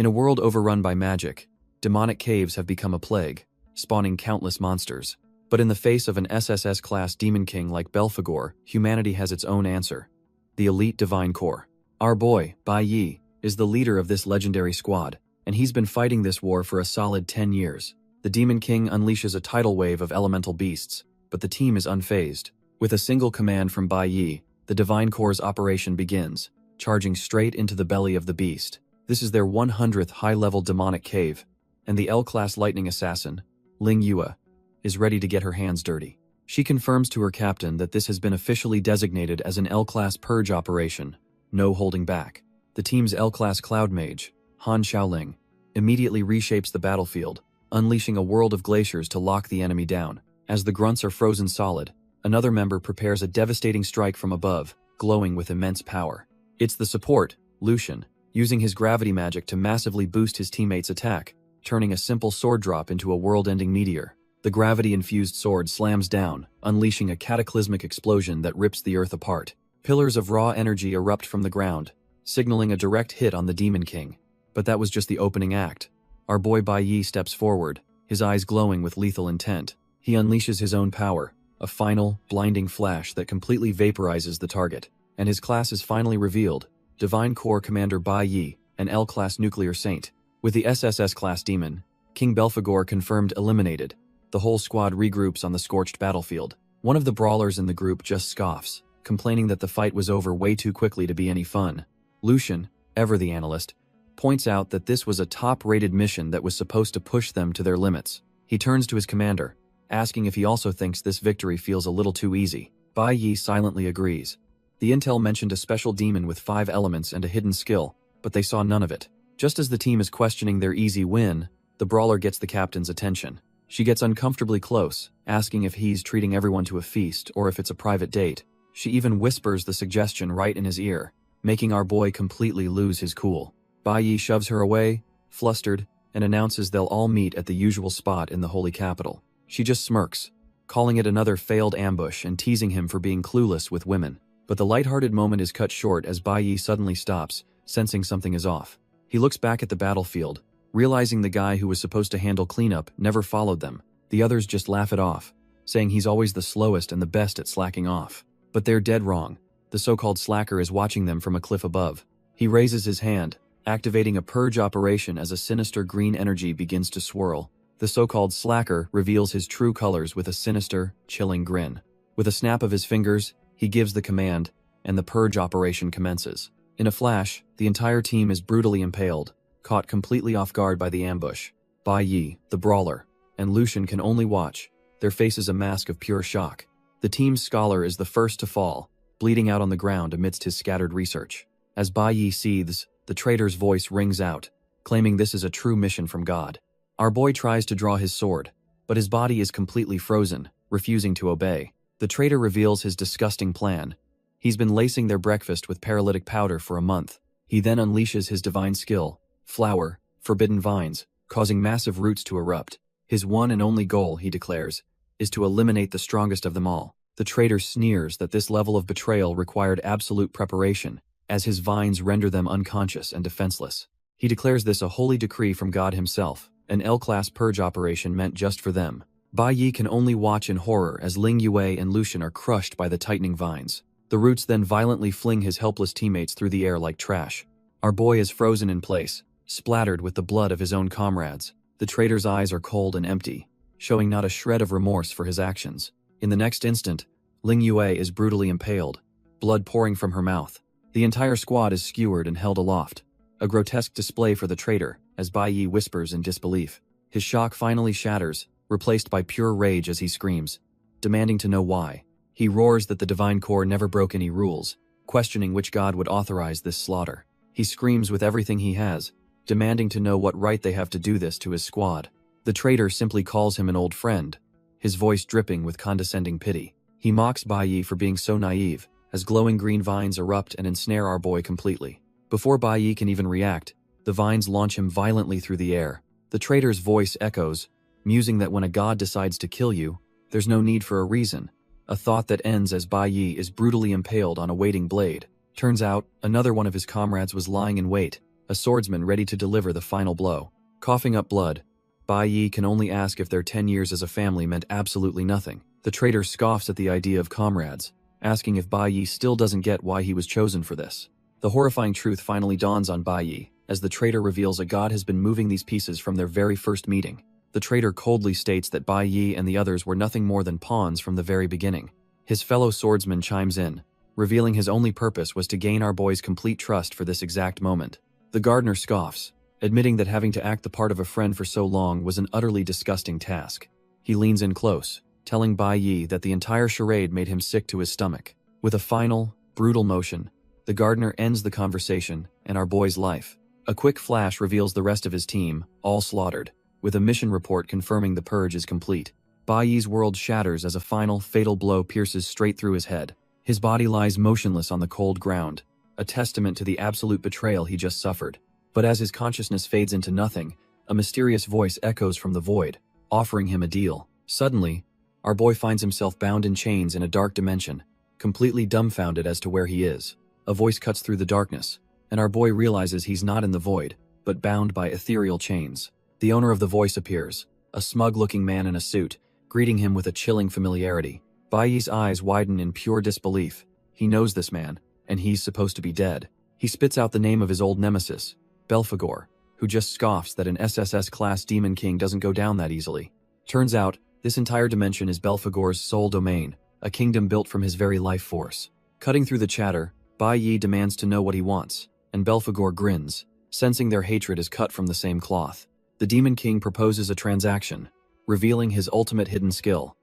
In a world overrun by magic, demonic caves have become a plague, spawning countless monsters. But in the face of an SSS-class demon king like Belphegor, humanity has its own answer: the elite divine core. Our boy, Bai Yi, is the leader of this legendary squad, and he's been fighting this war for a solid 10 years. The Demon King unleashes a tidal wave of elemental beasts, but the team is unfazed. With a single command from Bai Yi, the Divine Core's operation begins, charging straight into the belly of the beast. This is their 100th high-level demonic cave, and the L-class lightning assassin, Ling Yue, is ready to get her hands dirty. She confirms to her captain that this has been officially designated as an L-class purge operation, no holding back. The team's L-class cloud mage, Han Xiaoling, immediately reshapes the battlefield, unleashing a world of glaciers to lock the enemy down. As the grunts are frozen solid, another member prepares a devastating strike from above, glowing with immense power. It's the support, Lucian, using his gravity magic to massively boost his teammates' attack, turning a simple sword drop into a world-ending meteor. The gravity-infused sword slams down, unleashing a cataclysmic explosion that rips the earth apart. Pillars of raw energy erupt from the ground, signaling a direct hit on the Demon King. But that was just the opening act. Our boy Bai Yi steps forward, his eyes glowing with lethal intent. He unleashes his own power, a final, blinding flash that completely vaporizes the target. And his class is finally revealed: Divine Core Commander Bai Yi, an L-class nuclear saint. With the SSS-class demon, King Belphegor confirmed eliminated, the whole squad regroups on the scorched battlefield. One of the brawlers in the group just scoffs, complaining that the fight was over way too quickly to be any fun. Lucian, ever the analyst, points out that this was a top-rated mission that was supposed to push them to their limits. He turns to his commander, asking if he also thinks this victory feels a little too easy. Bai Yi silently agrees. The intel mentioned a special demon with 5 elements and a hidden skill, but they saw none of it. Just as the team is questioning their easy win, the brawler gets the captain's attention. She gets uncomfortably close, asking if he's treating everyone to a feast or if it's a private date. She even whispers the suggestion right in his ear, making our boy completely lose his cool. Bai Yi shoves her away, flustered, and announces they'll all meet at the usual spot in the holy capital. She just smirks, calling it another failed ambush and teasing him for being clueless with women. But the lighthearted moment is cut short as Bai Yi suddenly stops, sensing something is off. He looks back at the battlefield, realizing the guy who was supposed to handle cleanup never followed them. The others just laugh it off, saying he's always the slowest and the best at slacking off. But they're dead wrong. The so-called slacker is watching them from a cliff above. He raises his hand, activating a purge operation as a sinister green energy begins to swirl. The so-called slacker reveals his true colors with a sinister, chilling grin. With a snap of his fingers, he gives the command, and the purge operation commences. In a flash, the entire team is brutally impaled, caught completely off guard by the ambush. Bai Yi, the brawler, and Lucian can only watch, their faces a mask of pure shock. The team's scholar is the first to fall, bleeding out on the ground amidst his scattered research. As Bai Yi seethes, the traitor's voice rings out, claiming this is a true mission from God. Our boy tries to draw his sword, but his body is completely frozen, refusing to obey. The traitor reveals his disgusting plan. He's been lacing their breakfast with paralytic powder for a month. He then unleashes his divine skill, flower, forbidden vines, causing massive roots to erupt. His one and only goal, he declares, is to eliminate the strongest of them all. The traitor sneers that this level of betrayal required absolute preparation, as his vines render them unconscious and defenseless. He declares this a holy decree from God himself, an L-class purge operation meant just for them. Bai Yi can only watch in horror as Ling Yue and Lucian are crushed by the tightening vines. The roots then violently fling his helpless teammates through the air like trash. Our boy is frozen in place, splattered with the blood of his own comrades. The traitor's eyes are cold and empty, showing not a shred of remorse for his actions. In the next instant, Ling Yue is brutally impaled, blood pouring from her mouth. The entire squad is skewered and held aloft, a grotesque display for the traitor, as Bai Yi whispers in disbelief. His shock finally shatters, replaced by pure rage as he screams, demanding to know why. He roars that the Divine Core never broke any rules, questioning which god would authorize this slaughter. He screams with everything he has, demanding to know what right they have to do this to his squad. The traitor simply calls him an old friend, his voice dripping with condescending pity. He mocks Bai Yi for being so naive, as glowing green vines erupt and ensnare our boy completely. Before Bai Yi can even react, the vines launch him violently through the air. The traitor's voice echoes, musing that when a god decides to kill you, there's no need for a reason, a thought that ends as Bai Yi is brutally impaled on a waiting blade. Turns out, another one of his comrades was lying in wait, a swordsman ready to deliver the final blow. Coughing up blood, Bai Yi can only ask if their 10 years as a family meant absolutely nothing. The traitor scoffs at the idea of comrades, asking if Bai Yi still doesn't get why he was chosen for this. The horrifying truth finally dawns on Bai Yi, as the traitor reveals a god has been moving these pieces from their very first meeting. The traitor coldly states that Bai Yi and the others were nothing more than pawns from the very beginning. His fellow swordsman chimes in, revealing his only purpose was to gain our boy's complete trust for this exact moment. The gardener scoffs, admitting that having to act the part of a friend for so long was an utterly disgusting task. He leans in close, telling Bai Yi that the entire charade made him sick to his stomach. With a final, brutal motion, the gardener ends the conversation and our boy's life. A quick flash reveals the rest of his team, all slaughtered, with a mission report confirming the purge is complete. Bai Yi's world shatters as a final, fatal blow pierces straight through his head. His body lies motionless on the cold ground, a testament to the absolute betrayal he just suffered. But as his consciousness fades into nothing, a mysterious voice echoes from the void, offering him a deal. Suddenly, our boy finds himself bound in chains in a dark dimension, completely dumbfounded as to where he is. A voice cuts through the darkness, and our boy realizes he's not in the void, but bound by ethereal chains. The owner of the voice appears, a smug-looking man in a suit, greeting him with a chilling familiarity. Bai Yi's eyes widen in pure disbelief. He knows this man, and he's supposed to be dead. He spits out the name of his old nemesis, Belphegor, who just scoffs that an SSS-class demon king doesn't go down that easily. Turns out, this entire dimension is Belphegor's sole domain, a kingdom built from his very life force. Cutting through the chatter, Bai Yi demands to know what he wants, and Belphegor grins, sensing their hatred is cut from the same cloth. The demon king proposes a transaction, revealing his ultimate hidden skill,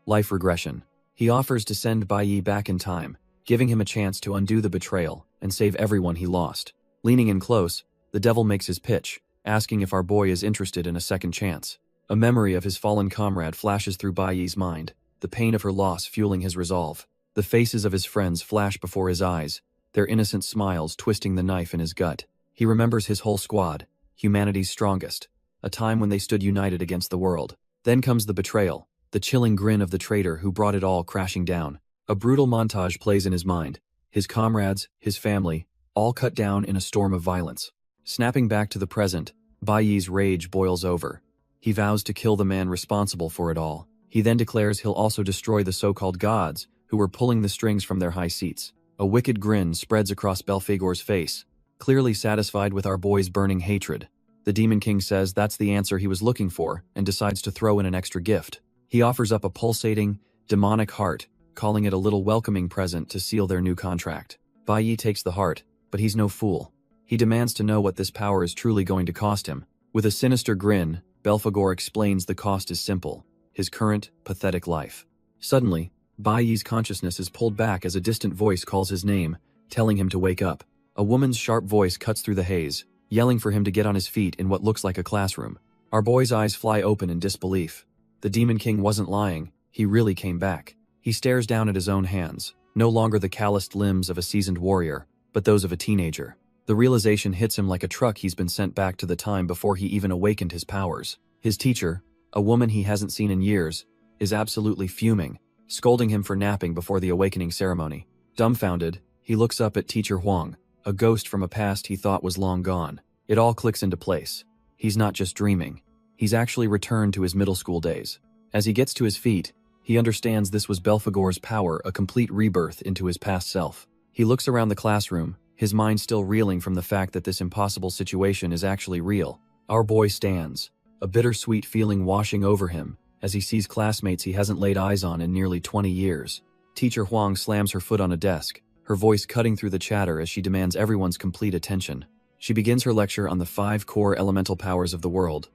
life regression. He offers to send Bai Yi back in time, giving him a chance to undo the betrayal and save everyone he lost. Leaning in close, the devil makes his pitch, asking if our boy is interested in a second chance. A memory of his fallen comrade flashes through Bai Yi's mind, the pain of her loss fueling his resolve. The faces of his friends flash before his eyes, their innocent smiles twisting the knife in his gut. He remembers his whole squad, humanity's strongest, a time when they stood united against the world. Then comes the betrayal, the chilling grin of the traitor who brought it all crashing down. A brutal montage plays in his mind, his comrades, his family, all cut down in a storm of violence. Snapping back to the present, Bai Yi's rage boils over. He vows to kill the man responsible for it all. He then declares he'll also destroy the so-called gods who were pulling the strings from their high seats. A wicked grin spreads across Belphegor's face, clearly satisfied with our boy's burning hatred. The Demon King says that's the answer he was looking for and decides to throw in an extra gift. He offers up a pulsating, demonic heart, calling it a little welcoming present to seal their new contract. Bai Yi takes the heart, but he's no fool. He demands to know what this power is truly going to cost him. With a sinister grin, Belphegor explains the cost is simple, his current, pathetic life. Suddenly, Bai Yi's consciousness is pulled back as a distant voice calls his name, telling him to wake up. A woman's sharp voice cuts through the haze, yelling for him to get on his feet in what looks like a classroom. Our boy's eyes fly open in disbelief. The Demon King wasn't lying, he really came back. He stares down at his own hands, no longer the calloused limbs of a seasoned warrior, but those of a teenager. The realization hits him like a truck. He's been sent back to the time before he even awakened his powers. His teacher, a woman he hasn't seen in years, is absolutely fuming, scolding him for napping before the awakening ceremony. Dumbfounded, he looks up at Teacher Huang, a ghost from a past he thought was long gone. It all clicks into place. He's not just dreaming. He's actually returned to his middle school days. As he gets to his feet, he understands this was Belphegor's power, a complete rebirth into his past self. He looks around the classroom, his mind still reeling from the fact that this impossible situation is actually real. Our boy stands, a bittersweet feeling washing over him as he sees classmates he hasn't laid eyes on in nearly 20 years. Teacher Huang slams her foot on a desk, her voice cutting through the chatter as she demands everyone's complete attention. She begins her lecture on the 5 core elemental powers of the world: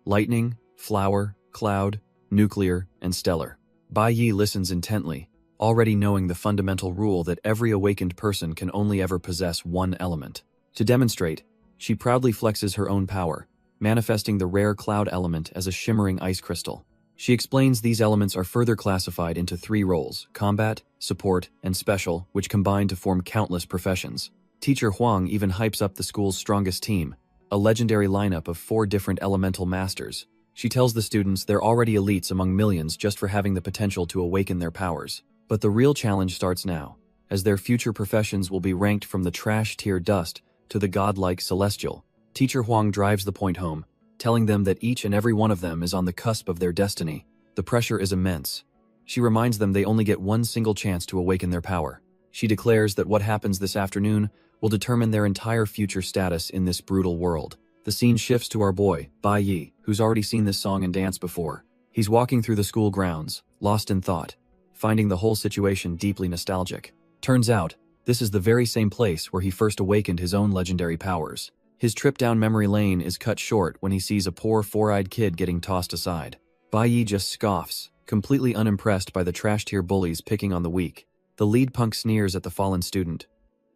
lightning, flower, cloud, nuclear, and stellar. Bai Yi listens intently, already knowing the fundamental rule that every awakened person can only ever possess one element. To demonstrate, she proudly flexes her own power, manifesting the rare cloud element as a shimmering ice crystal. She explains these elements are further classified into 3 roles: combat, support, and special, which combine to form countless professions. Teacher Huang even hypes up the school's strongest team, a legendary lineup of 4 different elemental masters. She tells the students they're already elites among millions just for having the potential to awaken their powers. But the real challenge starts now, as their future professions will be ranked from the trash tier dust to the godlike celestial. Teacher Huang drives the point home, telling them that each and every one of them is on the cusp of their destiny. The pressure is immense. She reminds them they only get one single chance to awaken their power. She declares that what happens this afternoon will determine their entire future status in this brutal world. The scene shifts to our boy, Bai Yi, who's already seen this song and dance before. He's walking through the school grounds, lost in thought, finding the whole situation deeply nostalgic. Turns out, this is the very same place where he first awakened his own legendary powers. His trip down memory lane is cut short when he sees a poor four-eyed kid getting tossed aside. Bai Yi just scoffs, completely unimpressed by the trash-tier bullies picking on the weak. The lead punk sneers at the fallen student,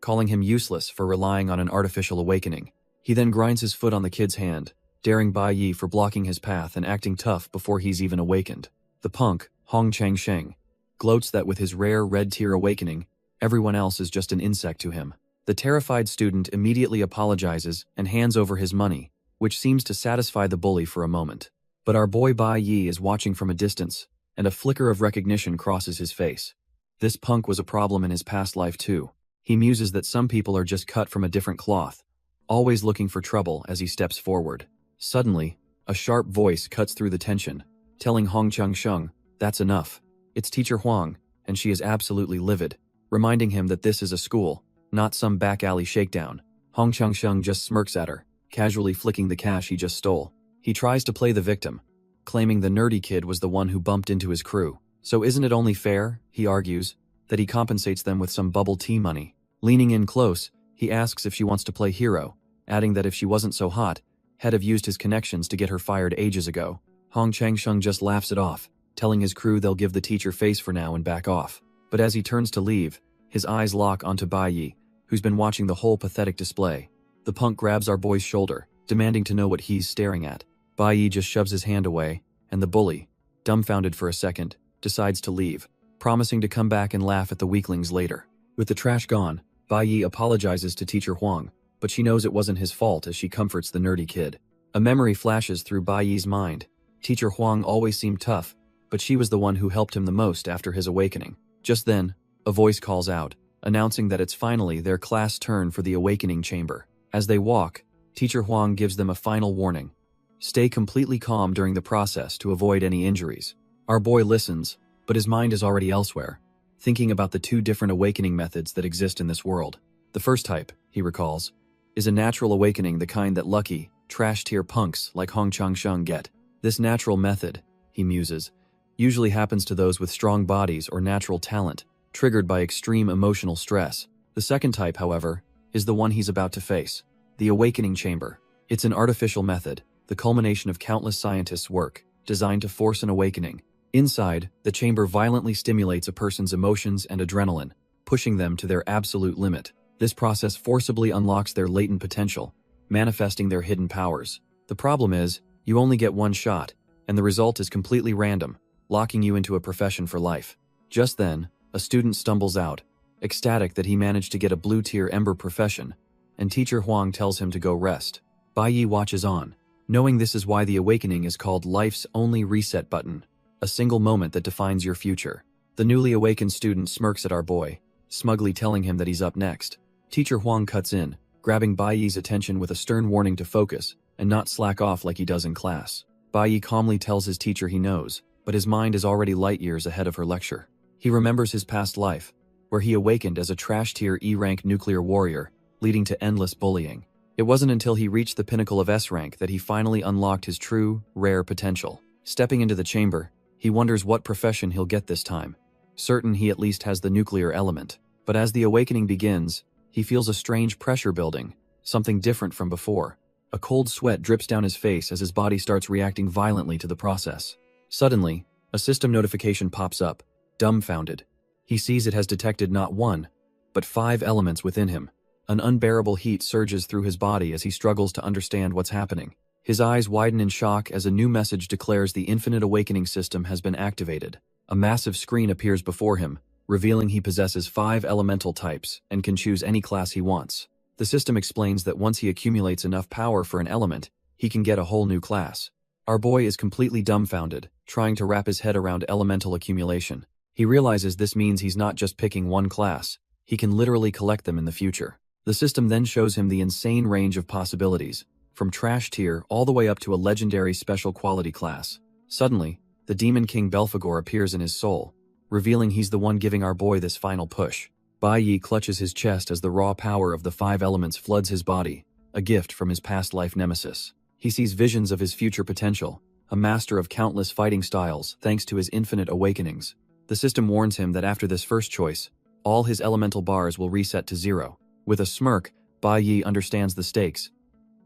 calling him useless for relying on an artificial awakening. He then grinds his foot on the kid's hand, daring Bai Yi for blocking his path and acting tough before he's even awakened. The punk, Hong Chang Sheng, gloats that with his rare red-tier awakening, everyone else is just an insect to him. The terrified student immediately apologizes and hands over his money, which seems to satisfy the bully for a moment. But our boy Bai Yi is watching from a distance, and a flicker of recognition crosses his face. This punk was a problem in his past life too. He muses that some people are just cut from a different cloth, always looking for trouble as he steps forward. Suddenly, a sharp voice cuts through the tension, telling Hong Chang Sheng, "That's enough. It's Teacher Huang," and she is absolutely livid, reminding him that this is a school, not some back alley shakedown. Hong Chang Sheng just smirks at her, casually flicking the cash he just stole. He tries to play the victim, claiming the nerdy kid was the one who bumped into his crew. So isn't it only fair, he argues, that he compensates them with some bubble tea money? Leaning in close, he asks if she wants to play hero, adding that if she wasn't so hot, he'd have used his connections to get her fired ages ago. Hong Chang Sheng just laughs it off, telling his crew they'll give the teacher face for now and back off. But as he turns to leave, his eyes lock onto Bai Yi, who's been watching the whole pathetic display. The punk grabs our boy's shoulder, demanding to know what he's staring at. Bai Yi just shoves his hand away, and the bully, dumbfounded for a second, decides to leave, promising to come back and laugh at the weaklings later. With the trash gone, Bai Yi apologizes to Teacher Huang, but she knows it wasn't his fault as she comforts the nerdy kid. A memory flashes through Bai Yi's mind. Teacher Huang always seemed tough, but she was the one who helped him the most after his awakening. Just then, a voice calls out, announcing that it's finally their class turn for the awakening chamber. As they walk, Teacher Huang gives them a final warning. Stay completely calm during the process to avoid any injuries. Our boy listens, but his mind is already elsewhere, thinking about the two different awakening methods that exist in this world. The first type, he recalls, is a natural awakening, the kind that lucky, trash-tier punks like Hong Chang Sheng get. This natural method, he muses, usually happens to those with strong bodies or natural talent, triggered by extreme emotional stress. The second type, however, is the one he's about to face, the awakening chamber. It's an artificial method, the culmination of countless scientists' work, designed to force an awakening. Inside, the chamber violently stimulates a person's emotions and adrenaline, pushing them to their absolute limit. This process forcibly unlocks their latent potential, manifesting their hidden powers. The problem is, you only get one shot, and the result is completely random, locking you into a profession for life. Just then, a student stumbles out, ecstatic that he managed to get a blue-tier ember profession, and Teacher Huang tells him to go rest. Bai Yi watches on, knowing this is why the awakening is called life's only reset button, a single moment that defines your future. The newly awakened student smirks at our boy, smugly telling him that he's up next. Teacher Huang cuts in, grabbing Bai Yi's attention with a stern warning to focus and not slack off like he does in class. Bai Yi calmly tells his teacher he knows, but his mind is already light years ahead of her lecture. He remembers his past life, where he awakened as a trash-tier E-rank nuclear warrior, leading to endless bullying. It wasn't until he reached the pinnacle of S-rank that he finally unlocked his true, rare potential. Stepping into the chamber, he wonders what profession he'll get this time, certain he at least has the nuclear element. But as the awakening begins, he feels a strange pressure building, something different from before. A cold sweat drips down his face as his body starts reacting violently to the process. Suddenly, a system notification pops up. Dumbfounded, he sees it has detected not one, but 5 elements within him. An unbearable heat surges through his body as he struggles to understand what's happening. His eyes widen in shock as a new message declares the infinite awakening system has been activated. A massive screen appears before him, revealing he possesses 5 elemental types and can choose any class he wants. The system explains that once he accumulates enough power for an element, he can get a whole new class. Our boy is completely dumbfounded, trying to wrap his head around elemental accumulation. He realizes this means he's not just picking one class, he can literally collect them in the future. The system then shows him the insane range of possibilities, from trash tier all the way up to a legendary special quality class. Suddenly, the Demon King Belphegor appears in his soul, revealing he's the one giving our boy this final push. Bai Yi clutches his chest as the raw power of the 5 elements floods his body, a gift from his past life nemesis. He sees visions of his future potential, a master of countless fighting styles thanks to his infinite awakenings. The system warns him that after this first choice, all his elemental bars will reset to 0. With a smirk, Bai Yi understands the stakes.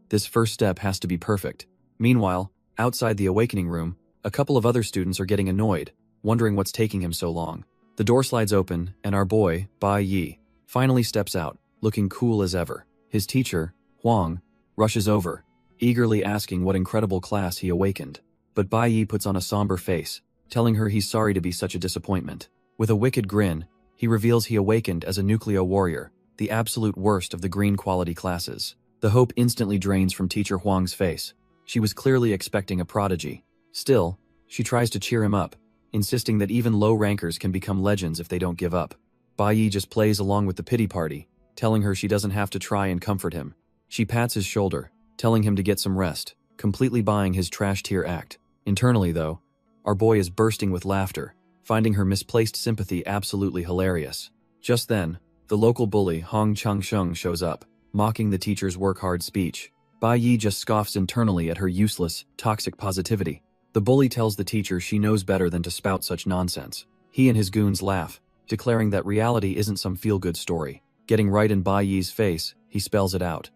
This first step has to be perfect. Meanwhile, outside the awakening room, a couple of other students are getting annoyed, wondering what's taking him so long. The door slides open, and our boy, Bai Yi, finally steps out, looking cool as ever. His teacher, Huang, rushes over, eagerly asking what incredible class he awakened. But Bai Yi puts on a somber face, telling her he's sorry to be such a disappointment. With a wicked grin, he reveals he awakened as a nucleo warrior, the absolute worst of the green quality classes. The hope instantly drains from teacher Huang's face. She was clearly expecting a prodigy. Still, she tries to cheer him up, insisting that even low rankers can become legends if they don't give up. Bai Yi just plays along with the pity party, telling her she doesn't have to try and comfort him. She pats his shoulder, telling him to get some rest, completely buying his trash tier act. Internally, though, our boy is bursting with laughter, finding her misplaced sympathy absolutely hilarious. Just then, the local bully Hong Changsheng shows up, mocking the teacher's work-hard speech. Bai Yi just scoffs internally at her useless, toxic positivity. The bully tells the teacher she knows better than to spout such nonsense. He and his goons laugh, declaring that reality isn't some feel-good story. Getting right in Bai Yi's face, he spells it out.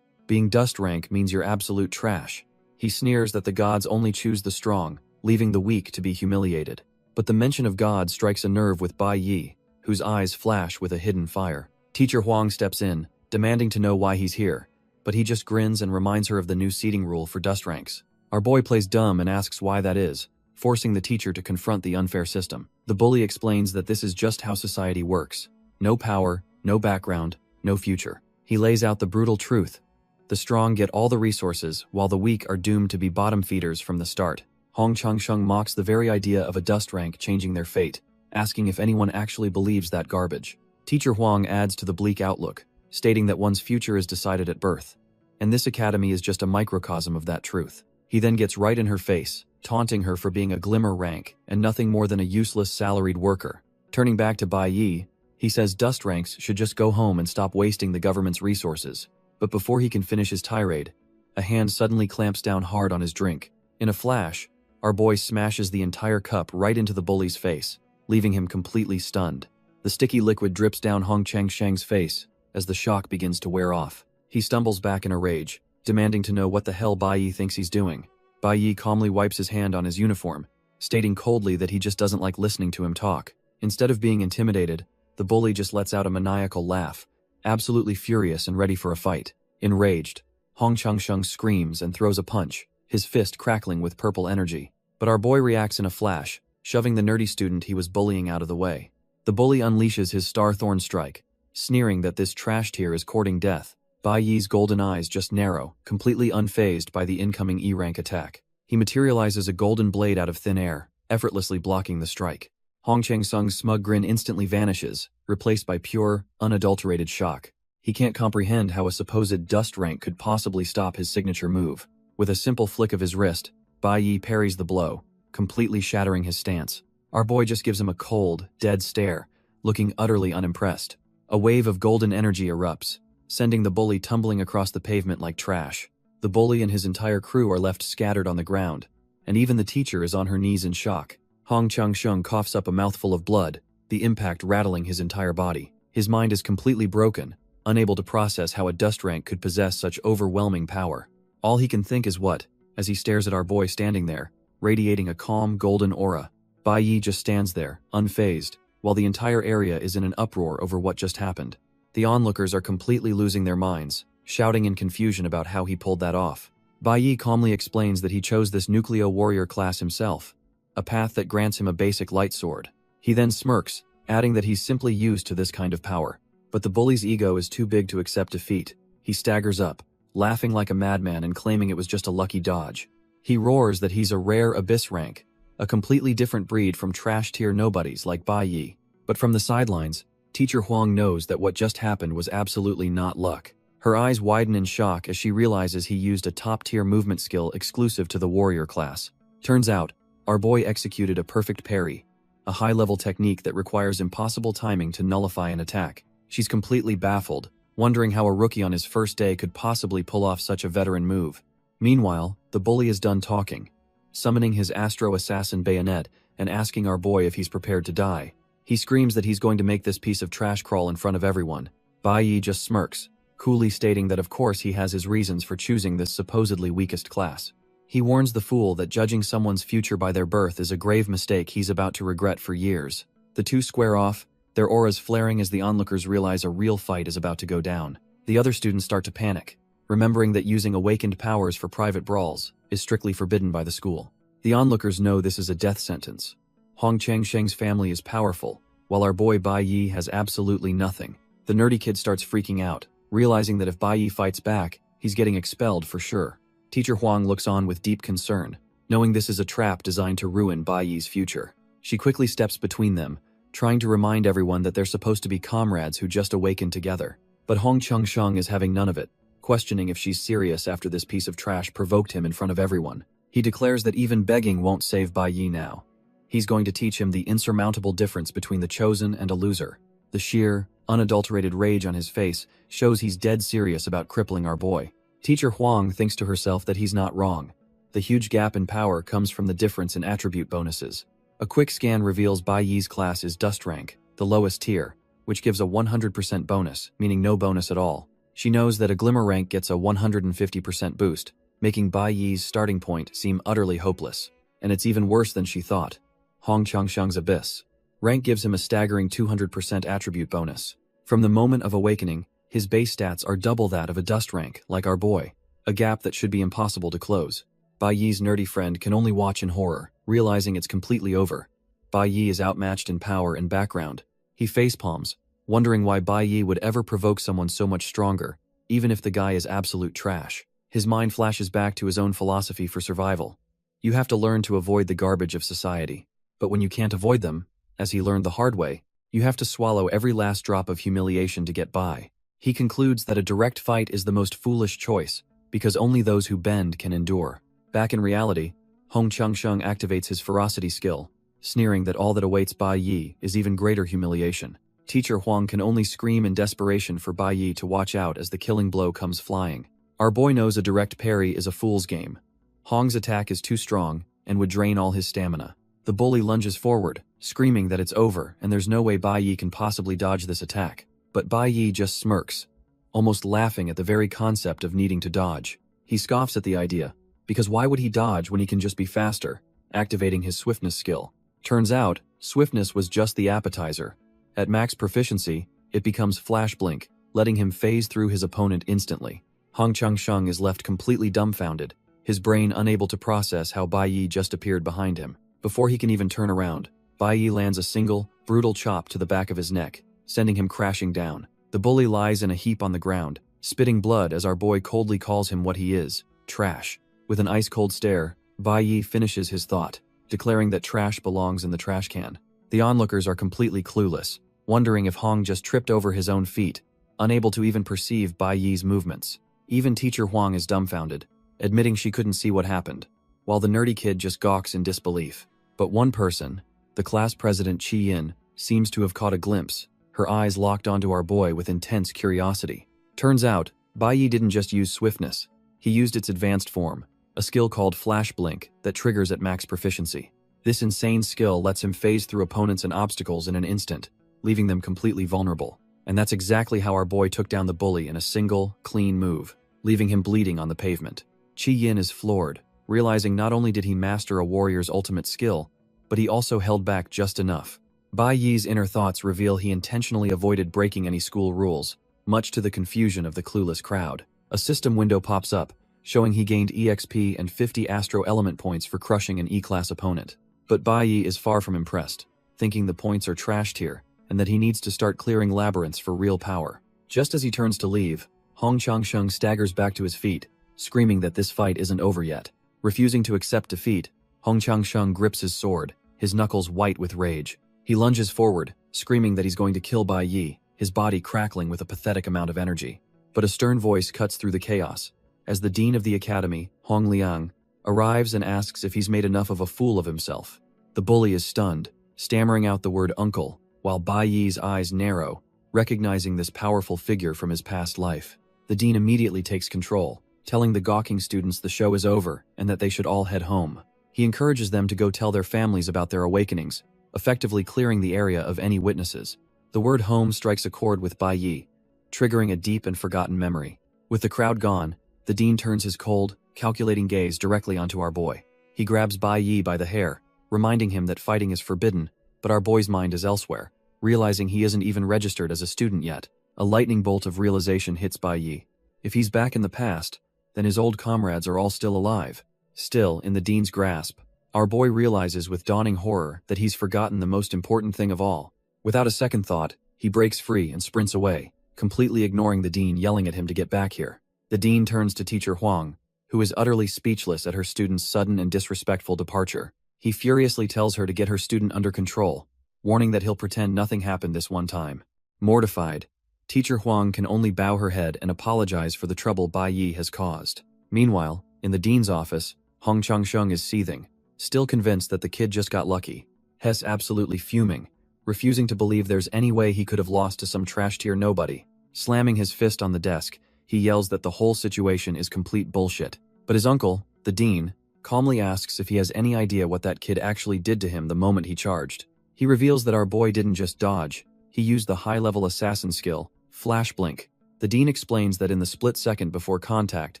Being dust rank means you're absolute trash. He sneers that the gods only choose the strong, leaving the weak to be humiliated. But the mention of God strikes a nerve with Bai Yi, whose eyes flash with a hidden fire. Teacher Huang steps in, demanding to know why he's here, but he just grins and reminds her of the new seating rule for dust ranks. Our boy plays dumb and asks why that is, forcing the teacher to confront the unfair system. The bully explains that this is just how society works. No power, no background, no future. He lays out the brutal truth. The strong get all the resources, while the weak are doomed to be bottom feeders from the start. Hong Changsheng mocks the very idea of a dust rank changing their fate, asking if anyone actually believes that garbage. Teacher Huang adds to the bleak outlook, stating that one's future is decided at birth, and this academy is just a microcosm of that truth. He then gets right in her face, taunting her for being a glimmer rank and nothing more than a useless salaried worker. Turning back to Bai Yi, he says dust ranks should just go home and stop wasting the government's resources. But before he can finish his tirade, a hand suddenly clamps down hard on his drink. In a flash, our boy smashes the entire cup right into the bully's face, leaving him completely stunned. The sticky liquid drips down Hong Changsheng's face as the shock begins to wear off. He stumbles back in a rage, demanding to know what the hell Bai Yi thinks he's doing. Bai Yi calmly wipes his hand on his uniform, stating coldly that he just doesn't like listening to him talk. Instead of being intimidated, the bully just lets out a maniacal laugh, absolutely furious and ready for a fight. Enraged, Hong Changsheng screams and throws a punch, his fist crackling with purple energy. But our boy reacts in a flash, shoving the nerdy student he was bullying out of the way. The bully unleashes his Starthorn strike, sneering that this trash tier is courting death. Bai Yi's golden eyes just narrow, completely unfazed by the incoming E-rank attack. He materializes a golden blade out of thin air, effortlessly blocking the strike. Hong Changsheng's smug grin instantly vanishes, replaced by pure, unadulterated shock. He can't comprehend how a supposed dust rank could possibly stop his signature move. With a simple flick of his wrist, Bai Yi parries the blow, completely shattering his stance. Our boy just gives him a cold, dead stare, looking utterly unimpressed. A wave of golden energy erupts, sending the bully tumbling across the pavement like trash. The bully and his entire crew are left scattered on the ground, and even the teacher is on her knees in shock. Hong Changsheng coughs up a mouthful of blood, the impact rattling his entire body. His mind is completely broken, unable to process how a dust rank could possess such overwhelming power. All he can think is what, as he stares at our boy standing there, radiating a calm, golden aura. Bai Yi just stands there, unfazed, while the entire area is in an uproar over what just happened. The onlookers are completely losing their minds, shouting in confusion about how he pulled that off. Bai Yi calmly explains that he chose this nucleo warrior class himself, a path that grants him a basic light sword. He then smirks, adding that he's simply used to this kind of power. But the bully's ego is too big to accept defeat. He staggers up, laughing like a madman and claiming it was just a lucky dodge. He roars that he's a rare abyss rank, a completely different breed from trash tier nobodies like Bai Yi. But from the sidelines, Teacher Huang knows that what just happened was absolutely not luck. Her eyes widen in shock as she realizes he used a top-tier movement skill exclusive to the warrior class. Turns out, our boy executed a perfect parry, a high-level technique that requires impossible timing to nullify an attack. She's completely baffled, wondering how a rookie on his first day could possibly pull off such a veteran move. Meanwhile, the bully is done talking, summoning his Astro Assassin bayonet and asking our boy if he's prepared to die. He screams that he's going to make this piece of trash crawl in front of everyone. Bai Yi just smirks, coolly stating that of course he has his reasons for choosing this supposedly weakest class. He warns the fool that judging someone's future by their birth is a grave mistake he's about to regret for years. The two square off, their auras flaring as the onlookers realize a real fight is about to go down. The other students start to panic, remembering that using awakened powers for private brawls is strictly forbidden by the school. The onlookers know this is a death sentence. Hong Changsheng's family is powerful, while our boy Bai Yi has absolutely nothing. The nerdy kid starts freaking out, realizing that if Bai Yi fights back, he's getting expelled for sure. Teacher Huang looks on with deep concern, knowing this is a trap designed to ruin Bai Yi's future. She quickly steps between them, trying to remind everyone that they're supposed to be comrades who just awakened together. But Hong Changsheng is having none of it, questioning if she's serious after this piece of trash provoked him in front of everyone. He declares that even begging won't save Bai Yi now. He's going to teach him the insurmountable difference between the chosen and a loser. The sheer, unadulterated rage on his face shows he's dead serious about crippling our boy. Teacher Huang thinks to herself that he's not wrong. The huge gap in power comes from the difference in attribute bonuses. A quick scan reveals Bai Yi's class is Dust Rank, the lowest tier, which gives a 100% bonus, meaning no bonus at all. She knows that a Glimmer rank gets a 150% boost, making Bai Yi's starting point seem utterly hopeless. And it's even worse than she thought. Hong Changsheng's Abyss rank gives him a staggering 200% attribute bonus. From the moment of awakening, his base stats are double that of a Dust rank, like our boy, a gap that should be impossible to close. Bai Yi's nerdy friend can only watch in horror, realizing it's completely over. Bai Yi is outmatched in power and background. He facepalms, wondering why Bai Yi would ever provoke someone so much stronger, even if the guy is absolute trash. His mind flashes back to his own philosophy for survival. You have to learn to avoid the garbage of society. But when you can't avoid them, as he learned the hard way, you have to swallow every last drop of humiliation to get by. He concludes that a direct fight is the most foolish choice, because only those who bend can endure. Back in reality, Hong Changsheng activates his ferocity skill, sneering that all that awaits Bai Yi is even greater humiliation. Teacher Huang can only scream in desperation for Bai Yi to watch out as the killing blow comes flying. Our boy knows a direct parry is a fool's game. Hong's attack is too strong and would drain all his stamina. The bully lunges forward, screaming that it's over and there's no way Bai Yi can possibly dodge this attack. But Bai Yi just smirks, almost laughing at the very concept of needing to dodge. He scoffs at the idea, because why would he dodge when he can just be faster, activating his swiftness skill? Turns out, swiftness was just the appetizer. At max proficiency, it becomes flash blink, letting him phase through his opponent instantly. Hong Changsheng is left completely dumbfounded, his brain unable to process how Bai Yi just appeared behind him. Before he can even turn around, Bai Yi lands a single, brutal chop to the back of his neck, sending him crashing down. The bully lies in a heap on the ground, spitting blood as our boy coldly calls him what he is, trash. With an ice-cold stare, Bai Yi finishes his thought, declaring that trash belongs in the trash can. The onlookers are completely clueless, wondering if Hong just tripped over his own feet, unable to even perceive Bai Yi's movements. Even Teacher Huang is dumbfounded, admitting she couldn't see what happened, while the nerdy kid just gawks in disbelief. But one person, the class president Chi Yin, seems to have caught a glimpse, her eyes locked onto our boy with intense curiosity. Turns out, Bai Yi didn't just use swiftness, he used its advanced form, a skill called Flash Blink that triggers at max proficiency. This insane skill lets him phase through opponents and obstacles in an instant, leaving them completely vulnerable. And that's exactly how our boy took down the bully in a single, clean move, leaving him bleeding on the pavement. Chi Yin is floored, realizing not only did he master a warrior's ultimate skill, but he also held back just enough. Bai Yi's inner thoughts reveal he intentionally avoided breaking any school rules, much to the confusion of the clueless crowd. A system window pops up, showing he gained EXP and 50 Astro Element points for crushing an E-class opponent. But Bai Yi is far from impressed, thinking the points are trashed here, and that he needs to start clearing labyrinths for real power. Just as he turns to leave, Hong Changsheng staggers back to his feet, screaming that this fight isn't over yet. Refusing to accept defeat, Hong Changsheng grips his sword, his knuckles white with rage. He lunges forward, screaming that he's going to kill Bai Yi, his body crackling with a pathetic amount of energy. But a stern voice cuts through the chaos, as the dean of the academy, Hong Liang, arrives and asks if he's made enough of a fool of himself. The bully is stunned, stammering out the word uncle, while Bai Yi's eyes narrow, recognizing this powerful figure from his past life. The dean immediately takes control, telling the gawking students the show is over and that they should all head home. He encourages them to go tell their families about their awakenings, effectively clearing the area of any witnesses. The word home strikes a chord with Bai Yi, triggering a deep and forgotten memory. With the crowd gone, the dean turns his cold, calculating gaze directly onto our boy. He grabs Bai Yi by the hair, reminding him that fighting is forbidden, but our boy's mind is elsewhere. Realizing he isn't even registered as a student yet, a lightning bolt of realization hits Bai Yi. If he's back in the past, then his old comrades are all still alive. Still, in the dean's grasp, our boy realizes with dawning horror that he's forgotten the most important thing of all. Without a second thought, he breaks free and sprints away, completely ignoring the dean yelling at him to get back here. The dean turns to teacher Huang, who is utterly speechless at her student's sudden and disrespectful departure. He furiously tells her to get her student under control, warning that he'll pretend nothing happened this one time. Mortified, teacher Huang can only bow her head and apologize for the trouble Bai Yi has caused. Meanwhile, in the dean's office, Hong Changsheng is seething, still convinced that the kid just got lucky. Hess absolutely fuming, refusing to believe there's any way he could have lost to some trash-tier nobody. Slamming his fist on the desk, he yells that the whole situation is complete bullshit. But his uncle, the dean, calmly asks if he has any idea what that kid actually did to him the moment he charged. He reveals that our boy didn't just dodge, he used the high-level assassin skill, Flash Blink. The dean explains that in the split second before contact,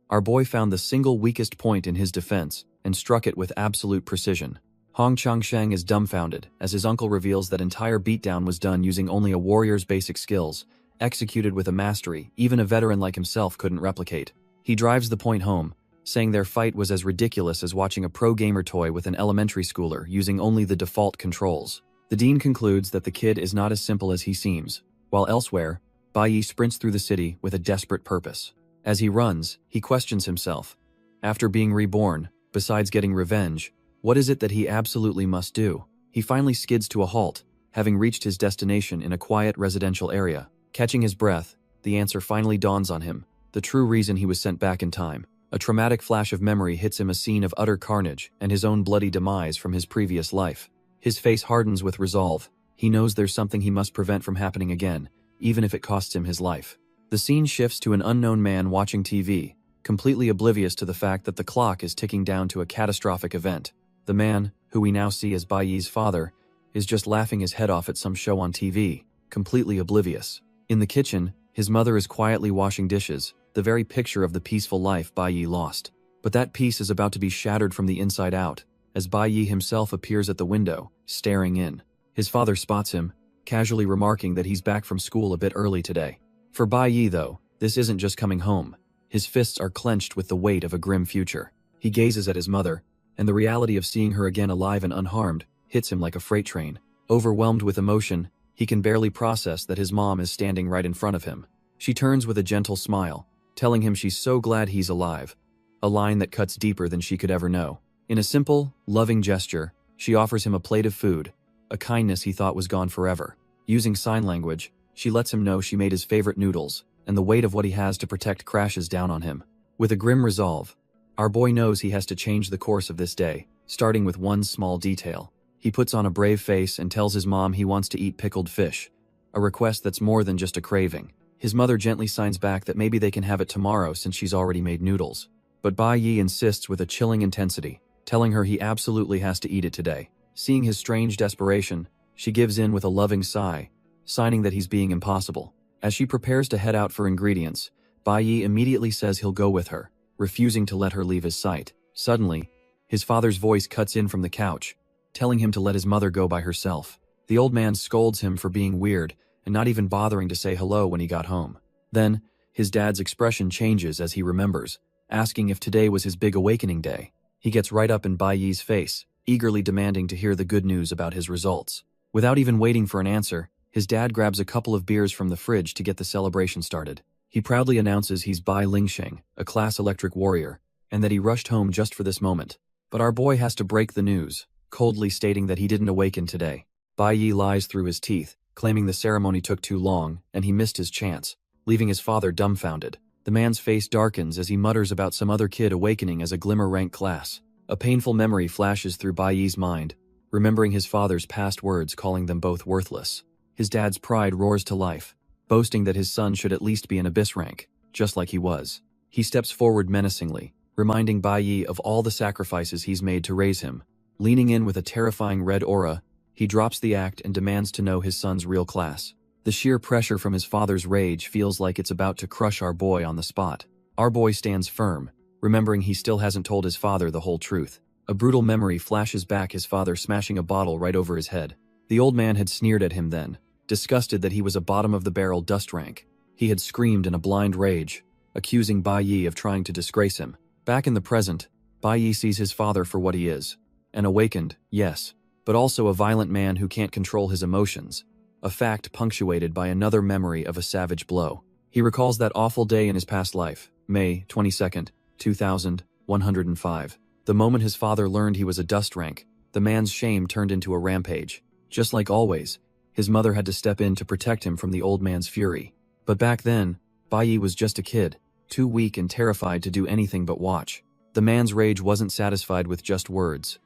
our boy found the single weakest point in his defense and struck it with absolute precision. Hong Changsheng is dumbfounded as his uncle reveals that entire beatdown was done using only a warrior's basic skills, executed with a mastery even a veteran like himself couldn't replicate. He drives the point home, saying their fight was as ridiculous as watching a pro gamer toy with an elementary schooler using only the default controls. The dean concludes that the kid is not as simple as he seems, while elsewhere, Bai Yi sprints through the city with a desperate purpose. As he runs, he questions himself. After being reborn, besides getting revenge, what is it that he absolutely must do? He finally skids to a halt, having reached his destination in a quiet residential area. Catching his breath, the answer finally dawns on him, the true reason he was sent back in time. A traumatic flash of memory hits him, a scene of utter carnage and his own bloody demise from his previous life. His face hardens with resolve. He knows there's something he must prevent from happening again, even if it costs him his life. The scene shifts to an unknown man watching TV, completely oblivious to the fact that the clock is ticking down to a catastrophic event. The man, who we now see as Bai Yi's father, is just laughing his head off at some show on TV, completely oblivious. In the kitchen, his mother is quietly washing dishes, the very picture of the peaceful life Bai Yi lost. But that peace is about to be shattered from the inside out, as Bai Yi himself appears at the window, staring in. His father spots him, casually remarking that he's back from school a bit early today. For Bai Yi, though, this isn't just coming home. His fists are clenched with the weight of a grim future. He gazes at his mother, and the reality of seeing her again alive and unharmed hits him like a freight train. Overwhelmed with emotion, he can barely process that his mom is standing right in front of him. She turns with a gentle smile, telling him she's so glad he's alive, a line that cuts deeper than she could ever know. In a simple, loving gesture, she offers him a plate of food, a kindness he thought was gone forever. Using sign language, she lets him know she made his favorite noodles, and the weight of what he has to protect crashes down on him. With a grim resolve, our boy knows he has to change the course of this day, starting with one small detail. He puts on a brave face and tells his mom he wants to eat pickled fish, a request that's more than just a craving. His mother gently signs back that maybe they can have it tomorrow since she's already made noodles. But Bai Yi insists with a chilling intensity, telling her he absolutely has to eat it today. Seeing his strange desperation, she gives in with a loving sigh, signing that he's being impossible. As she prepares to head out for ingredients, Bai Yi immediately says he'll go with her, refusing to let her leave his sight. Suddenly, his father's voice cuts in from the couch, telling him to let his mother go by herself. The old man scolds him for being weird and not even bothering to say hello when he got home. Then, his dad's expression changes as he remembers, asking if today was his big awakening day. He gets right up in Bai Yi's face, eagerly demanding to hear the good news about his results. Without even waiting for an answer, his dad grabs a couple of beers from the fridge to get the celebration started. He proudly announces he's Bai Lingsheng, a class electric warrior, and that he rushed home just for this moment. But our boy has to break the news, coldly stating that he didn't awaken today. Bai Yi lies through his teeth, claiming the ceremony took too long and he missed his chance, leaving his father dumbfounded. The man's face darkens as he mutters about some other kid awakening as a glimmer rank class. A painful memory flashes through Bai Yi's mind, remembering his father's past words calling them both worthless. His dad's pride roars to life, boasting that his son should at least be an abyss rank, just like he was. He steps forward menacingly, reminding Bai Yi of all the sacrifices he's made to raise him. Leaning in with a terrifying red aura, he drops the act and demands to know his son's real class. The sheer pressure from his father's rage feels like it's about to crush our boy on the spot. Our boy stands firm, remembering he still hasn't told his father the whole truth. A brutal memory flashes back his father smashing a bottle right over his head. The old man had sneered at him then, disgusted that he was a bottom-of-the-barrel dust rank. He had screamed in a blind rage, accusing Bai Yi of trying to disgrace him. Back in the present, Bai Yi sees his father for what he is. An awakened, yes, but also a violent man who can't control his emotions. A fact punctuated by another memory of a savage blow. He recalls that awful day in his past life, May 22nd, 2105. The moment his father learned he was a dust rank, the man's shame turned into a rampage. Just like always, his mother had to step in to protect him from the old man's fury. But back then, Bai Yi was just a kid, too weak and terrified to do anything but watch. The man's rage wasn't satisfied with just words.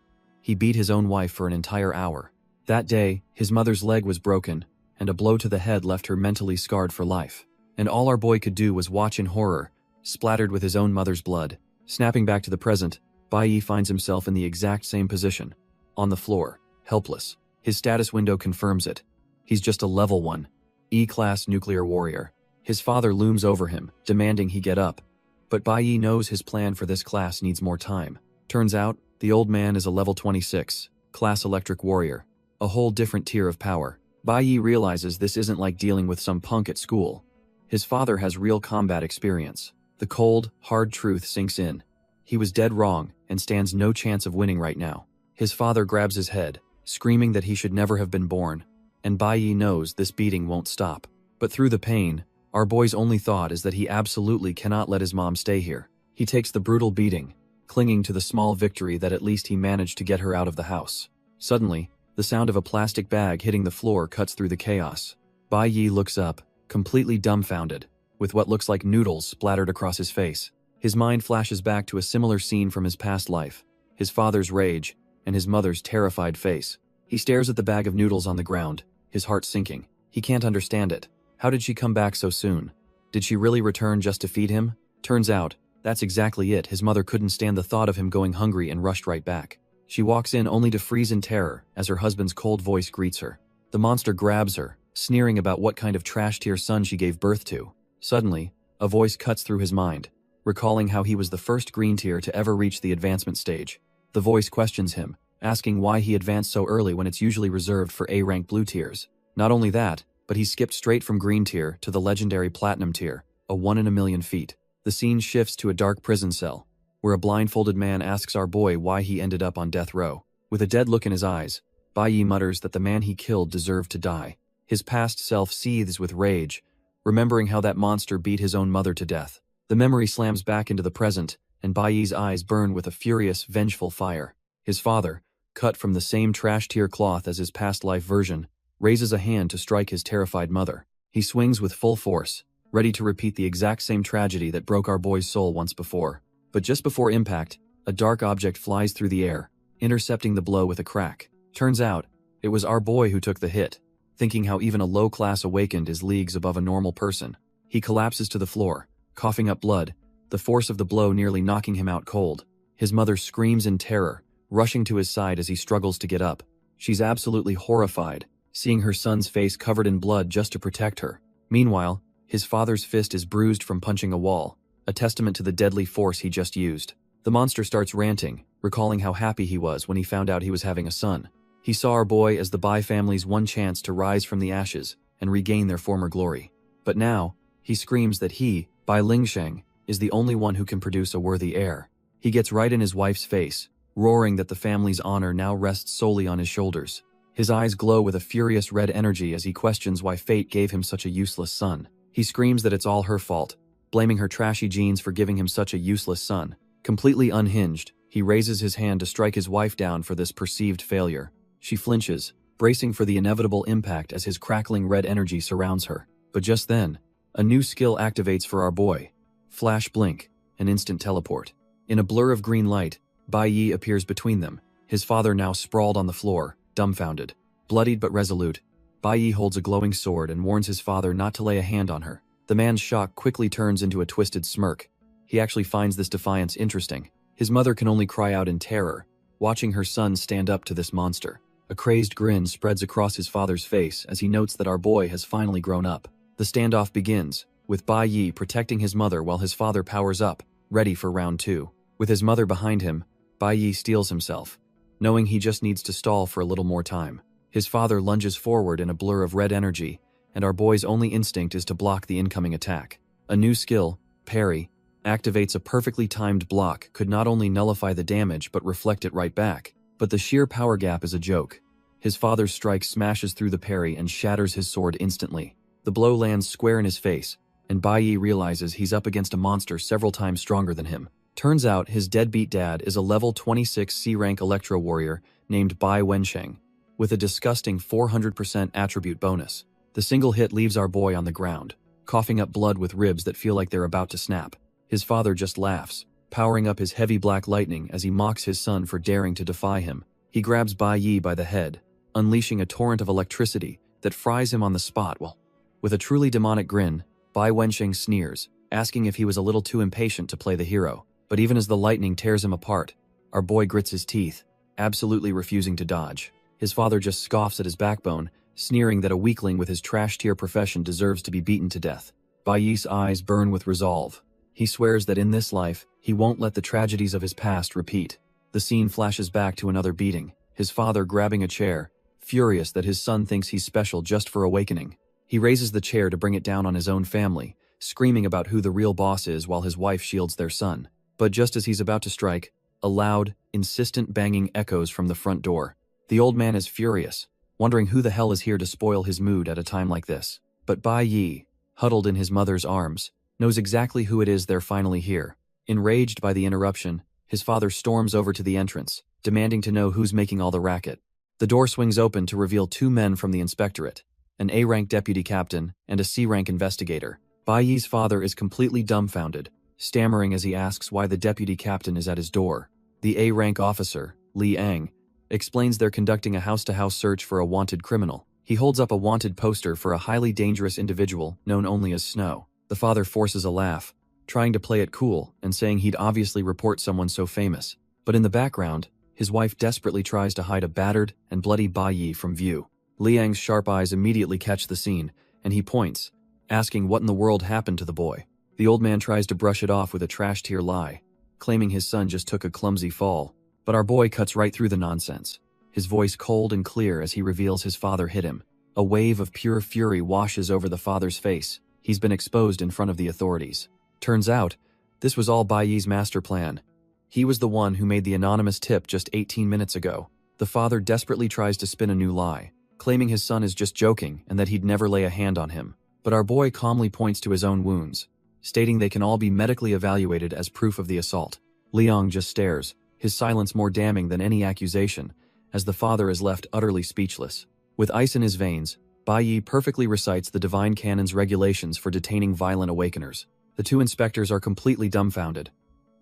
He beat his own wife for an entire hour. That day, his mother's leg was broken, and a blow to the head left her mentally scarred for life. And all our boy could do was watch in horror, splattered with his own mother's blood. Snapping back to the present, Bai Yi finds himself in the exact same position. On the floor, helpless. His status window confirms it. He's just a level 1, E-class nuclear warrior. His father looms over him, demanding he get up. But Bai Yi knows his plan for this class needs more time. Turns out, the old man is a level 26, class electric warrior. A whole different tier of power. Bai Yi realizes this isn't like dealing with some punk at school. His father has real combat experience. The cold, hard truth sinks in. He was dead wrong and stands no chance of winning right now. His father grabs his head, screaming that he should never have been born. And Bai Yi knows this beating won't stop. But through the pain, our boy's only thought is that he absolutely cannot let his mom stay here. He takes the brutal beating, clinging to the small victory that at least he managed to get her out of the house. Suddenly, the sound of a plastic bag hitting the floor cuts through the chaos. Bai Yi looks up, completely dumbfounded, with what looks like noodles splattered across his face. His mind flashes back to a similar scene from his past life, his father's rage, and his mother's terrified face. He stares at the bag of noodles on the ground, his heart sinking. He can't understand it. How did she come back so soon? Did she really return just to feed him? Turns out, that's exactly it. His mother couldn't stand the thought of him going hungry and rushed right back. She walks in only to freeze in terror as her husband's cold voice greets her. The monster grabs her, sneering about what kind of trash-tier son she gave birth to. Suddenly, a voice cuts through his mind, recalling how he was the first green tier to ever reach the advancement stage. The voice questions him, asking why he advanced so early when it's usually reserved for A-rank blue tiers. Not only that, but he skipped straight from green tier to the legendary platinum tier, a 1 in a million feat. The scene shifts to a dark prison cell, where a blindfolded man asks our boy why he ended up on death row. With a dead look in his eyes, Bai Yi mutters that the man he killed deserved to die. His past self seethes with rage, remembering how that monster beat his own mother to death. The memory slams back into the present, and Bai Yi's eyes burn with a furious, vengeful fire. His father, cut from the same trash-tier cloth as his past life version, raises a hand to strike his terrified mother. He swings with full force, ready to repeat the exact same tragedy that broke our boy's soul once before. But just before impact, a dark object flies through the air, intercepting the blow with a crack. Turns out, it was our boy who took the hit, thinking how even a low-class awakened is leagues above a normal person. He collapses to the floor, coughing up blood, the force of the blow nearly knocking him out cold. His mother screams in terror, rushing to his side as he struggles to get up. She's absolutely horrified, seeing her son's face covered in blood just to protect her. Meanwhile, his father's fist is bruised from punching a wall, a testament to the deadly force he just used. The monster starts ranting, recalling how happy he was when he found out he was having a son. He saw our boy as the Bai family's one chance to rise from the ashes and regain their former glory. But now, he screams that he, Bai Lingsheng, is the only one who can produce a worthy heir. He gets right in his wife's face, roaring that the family's honor now rests solely on his shoulders. His eyes glow with a furious red energy as he questions why fate gave him such a useless son. He screams that it's all her fault, blaming her trashy genes for giving him such a useless son. Completely unhinged, he raises his hand to strike his wife down for this perceived failure. She flinches, bracing for the inevitable impact as his crackling red energy surrounds her. But just then, a new skill activates for our boy. Flash blink, an instant teleport. In a blur of green light, Bai Yi appears between them, his father now sprawled on the floor, dumbfounded. Bloodied but resolute, Bai Yi holds a glowing sword and warns his father not to lay a hand on her. The man's shock quickly turns into a twisted smirk. He actually finds this defiance interesting. His mother can only cry out in terror, watching her son stand up to this monster. A crazed grin spreads across his father's face as he notes that our boy has finally grown up. The standoff begins, with Bai Yi protecting his mother while his father powers up, ready for round 2. With his mother behind him, Bai Yi steels himself, knowing he just needs to stall for a little more time. His father lunges forward in a blur of red energy, and our boy's only instinct is to block the incoming attack. A new skill, parry, activates a perfectly timed block could not only nullify the damage but reflect it right back. But the sheer power gap is a joke. His father's strike smashes through the parry and shatters his sword instantly. The blow lands square in his face, and Bai Yi realizes he's up against a monster several times stronger than him. Turns out his deadbeat dad is a level 26 C-rank Electro warrior named Bai Wensheng, with a disgusting 400% attribute bonus. The single hit leaves our boy on the ground, coughing up blood with ribs that feel like they're about to snap. His father just laughs, powering up his heavy black lightning as he mocks his son for daring to defy him. He grabs Bai Yi by the head, unleashing a torrent of electricity that fries him on the spot while, with a truly demonic grin, Bai Wensheng sneers, asking if he was a little too impatient to play the hero. But even as the lightning tears him apart, our boy grits his teeth, absolutely refusing to dodge. His father just scoffs at his backbone, sneering that a weakling with his trash-tier profession deserves to be beaten to death. Bai Yi's eyes burn with resolve. He swears that in this life, he won't let the tragedies of his past repeat. The scene flashes back to another beating, his father grabbing a chair, furious that his son thinks he's special just for awakening. He raises the chair to bring it down on his own family, screaming about who the real boss is while his wife shields their son. But just as he's about to strike, a loud, insistent banging echoes from the front door. The old man is furious, wondering who the hell is here to spoil his mood at a time like this. But Bai Yi, huddled in his mother's arms, knows exactly who it is they're finally here. Enraged by the interruption, his father storms over to the entrance, demanding to know who's making all the racket. The door swings open to reveal 2 men from the inspectorate, an A-rank deputy captain and a C-rank investigator. Bai Yi's father is completely dumbfounded, stammering as he asks why the deputy captain is at his door. The A-rank officer, Li Ang, explains they're conducting a house-to-house search for a wanted criminal. He holds up a wanted poster for a highly dangerous individual known only as Snow. The father forces a laugh, trying to play it cool and saying he'd obviously report someone so famous. But in the background, his wife desperately tries to hide a battered and bloody Bai Yi from view. Liang's sharp eyes immediately catch the scene, and he points, asking what in the world happened to the boy. The old man tries to brush it off with a trash-tier lie, claiming his son just took a clumsy fall. But our boy cuts right through the nonsense, his voice cold and clear as he reveals his father hit him. A wave of pure fury washes over the father's face. He's been exposed in front of the authorities. Turns out, this was all Bai Yi's master plan. He was the one who made the anonymous tip just 18 minutes ago. The father desperately tries to spin a new lie, claiming his son is just joking and that he'd never lay a hand on him. But our boy calmly points to his own wounds, stating they can all be medically evaluated as proof of the assault. Liang just stares, his silence more damning than any accusation, as the father is left utterly speechless. With ice in his veins, Bai Yi perfectly recites the Divine Canon's regulations for detaining violent awakeners. The 2 inspectors are completely dumbfounded.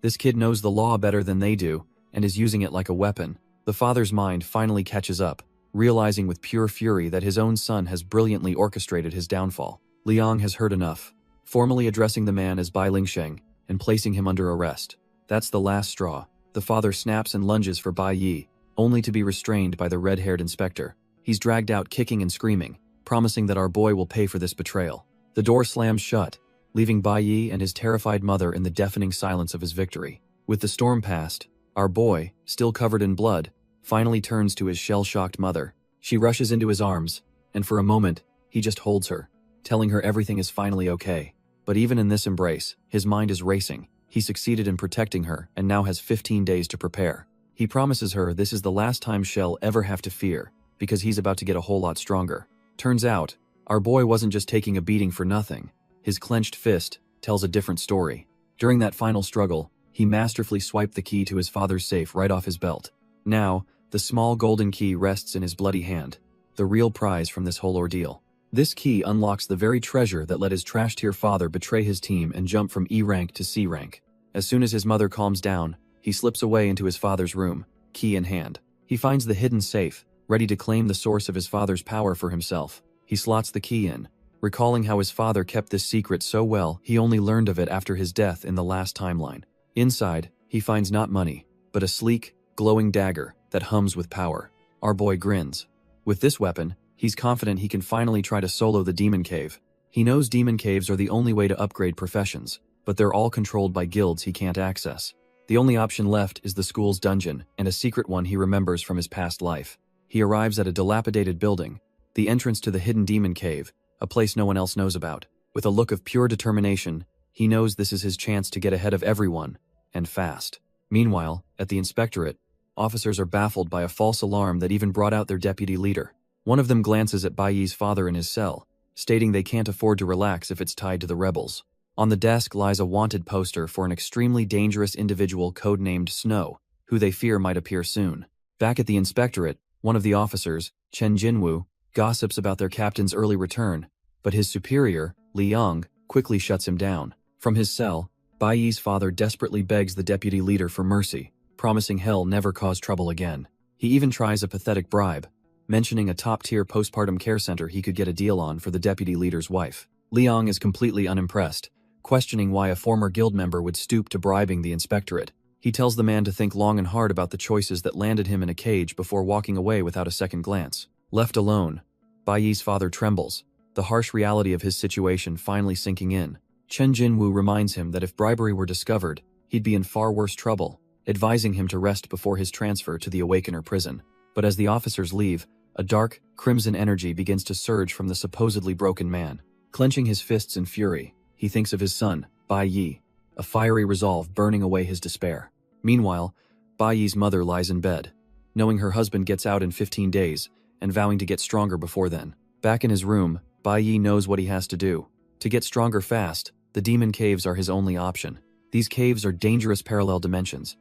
This kid knows the law better than they do, and is using it like a weapon. The father's mind finally catches up, realizing with pure fury that his own son has brilliantly orchestrated his downfall. Liang has heard enough, formally addressing the man as Bai Lingsheng and placing him under arrest. That's the last straw. The father snaps and lunges for Bai Yi, only to be restrained by the red-haired inspector. He's dragged out kicking and screaming, promising that our boy will pay for this betrayal. The door slams shut, leaving Bai Yi and his terrified mother in the deafening silence of his victory. With the storm past, our boy, still covered in blood, finally turns to his shell-shocked mother. She rushes into his arms, and for a moment, he just holds her, telling her everything is finally okay. But even in this embrace, his mind is racing. He succeeded in protecting her and now has 15 days to prepare. He promises her this is the last time she'll ever have to fear, because he's about to get a whole lot stronger. Turns out, our boy wasn't just taking a beating for nothing. His clenched fist tells a different story. During that final struggle, he masterfully swiped the key to his father's safe right off his belt. Now, the small golden key rests in his bloody hand, the real prize from this whole ordeal. This key unlocks the very treasure that let his trash-tier father betray his team and jump from E rank to C rank. As soon as his mother calms down, he slips away into his father's room, key in hand. He finds the hidden safe, ready to claim the source of his father's power for himself. He slots the key in, recalling how his father kept this secret so well he only learned of it after his death in the last timeline. Inside, he finds not money, but a sleek, glowing dagger that hums with power. Our boy grins. With this weapon, he's confident he can finally try to solo the demon cave. He knows demon caves are the only way to upgrade professions, but they're all controlled by guilds he can't access. The only option left is the school's dungeon, and a secret one he remembers from his past life. He arrives at a dilapidated building, the entrance to the hidden demon cave, a place no one else knows about. With a look of pure determination, he knows this is his chance to get ahead of everyone, and fast. Meanwhile, at the inspectorate, officers are baffled by a false alarm that even brought out their deputy leader. One of them glances at Bai Yi's father in his cell, stating they can't afford to relax if it's tied to the rebels. On the desk lies a wanted poster for an extremely dangerous individual codenamed Snow, who they fear might appear soon. Back at the inspectorate, one of the officers, Chen Jinwu, gossips about their captain's early return, but his superior, Li Yong, quickly shuts him down. From his cell, Bai Yi's father desperately begs the deputy leader for mercy, promising he'll never cause trouble again. He even tries a pathetic bribe, mentioning a top-tier postpartum care center he could get a deal on for the deputy leader's wife. Li Yong is completely unimpressed, questioning why a former guild member would stoop to bribing the inspectorate. He tells the man to think long and hard about the choices that landed him in a cage before walking away without a second glance. Left alone, Bai Yi's father trembles, the harsh reality of his situation finally sinking in. Chen Jinwu reminds him that if bribery were discovered, he'd be in far worse trouble, advising him to rest before his transfer to the Awakener prison. But as the officers leave, a dark, crimson energy begins to surge from the supposedly broken man. Clenching his fists in fury, he thinks of his son, Bai Yi, a fiery resolve burning away his despair. Meanwhile, Bai Yi's mother lies in bed, knowing her husband gets out in 15 days, and vowing to get stronger before then. Back in his room, Bai Yi knows what he has to do. To get stronger fast, the demon caves are his only option. These caves are dangerous parallel dimensions,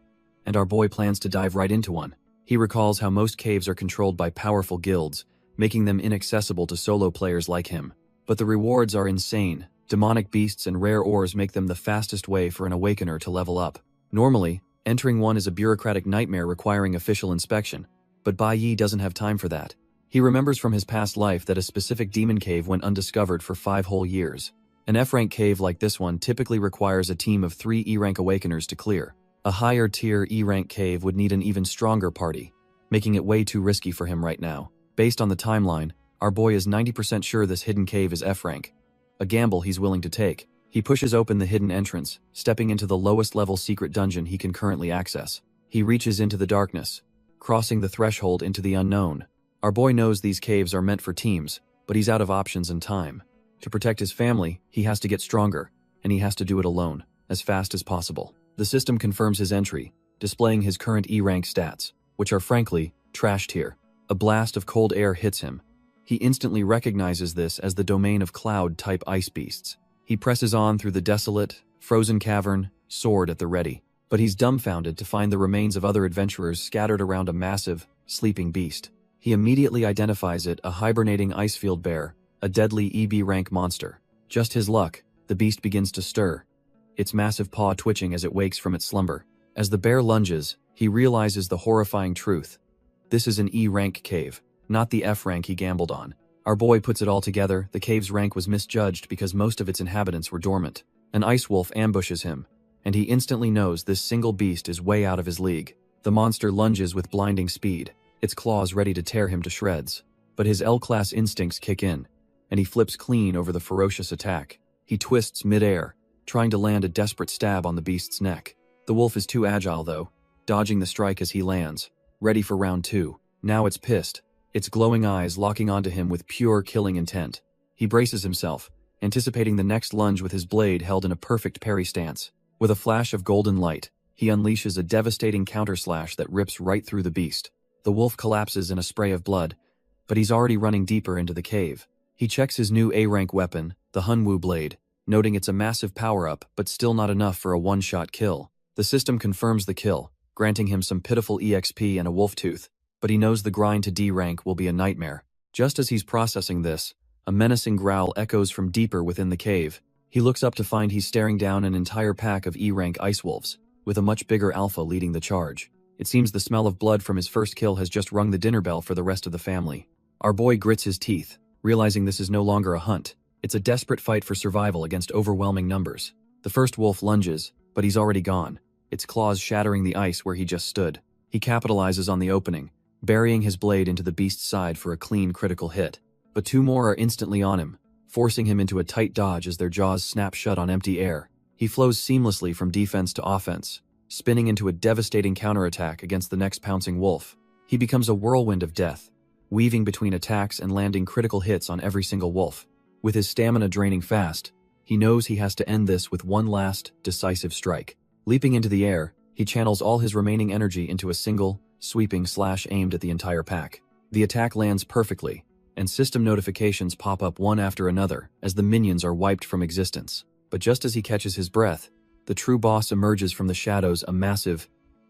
and our boy plans to dive right into one. He recalls how most caves are controlled by powerful guilds, making them inaccessible to solo players like him. But the rewards are insane. Demonic beasts and rare ores make them the fastest way for an awakener to level up. Normally, entering one is a bureaucratic nightmare requiring official inspection, but Bai Yi doesn't have time for that. He remembers from his past life that a specific demon cave went undiscovered for 5 whole years. An F-rank cave like this one typically requires a team of 3 E-rank awakeners to clear. A higher tier E-rank cave would need an even stronger party, making it way too risky for him right now. Based on the timeline, our boy is 90% sure this hidden cave is F-rank. A gamble he's willing to take. He pushes open the hidden entrance, stepping into the lowest level secret dungeon he can currently access. He reaches into the darkness, crossing the threshold into the unknown. Our boy knows these caves are meant for teams, but he's out of options and time. To protect his family, he has to get stronger, and he has to do it alone, as fast as possible. The system confirms his entry, displaying his current E-rank stats, which are frankly, trash tier. A blast of cold air hits him. He instantly recognizes this as the domain of cloud-type ice beasts. He presses on through the desolate, frozen cavern, sword at the ready. But he's dumbfounded to find the remains of other adventurers scattered around a massive, sleeping beast. He immediately identifies it a hibernating icefield bear, a deadly EB rank monster. Just his luck, the beast begins to stir, its massive paw twitching as it wakes from its slumber. As the bear lunges, he realizes the horrifying truth. This is an E-rank cave, not the F-rank he gambled on. Our boy puts it all together. The cave's rank was misjudged because most of its inhabitants were dormant. An ice wolf ambushes him, and he instantly knows this single beast is way out of his league. The monster lunges with blinding speed, its claws ready to tear him to shreds. But his L-class instincts kick in, and he flips clean over the ferocious attack. He twists mid-air, trying to land a desperate stab on the beast's neck. The wolf is too agile though, dodging the strike as he lands, ready for round 2. Now it's pissed, its glowing eyes locking onto him with pure killing intent. He braces himself, anticipating the next lunge with his blade held in a perfect parry stance. With a flash of golden light, he unleashes a devastating counterslash that rips right through the beast. The wolf collapses in a spray of blood, but he's already running deeper into the cave. He checks his new A-rank weapon, the Hunwu blade, noting it's a massive power-up but still not enough for a one-shot kill. The system confirms the kill, granting him some pitiful EXP and a wolf tooth, but he knows the grind to D rank will be a nightmare. Just as he's processing this, a menacing growl echoes from deeper within the cave. He looks up to find he's staring down an entire pack of E-rank ice wolves, with a much bigger alpha leading the charge. It seems the smell of blood from his first kill has just rung the dinner bell for the rest of the family. Our boy grits his teeth, realizing this is no longer a hunt. It's a desperate fight for survival against overwhelming numbers. The first wolf lunges, but he's already gone, its claws shattering the ice where he just stood. He capitalizes on the opening, burying his blade into the beast's side for a clean critical hit. But two more are instantly on him, forcing him into a tight dodge as their jaws snap shut on empty air. He flows seamlessly from defense to offense, spinning into a devastating counterattack against the next pouncing wolf. He becomes a whirlwind of death, weaving between attacks and landing critical hits on every single wolf. With his stamina draining fast, he knows he has to end this with one last, decisive strike. Leaping into the air, he channels all his remaining energy into a single, sweeping slash aimed at the entire pack. The attack lands perfectly, and system notifications pop up one after another as the minions are wiped from existence. But just as he catches his breath, the true boss emerges from the shadows, a massive,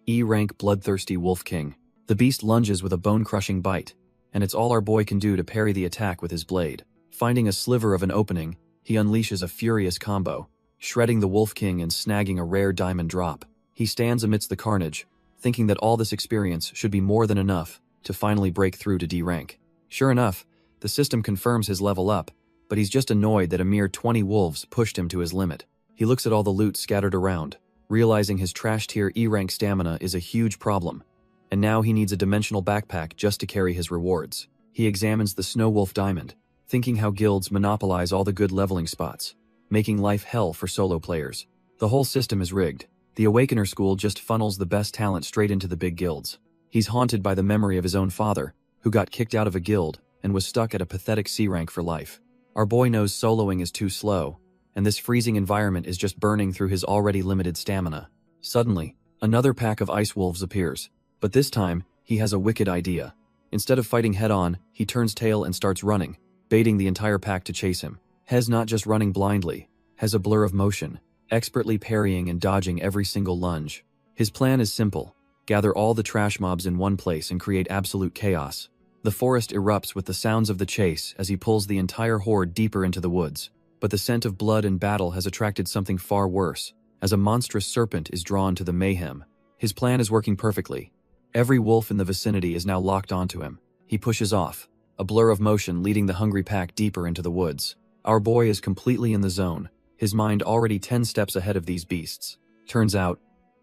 E-rank bloodthirsty wolf king. The beast lunges with a bone-crushing bite, and it's all our boy can do to parry the attack with his blade. Finding a sliver of an opening, he unleashes a furious combo, shredding the wolf king and snagging a rare diamond drop. He stands amidst the carnage, thinking that all this experience should be more than enough to finally break through to D rank. Sure enough, the system confirms his level up, but he's just annoyed that a mere 20 wolves pushed him to his limit. He looks at all the loot scattered around, realizing his trash tier E-rank stamina is a huge problem, and now he needs a dimensional backpack just to carry his rewards. He examines the Snow Wolf Diamond, thinking how guilds monopolize all the good leveling spots, making life hell for solo players. The whole system is rigged. The Awakener School just funnels the best talent straight into the big guilds. He's haunted by the memory of his own father, who got kicked out of a guild and was stuck at a pathetic C rank for life. Our boy knows soloing is too slow, and this freezing environment is just burning through his already limited stamina. Suddenly, another pack of ice wolves appears, but this time, he has a wicked idea. Instead of fighting head-on, he turns tail and starts running, baiting the entire pack to chase him. Hez not just running blindly, has a blur of motion, expertly parrying and dodging every single lunge. His plan is simple: gather all the trash mobs in one place and create absolute chaos. The forest erupts with the sounds of the chase as he pulls the entire horde deeper into the woods. But the scent of blood and battle has attracted something far worse, as a monstrous serpent is drawn to the mayhem. His plan is working perfectly. Every wolf in the vicinity is now locked onto him. He pushes off, a blur of motion leading the hungry pack deeper into the woods. Our boy is completely in the zone, his mind already 10 steps ahead of these beasts. Turns out,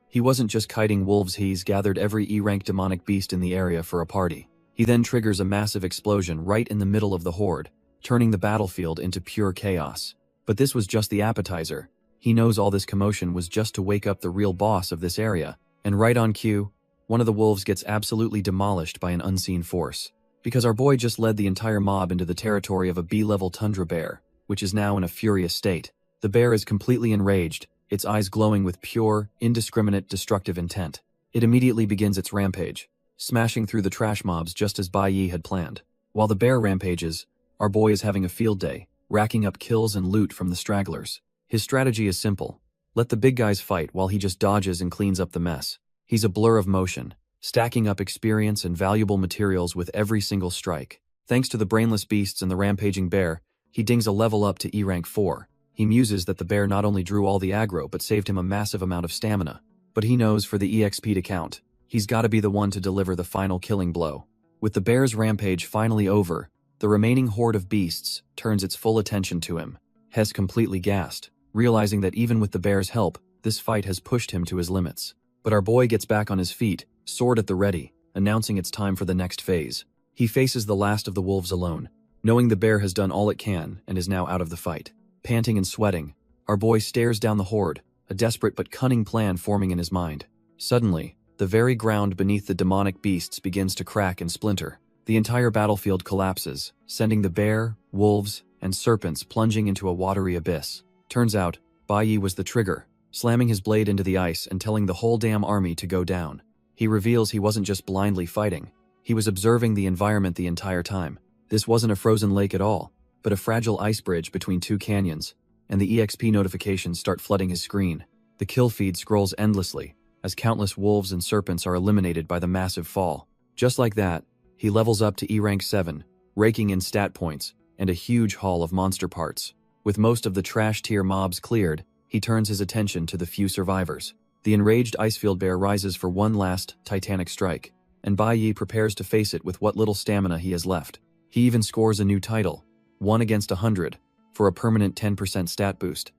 he wasn't just kiting wolves, he's gathered every E-rank demonic beast in the area for a party. He then triggers a massive explosion right in the middle of the horde, turning the battlefield into pure chaos. But this was just the appetizer. He knows all this commotion was just to wake up the real boss of this area, and right on cue, one of the wolves gets absolutely demolished by an unseen force. Because our boy just led the entire mob into the territory of a B-level tundra bear, which is now in a furious state. The bear is completely enraged, its eyes glowing with pure, indiscriminate, destructive intent. It immediately begins its rampage, smashing through the trash mobs just as Bai Yi had planned. While the bear rampages, our boy is having a field day, racking up kills and loot from the stragglers. His strategy is simple: let the big guys fight while he just dodges and cleans up the mess. He's a blur of motion, stacking up experience and valuable materials with every single strike. Thanks to the brainless beasts and the rampaging bear, he dings a level up to E-rank 4. He muses that the bear not only drew all the aggro but saved him a massive amount of stamina. But he knows for the EXP to count, he's gotta be the one to deliver the final killing blow. With the bear's rampage finally over, the remaining horde of beasts turns its full attention to him. Hes completely gassed, realizing that even with the bear's help, this fight has pushed him to his limits. But our boy gets back on his feet, sword at the ready, announcing it's time for the next phase. He faces the last of the wolves alone, knowing the bear has done all it can and is now out of the fight. Panting and sweating, our boy stares down the horde, a desperate but cunning plan forming in his mind. Suddenly, the very ground beneath the demonic beasts begins to crack and splinter. The entire battlefield collapses, sending the bear, wolves, and serpents plunging into a watery abyss. Turns out, Bai Yi was the trigger, slamming his blade into the ice and telling the whole damn army to go down. He reveals he wasn't just blindly fighting, he was observing the environment the entire time. This wasn't a frozen lake at all, but a fragile ice bridge between two canyons, and the EXP notifications start flooding his screen. The kill feed scrolls endlessly, as countless wolves and serpents are eliminated by the massive fall. Just like that, he levels up to E-rank 7, raking in stat points, and a huge haul of monster parts. With most of the trash-tier mobs cleared, he turns his attention to the few survivors. The enraged Icefield Bear rises for one last, titanic strike, and Bai Yi prepares to face it with what little stamina he has left. He even scores a new title, 1 against 100, for a permanent 10% stat boost.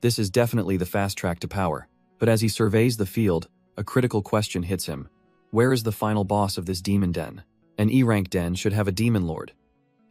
This is definitely the fast track to power, but as he surveys the field, a critical question hits him. Where is the final boss of this demon den? An E-rank den should have a demon lord,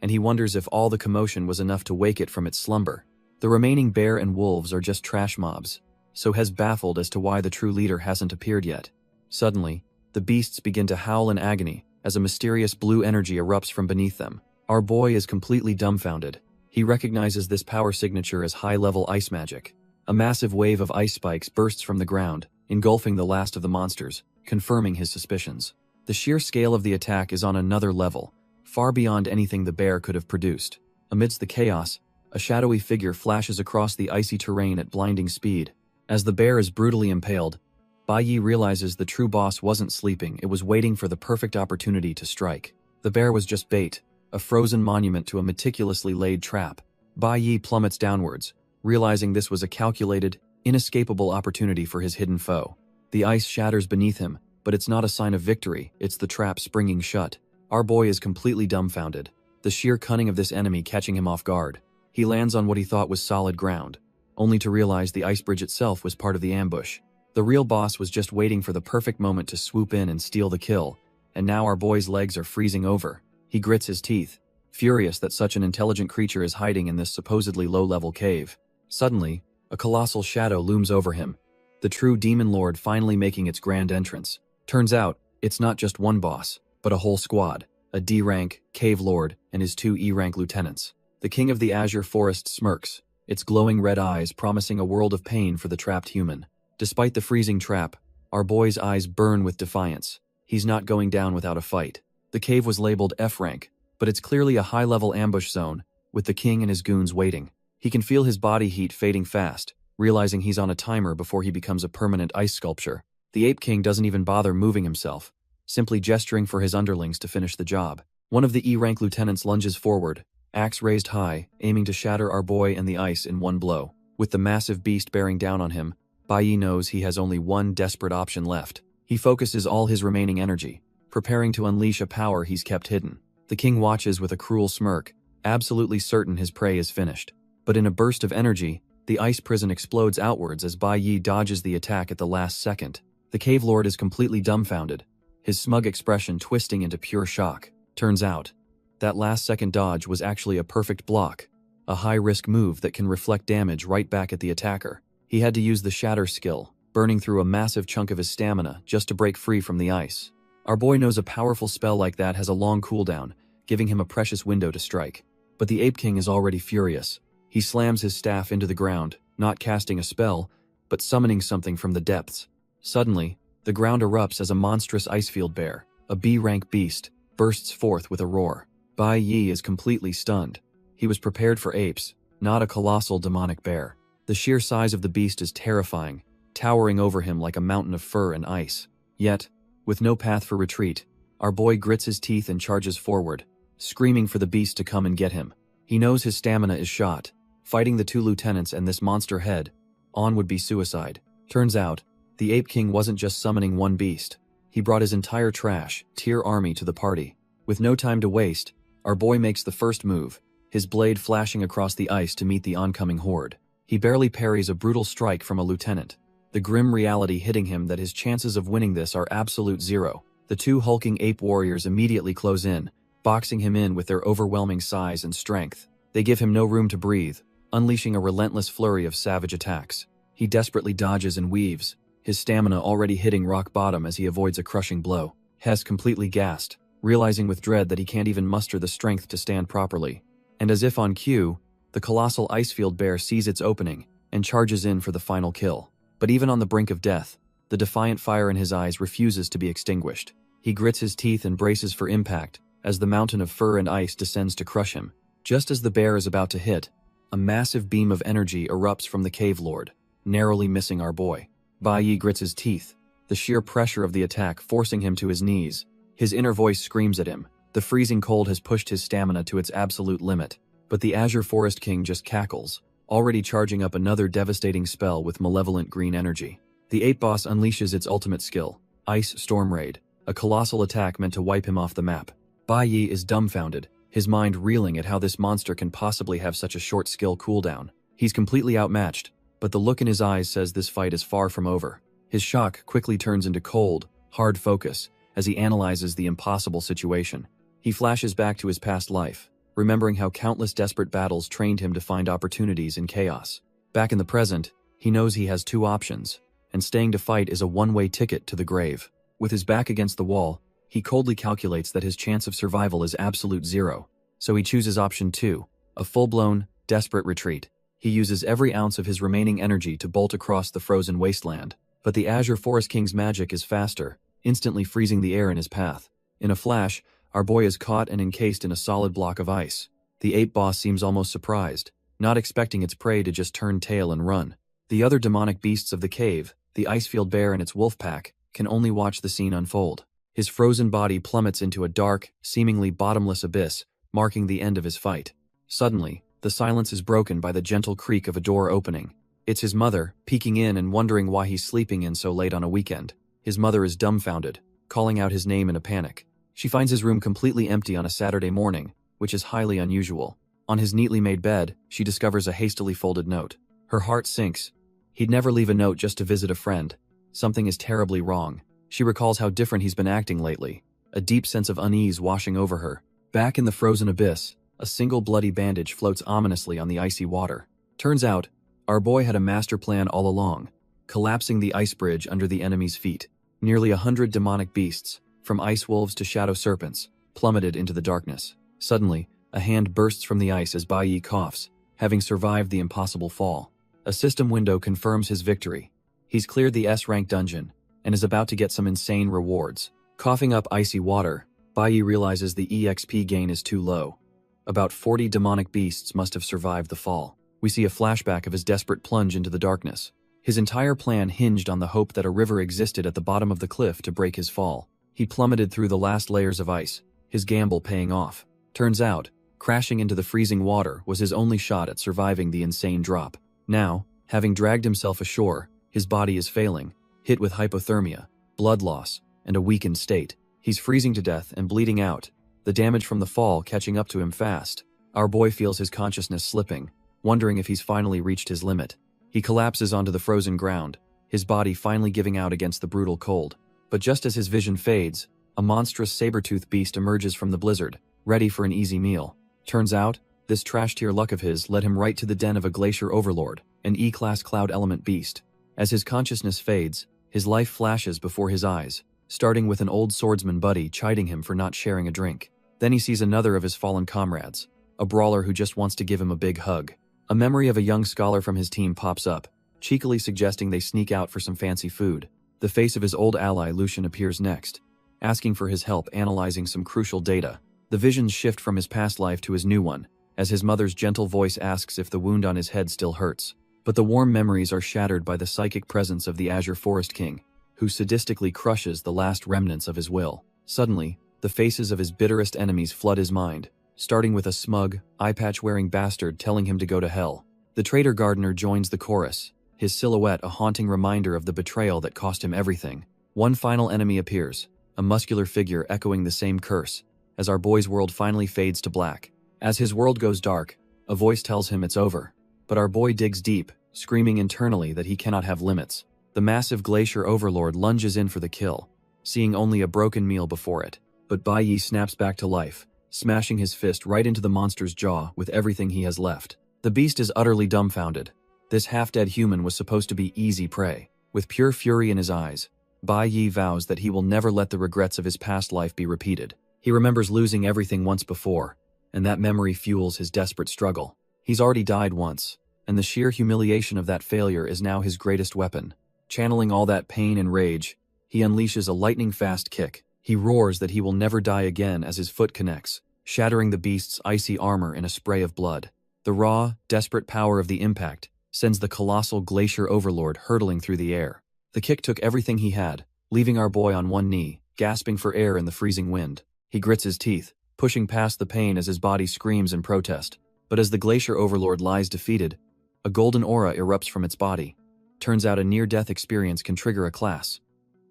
and he wonders if all the commotion was enough to wake it from its slumber. The remaining bear and wolves are just trash mobs, so Hez baffled as to why the true leader hasn't appeared yet. Suddenly, the beasts begin to howl in agony as a mysterious blue energy erupts from beneath them. Our boy is completely dumbfounded. He recognizes this power signature as high-level ice magic. A massive wave of ice spikes bursts from the ground, engulfing the last of the monsters, confirming his suspicions. The sheer scale of the attack is on another level, far beyond anything the bear could have produced. Amidst the chaos, a shadowy figure flashes across the icy terrain at blinding speed. As the bear is brutally impaled, Bai Yi realizes the true boss wasn't sleeping, it was waiting for the perfect opportunity to strike. The bear was just bait, a frozen monument to a meticulously laid trap. Bai Yi plummets downwards, realizing this was a calculated, inescapable opportunity for his hidden foe. The ice shatters beneath him, but it's not a sign of victory, it's the trap springing shut. Our boy is completely dumbfounded, the sheer cunning of this enemy catching him off guard. He lands on what he thought was solid ground, only to realize the ice bridge itself was part of the ambush. The real boss was just waiting for the perfect moment to swoop in and steal the kill, and now our boy's legs are freezing over. He grits his teeth, furious that such an intelligent creature is hiding in this supposedly low-level cave. Suddenly, a colossal shadow looms over him, the true demon lord finally making its grand entrance. Turns out, it's not just one boss, but a whole squad, a D-rank, cave lord, and his 2 E-rank lieutenants. The king of the azure forest smirks, its glowing red eyes promising a world of pain for the trapped human. Despite the freezing trap, our boy's eyes burn with defiance. He's not going down without a fight. The cave was labeled F-rank, but it's clearly a high-level ambush zone, with the king and his goons waiting. He can feel his body heat fading fast, realizing he's on a timer before he becomes a permanent ice sculpture. The Ape King doesn't even bother moving himself, simply gesturing for his underlings to finish the job. One of the E-rank lieutenants lunges forward, axe raised high, aiming to shatter our boy and the ice in one blow. With the massive beast bearing down on him, Bai Yi knows he has only one desperate option left. He focuses all his remaining energy, preparing to unleash a power he's kept hidden. The king watches with a cruel smirk, absolutely certain his prey is finished. But in a burst of energy, the ice prison explodes outwards as Bai Yi dodges the attack at the last second. The cave lord is completely dumbfounded, his smug expression twisting into pure shock. Turns out, that last-second dodge was actually a perfect block, a high-risk move that can reflect damage right back at the attacker. He had to use the shatter skill, burning through a massive chunk of his stamina just to break free from the ice. Our boy knows a powerful spell like that has a long cooldown, giving him a precious window to strike. But the Ape King is already furious. He slams his staff into the ground, not casting a spell, but summoning something from the depths. Suddenly, the ground erupts as a monstrous Icefield Bear, a B-rank beast, bursts forth with a roar. Bai Yi is completely stunned. He was prepared for apes, not a colossal demonic bear. The sheer size of the beast is terrifying, towering over him like a mountain of fur and ice. Yet, with no path for retreat, our boy grits his teeth and charges forward, screaming for the beast to come and get him. He knows his stamina is shot. Fighting the 2 lieutenants and this monster head on would be suicide. Turns out, the Ape King wasn't just summoning one beast. He brought his entire tier army to the party. With no time to waste, our boy makes the first move, his blade flashing across the ice to meet the oncoming horde. He barely parries a brutal strike from a lieutenant, the grim reality hitting him that his chances of winning this are absolute zero. The 2 hulking ape warriors immediately close in, boxing him in with their overwhelming size and strength. They give him no room to breathe, unleashing a relentless flurry of savage attacks. He desperately dodges and weaves, his stamina already hitting rock bottom as he avoids a crushing blow. Hez completely gasped, realizing with dread that he can't even muster the strength to stand properly. And as if on cue, the colossal Icefield Bear sees its opening and charges in for the final kill. But even on the brink of death, the defiant fire in his eyes refuses to be extinguished. He grits his teeth and braces for impact as the mountain of fur and ice descends to crush him. Just as the bear is about to hit, a massive beam of energy erupts from the cave lord, narrowly missing our boy. Bai Yi grits his teeth, the sheer pressure of the attack forcing him to his knees. His inner voice screams at him, The freezing cold has pushed his stamina to its absolute limit, but the Azure Forest King just cackles, already charging up another devastating spell with malevolent green energy. The ape boss unleashes its ultimate skill, Ice Storm Raid, a colossal attack meant to wipe him off the map. Bai Yi is dumbfounded, his mind reeling at how this monster can possibly have such a short skill cooldown. He's completely outmatched, but the look in his eyes says this fight is far from over. His shock quickly turns into cold, hard focus as he analyzes the impossible situation. He flashes back to his past life, remembering how countless desperate battles trained him to find opportunities in chaos. Back in the present, he knows he has two options, and staying to fight is a one-way ticket to the grave. With his back against the wall, he coldly calculates that his chance of survival is absolute zero, so he chooses option 2, a full-blown, desperate retreat. He uses every ounce of his remaining energy to bolt across the frozen wasteland, but the Azure Forest King's magic is faster, instantly freezing the air in his path. In a flash, our boy is caught and encased in a solid block of ice. The ape boss seems almost surprised, not expecting its prey to just turn tail and run. The other demonic beasts of the cave, the Icefield Bear and its wolf pack, can only watch the scene unfold. His frozen body plummets into a dark, seemingly bottomless abyss, marking the end of his fight. Suddenly, the silence is broken by the gentle creak of a door opening. It's his mother, peeking in and wondering why he's sleeping in so late on a weekend. His mother is dumbfounded, calling out his name in a panic. She finds his room completely empty on a Saturday morning, which is highly unusual. On his neatly made bed, she discovers a hastily folded note. Her heart sinks. He'd never leave a note just to visit a friend. Something is terribly wrong. She recalls how different he's been acting lately, a deep sense of unease washing over her. Back in the frozen abyss, a single bloody bandage floats ominously on the icy water. Turns out, our boy had a master plan all along, collapsing the ice bridge under the enemy's feet. Nearly 100 demonic beasts, from ice wolves to shadow serpents, plummeted into the darkness. Suddenly, a hand bursts from the ice as Bai Yi coughs, having survived the impossible fall. A system window confirms his victory. He's cleared the S-rank dungeon, and is about to get some insane rewards. Coughing up icy water, Bai Yi realizes the EXP gain is too low. About 40 demonic beasts must have survived the fall. We see a flashback of his desperate plunge into the darkness. His entire plan hinged on the hope that a river existed at the bottom of the cliff to break his fall. He plummeted through the last layers of ice, his gamble paying off. Turns out, crashing into the freezing water was his only shot at surviving the insane drop. Now, having dragged himself ashore, his body is failing, hit with hypothermia, blood loss, and a weakened state. He's freezing to death and bleeding out, the damage from the fall catching up to him fast. Our boy feels his consciousness slipping, wondering if he's finally reached his limit. He collapses onto the frozen ground, his body finally giving out against the brutal cold. But just as his vision fades, a monstrous saber-toothed beast emerges from the blizzard, ready for an easy meal. Turns out, this trash-tier luck of his led him right to the den of a glacier overlord, an E-class cloud element beast. As his consciousness fades, his life flashes before his eyes, starting with an old swordsman buddy chiding him for not sharing a drink. Then he sees another of his fallen comrades, a brawler who just wants to give him a big hug. A memory of a young scholar from his team pops up, cheekily suggesting they sneak out for some fancy food. The face of his old ally Lucian appears next, asking for his help analyzing some crucial data. The visions shift from his past life to his new one, as his mother's gentle voice asks if the wound on his head still hurts. But the warm memories are shattered by the psychic presence of the Azure Forest King, who sadistically crushes the last remnants of his will. Suddenly, the faces of his bitterest enemies flood his mind, starting with a smug, eye-patch-wearing bastard telling him to go to hell. The traitor gardener joins the chorus, his silhouette a haunting reminder of the betrayal that cost him everything. One final enemy appears, a muscular figure echoing the same curse, as our boy's world finally fades to black. As his world goes dark, a voice tells him it's over. But our boy digs deep, screaming internally that he cannot have limits. The massive glacier overlord lunges in for the kill, seeing only a broken meal before it. But Bai Yi snaps back to life, smashing his fist right into the monster's jaw with everything he has left. The beast is utterly dumbfounded. This half-dead human was supposed to be easy prey. With pure fury in his eyes, Bai Yi vows that he will never let the regrets of his past life be repeated. He remembers losing everything once before, and that memory fuels his desperate struggle. He's already died once, and the sheer humiliation of that failure is now his greatest weapon. Channeling all that pain and rage, he unleashes a lightning-fast kick. He roars that he will never die again as his foot connects, shattering the beast's icy armor in a spray of blood. The raw, desperate power of the impact sends the colossal glacier overlord hurtling through the air. The kick took everything he had, leaving our boy on one knee, gasping for air in the freezing wind. He grits his teeth, pushing past the pain as his body screams in protest. But as the glacier overlord lies defeated, a golden aura erupts from its body. Turns out a near-death experience can trigger a class.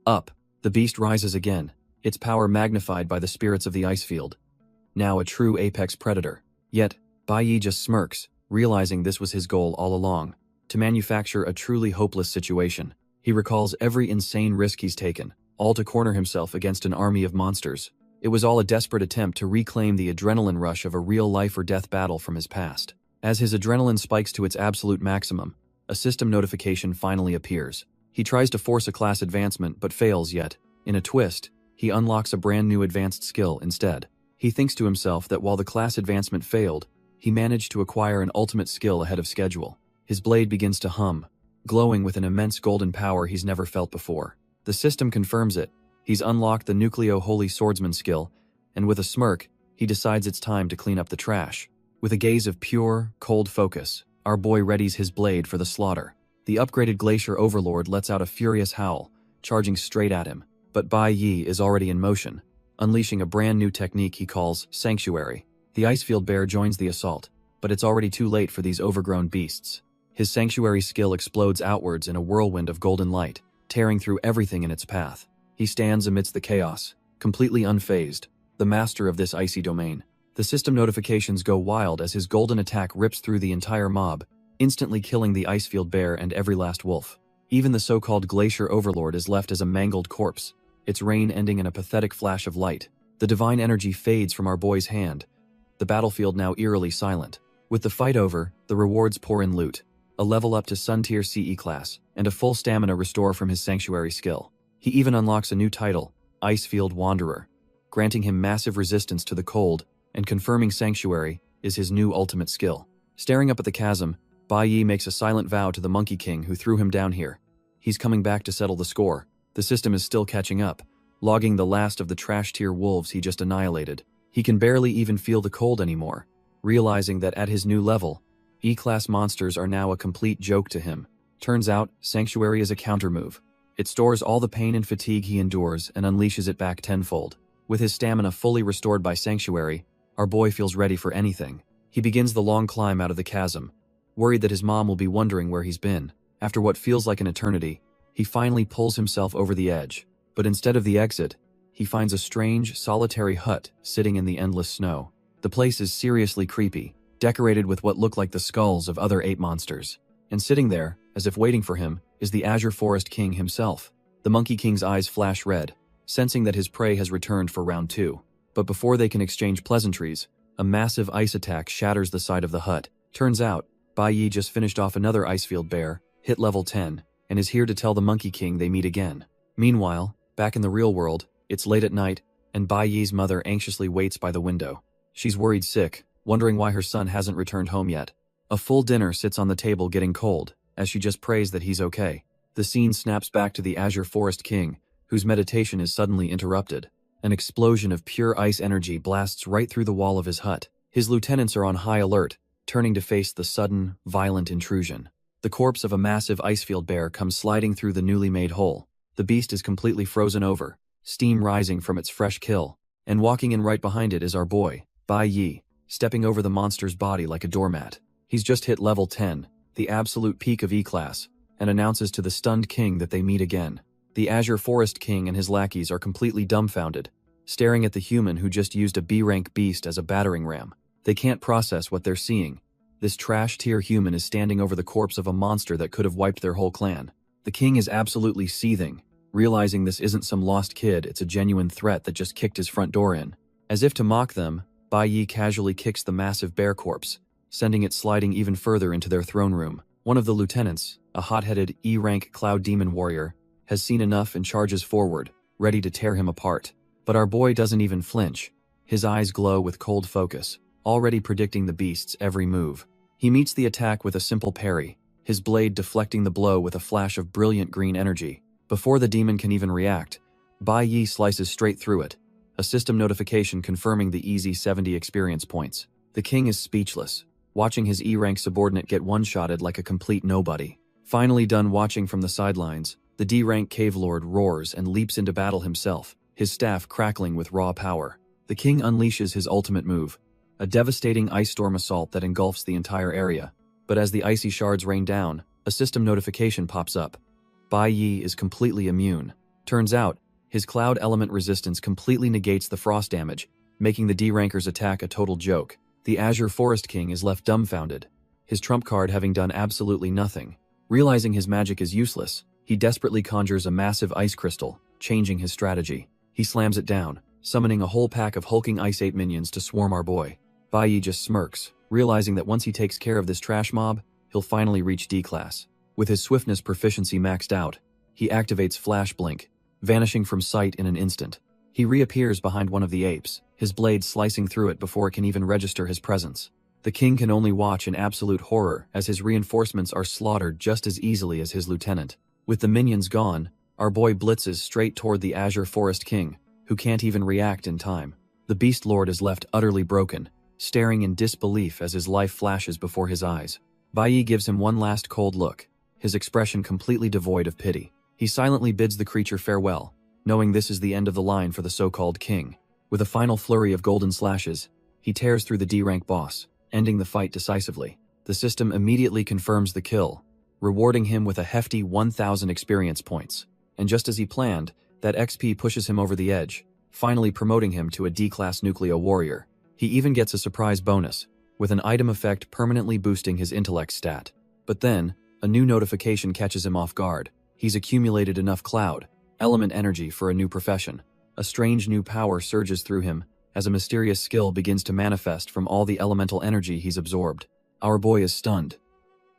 Up, the beast rises again, its power magnified by the spirits of the ice field. Now a true apex predator. Yet, Bai Yi just smirks, realizing this was his goal all along, to manufacture a truly hopeless situation. He recalls every insane risk he's taken, all to corner himself against an army of monsters. It was all a desperate attempt to reclaim the adrenaline rush of a real life-or-death battle from his past. As his adrenaline spikes to its absolute maximum, a system notification finally appears. He tries to force a class advancement but fails, yet, in a twist, he unlocks a brand new advanced skill instead. He thinks to himself that while the class advancement failed, he managed to acquire an ultimate skill ahead of schedule. His blade begins to hum, glowing with an immense golden power he's never felt before. The system confirms it. He's unlocked the Nucleo Holy Swordsman skill, and with a smirk, he decides it's time to clean up the trash. With a gaze of pure, cold focus, our boy readies his blade for the slaughter. The upgraded Glacier Overlord lets out a furious howl, charging straight at him. But Bai Yi is already in motion, unleashing a brand new technique he calls Sanctuary. The Icefield Bear joins the assault, but it's already too late for these overgrown beasts. His Sanctuary skill explodes outwards in a whirlwind of golden light, tearing through everything in its path. He stands amidst the chaos, completely unfazed, the master of this icy domain. The system notifications go wild as his golden attack rips through the entire mob, instantly killing the Icefield Bear and every last wolf. Even the so-called Glacier Overlord is left as a mangled corpse, its reign ending in a pathetic flash of light. The divine energy fades from our boy's hand, the battlefield now eerily silent. With the fight over, the rewards pour in loot, a level up to Sun Tier CE class, and a full stamina restore from his Sanctuary skill. He even unlocks a new title, Icefield Wanderer, granting him massive resistance to the cold, and confirming Sanctuary is his new ultimate skill. Staring up at the chasm, Bai Yi makes a silent vow to the Monkey King who threw him down here. He's coming back to settle the score. The system is still catching up, logging the last of the trash-tier wolves he just annihilated. He can barely even feel the cold anymore, realizing that at his new level, E-class monsters are now a complete joke to him. Turns out, Sanctuary is a counter-move. It stores all the pain and fatigue he endures and unleashes it back tenfold. With his stamina fully restored by Sanctuary, our boy feels ready for anything. He begins the long climb out of the chasm, worried that his mom will be wondering where he's been. After what feels like an eternity, he finally pulls himself over the edge. But instead of the exit, he finds a strange, solitary hut sitting in the endless snow. The place is seriously creepy, decorated with what look like the skulls of other ape monsters. And sitting there, as if waiting for him, is the Azure Forest King himself. The Monkey King's eyes flash red, sensing that his prey has returned for round 2. But before they can exchange pleasantries, a massive ice attack shatters the side of the hut. Turns out, Bai Yi just finished off another Icefield Bear, hit level 10, and is here to tell the Monkey King they meet again. Meanwhile, back in the real world, it's late at night, and Bai Yi's mother anxiously waits by the window. She's worried sick, wondering why her son hasn't returned home yet. A full dinner sits on the table getting cold, as she just prays that he's okay. The scene snaps back to the Azure Forest King, whose meditation is suddenly interrupted. An explosion of pure ice energy blasts right through the wall of his hut. His lieutenants are on high alert, turning to face the sudden, violent intrusion. The corpse of a massive Icefield Bear comes sliding through the newly made hole. The beast is completely frozen over, steam rising from its fresh kill, and walking in right behind it is our boy, Bai Yi, stepping over the monster's body like a doormat. He's just hit level 10, the absolute peak of E-class, and announces to the stunned king that they meet again. The Azure Forest King and his lackeys are completely dumbfounded, staring at the human who just used a B-rank beast as a battering ram. They can't process what they're seeing. This trash-tier human is standing over the corpse of a monster that could have wiped their whole clan. The king is absolutely seething, realizing this isn't some lost kid, it's a genuine threat that just kicked his front door in. As if to mock them, Bai Yi casually kicks the massive bear corpse, sending it sliding even further into their throne room. One of the lieutenants, a hot-headed E-rank cloud demon warrior, has seen enough and charges forward, ready to tear him apart. But our boy doesn't even flinch. His eyes glow with cold focus, already predicting the beast's every move. He meets the attack with a simple parry, his blade deflecting the blow with a flash of brilliant green energy. Before the demon can even react, Bai Yi slices straight through it, a system notification confirming the easy 70 experience points. The king is speechless, watching his E-rank subordinate get one-shotted like a complete nobody. Finally done watching from the sidelines, the D-rank cave lord roars and leaps into battle himself, his staff crackling with raw power. The king unleashes his ultimate move, a devastating ice storm assault that engulfs the entire area. But as the icy shards rain down, a system notification pops up. Bai Yi is completely immune. Turns out, his cloud element resistance completely negates the frost damage, making the D-Ranker's attack a total joke. The Azure Forest King is left dumbfounded, his trump card having done absolutely nothing. Realizing his magic is useless, he desperately conjures a massive ice crystal, changing his strategy. He slams it down, summoning a whole pack of hulking Ice Ape minions to swarm our boy. Bai Yi just smirks, realizing that once he takes care of this trash mob, he'll finally reach D-Class. With his swiftness proficiency maxed out, he activates Flash Blink, vanishing from sight in an instant. He reappears behind one of the apes, his blade slicing through it before it can even register his presence. The king can only watch in absolute horror as his reinforcements are slaughtered just as easily as his lieutenant. With the minions gone, our boy blitzes straight toward the Azure Forest King, who can't even react in time. The Beast Lord is left utterly broken, staring in disbelief as his life flashes before his eyes. Bai Yi gives him one last cold look, his expression completely devoid of pity. He silently bids the creature farewell, knowing this is the end of the line for the so-called king. With a final flurry of golden slashes, he tears through the D-rank boss, ending the fight decisively. The system immediately confirms the kill, rewarding him with a hefty 1,000 experience points. And just as he planned, that XP pushes him over the edge, finally promoting him to a D-Class Nucleo Warrior. He even gets a surprise bonus, with an item effect permanently boosting his intellect stat. But then, a new notification catches him off guard. He's accumulated enough cloud element energy for a new profession. A strange new power surges through him as a mysterious skill begins to manifest from all the elemental energy he's absorbed. Our boy is stunned.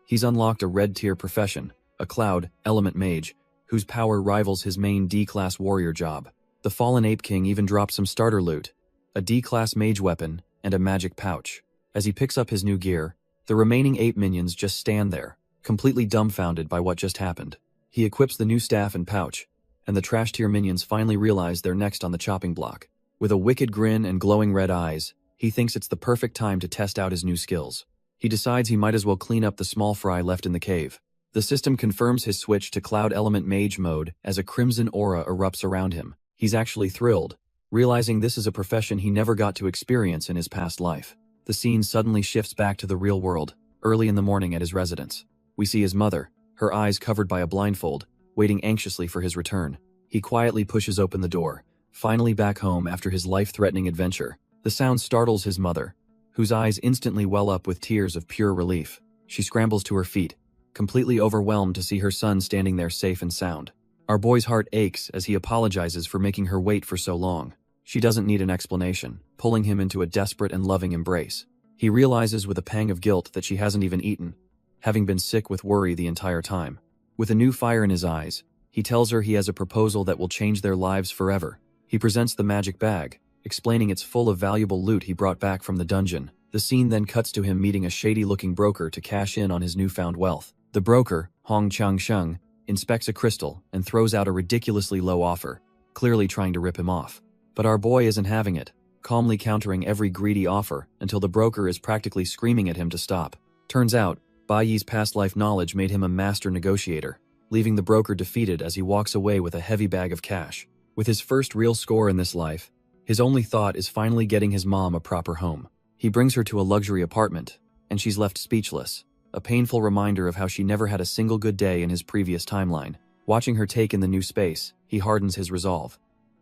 He's unlocked a red-tier profession, a cloud element mage, whose power rivals his main D-Class warrior job. The Fallen Ape King even dropped some starter loot, a D-Class mage weapon, and a magic pouch. As he picks up his new gear, the remaining ape minions just stand there, completely dumbfounded by what just happened. He equips the new staff and pouch, and the trash-tier minions finally realize they're next on the chopping block. With a wicked grin and glowing red eyes, he thinks it's the perfect time to test out his new skills. He decides he might as well clean up the small fry left in the cave. The system confirms his switch to Cloud Element Mage mode as a crimson aura erupts around him. He's actually thrilled, realizing this is a profession he never got to experience in his past life. The scene suddenly shifts back to the real world, early in the morning at his residence. We see his mother, her eyes covered by a blindfold, waiting anxiously for his return. He quietly pushes open the door, finally back home after his life-threatening adventure. The sound startles his mother, whose eyes instantly well up with tears of pure relief. She scrambles to her feet, completely overwhelmed to see her son standing there safe and sound. Our boy's heart aches as he apologizes for making her wait for so long. She doesn't need an explanation, pulling him into a desperate and loving embrace. He realizes with a pang of guilt that she hasn't even eaten, having been sick with worry the entire time. With a new fire in his eyes, he tells her he has a proposal that will change their lives forever. He presents the magic bag, explaining it's full of valuable loot he brought back from the dungeon. The scene then cuts to him meeting a shady-looking broker to cash in on his newfound wealth. The broker, Hong Chang-sheng, inspects a crystal and throws out a ridiculously low offer, clearly trying to rip him off. But our boy isn't having it, calmly countering every greedy offer until the broker is practically screaming at him to stop. Turns out, Bai Yi's past life knowledge made him a master negotiator, leaving the broker defeated as he walks away with a heavy bag of cash. With his first real score in this life, his only thought is finally getting his mom a proper home. He brings her to a luxury apartment, and she's left speechless, a painful reminder of how she never had a single good day in his previous timeline. Watching her take in the new space, he hardens his resolve.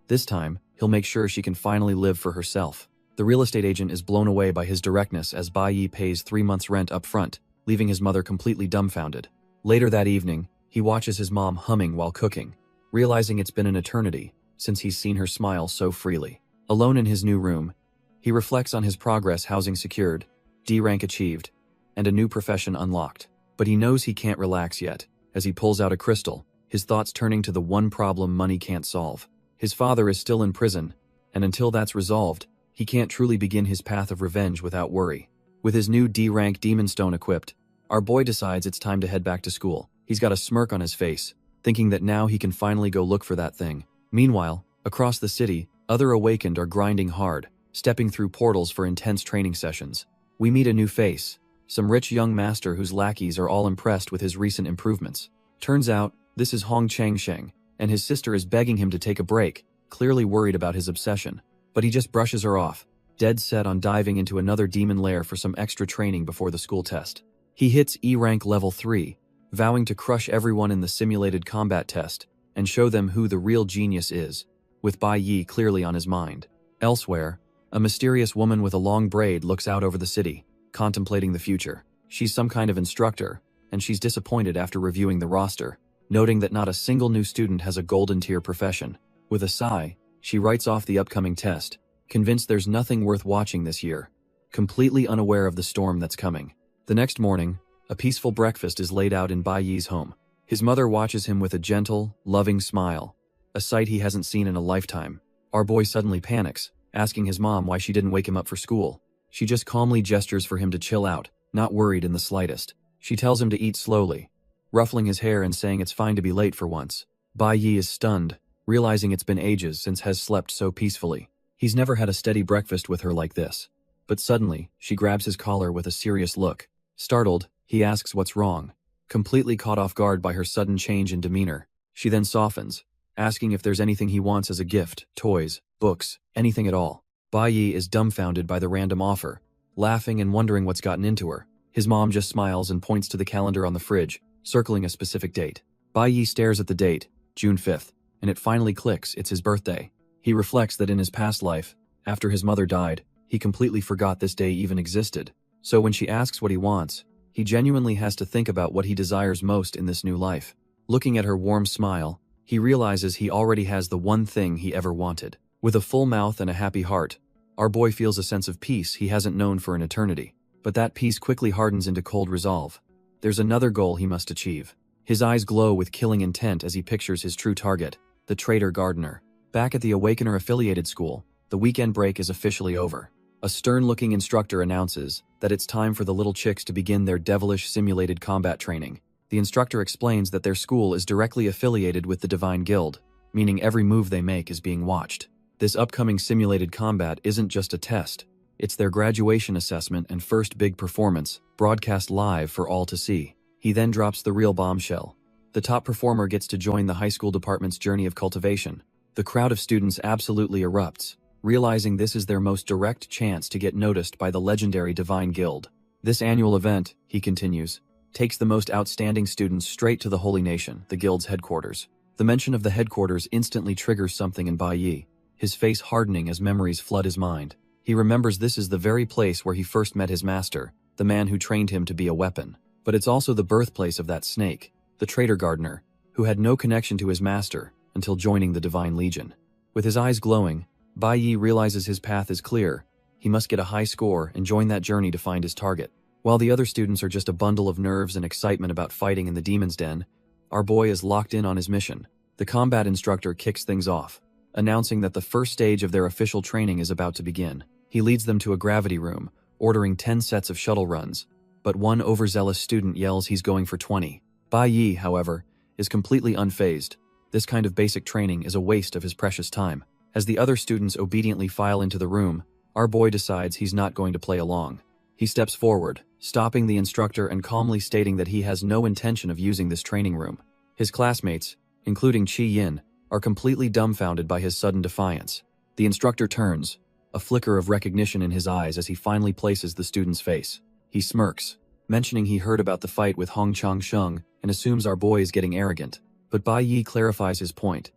This time, he'll make sure she can finally live for herself. The real estate agent is blown away by his directness as Bai Yi pays 3 months' rent up front, leaving his mother completely dumbfounded. Later that evening, he watches his mom humming while cooking, realizing it's been an eternity since he's seen her smile so freely. Alone in his new room, he reflects on his progress: housing secured, D rank achieved, and a new profession unlocked. But he knows he can't relax yet. As he pulls out a crystal, his thoughts turning to the one problem money can't solve. His father is still in prison, and until that's resolved, he can't truly begin his path of revenge without worry. With his new D-rank Demon Stone equipped, our boy decides it's time to head back to school. He's got a smirk on his face, thinking that now he can finally go look for that thing. Meanwhile, across the city, other awakened are grinding hard, stepping through portals for intense training sessions. We meet a new face, some rich young master whose lackeys are all impressed with his recent improvements. Turns out, this is Hong Chang-sheng, and his sister is begging him to take a break, clearly worried about his obsession. but he just brushes her off, dead set on diving into another demon lair for some extra training before the school test. He hits E rank level 3, vowing to crush everyone in the simulated combat test and show them who the real genius is, with Bai Yi clearly on his mind. Elsewhere, a mysterious woman with a long braid looks out over the city, contemplating the future. She's some kind of instructor, and she's disappointed after reviewing the roster, noting that not a single new student has a golden tier profession. With a sigh, she writes off the upcoming test, convinced there's nothing worth watching this year, completely unaware of the storm that's coming. The next morning, a peaceful breakfast is laid out in Bai Yi's home. His mother watches him with a gentle, loving smile, a sight he hasn't seen in a lifetime. Our boy suddenly panics, asking his mom why she didn't wake him up for school. She just calmly gestures for him to chill out, not worried in the slightest. She tells him to eat slowly, ruffling his hair and saying it's fine to be late for once. Bai Yi is stunned, realizing it's been ages since has slept so peacefully. He's never had a steady breakfast with her like this. But suddenly, she grabs his collar with a serious look. Startled, he asks what's wrong, completely caught off guard by her sudden change in demeanor. She then softens, asking if there's anything he wants as a gift, toys, books, anything at all. Bai Yi is dumbfounded by the random offer, laughing and wondering what's gotten into her. His mom just smiles and points to the calendar on the fridge, circling a specific date. Bai Yi stares at the date, June 5th, and it finally clicks, it's his birthday. He reflects that in his past life, after his mother died, he completely forgot this day even existed. So when she asks what he wants, he genuinely has to think about what he desires most in this new life. Looking at her warm smile, he realizes he already has the one thing he ever wanted. With a full mouth and a happy heart, our boy feels a sense of peace he hasn't known for an eternity. But that peace quickly hardens into cold resolve. There's another goal he must achieve. His eyes glow with killing intent as he pictures his true target, the traitor gardener. Back at the Awakener affiliated school, the weekend break is officially over. A stern-looking instructor announces that it's time for the little chicks to begin their devilish simulated combat training. The instructor explains that their school is directly affiliated with the Divine Guild, meaning every move they make is being watched. This upcoming simulated combat isn't just a test, it's their graduation assessment and first big performance, broadcast live for all to see. He then drops the real bombshell. The top performer gets to join the high school department's journey of cultivation. The crowd of students absolutely erupts, realizing this is their most direct chance to get noticed by the legendary Divine Guild. This annual event, he continues, takes the most outstanding students straight to the Holy Nation, the Guild's headquarters. The mention of the headquarters instantly triggers something in Bai Yi, his face hardening as memories flood his mind. He remembers this is the very place where he first met his master, the man who trained him to be a weapon. But it's also the birthplace of that snake, the traitor gardener, who had no connection to his master until joining the Divine Legion. With his eyes glowing, Bai Yi realizes his path is clear. He must get a high score and join that journey to find his target. While the other students are just a bundle of nerves and excitement about fighting in the demon's den, our boy is locked in on his mission. The combat instructor kicks things off, announcing that the first stage of their official training is about to begin. He leads them to a gravity room, ordering 10 sets of shuttle runs, but one overzealous student yells he's going for 20. Bai Yi, however, is completely unfazed. This kind of basic training is a waste of his precious time. As the other students obediently file into the room, our boy decides he's not going to play along. He steps forward, stopping the instructor and calmly stating that he has no intention of using this training room. His classmates, including Qi Yin, are completely dumbfounded by his sudden defiance. The instructor turns, a flicker of recognition in his eyes as he finally places the student's face. He smirks, mentioning he heard about the fight with Hong Chang-sheng and assumes our boy is getting arrogant. But Bai Yi clarifies his point.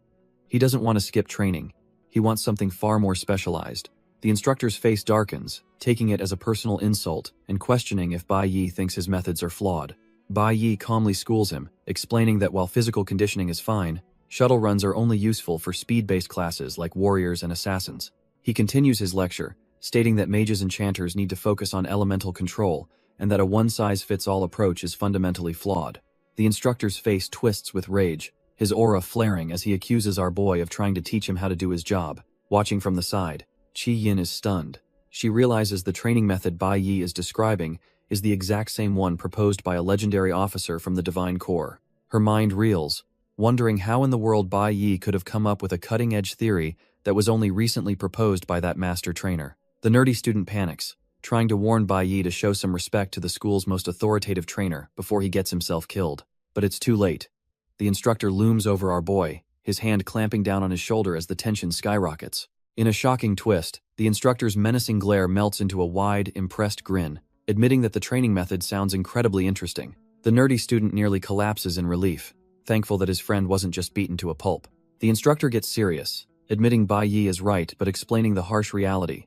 He doesn't want to skip training. He wants something far more specialized. The instructor's face darkens, taking it as a personal insult and questioning if Bai Yi thinks his methods are flawed. Bai Yi calmly schools him, explaining that while physical conditioning is fine, shuttle runs are only useful for speed-based classes like warriors and assassins. He continues his lecture, stating that mages and enchanters need to focus on elemental control and that a one-size-fits-all approach is fundamentally flawed. The instructor's face twists with rage, his aura flaring as he accuses our boy of trying to teach him how to do his job. Watching from the side, Qi Yin is stunned. She realizes the training method Bai Yi is describing is the exact same one proposed by a legendary officer from the Divine Corps. Her mind reels, wondering how in the world Bai Yi could have come up with a cutting-edge theory that was only recently proposed by that master trainer. The nerdy student panics, trying to warn Bai Yi to show some respect to the school's most authoritative trainer before he gets himself killed. But it's too late. The instructor looms over our boy, his hand clamping down on his shoulder as the tension skyrockets. In a shocking twist, the instructor's menacing glare melts into a wide, impressed grin, admitting that the training method sounds incredibly interesting. The nerdy student nearly collapses in relief, thankful that his friend wasn't just beaten to a pulp. The instructor gets serious, admitting Bai Yi is right but explaining the harsh reality.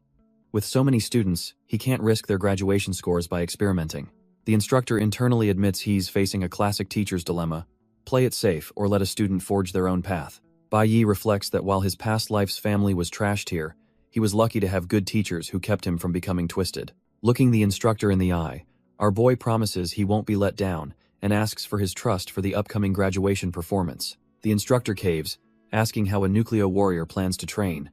With so many students, he can't risk their graduation scores by experimenting. The instructor internally admits he's facing a classic teacher's dilemma: play it safe or let a student forge their own path. Bai Yi reflects that while his past life's family was trashed here, he was lucky to have good teachers who kept him from becoming twisted. Looking the instructor in the eye, our boy promises he won't be let down and asks for his trust for the upcoming graduation performance. The instructor caves, asking how a nuclear warrior plans to train.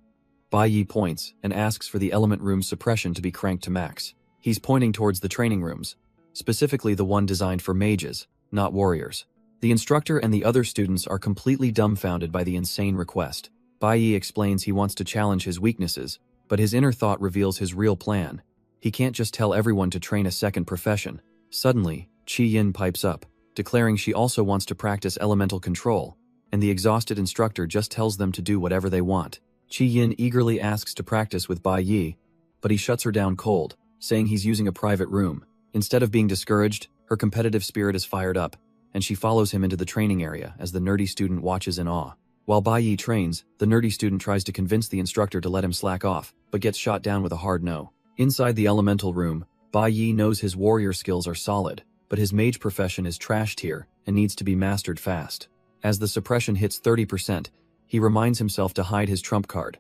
Bai Yi points and asks for the element room's suppression to be cranked to max. He's pointing towards the training rooms, specifically the one designed for mages, not warriors. The instructor and the other students are completely dumbfounded by the insane request. Bai Yi explains he wants to challenge his weaknesses, but his inner thought reveals his real plan. He can't just tell everyone to train a second profession. Suddenly, Qi Yin pipes up, declaring she also wants to practice elemental control, and the exhausted instructor just tells them to do whatever they want. Qi Yin eagerly asks to practice with Bai Yi, but he shuts her down cold, saying he's using a private room. Instead of being discouraged, her competitive spirit is fired up, and she follows him into the training area as the nerdy student watches in awe. While Bai Yi trains, the nerdy student tries to convince the instructor to let him slack off, but gets shot down with a hard no. Inside the elemental room, Bai Yi knows his warrior skills are solid, but his mage profession is trashed here and needs to be mastered fast. As the suppression hits 30%, he reminds himself to hide his trump card.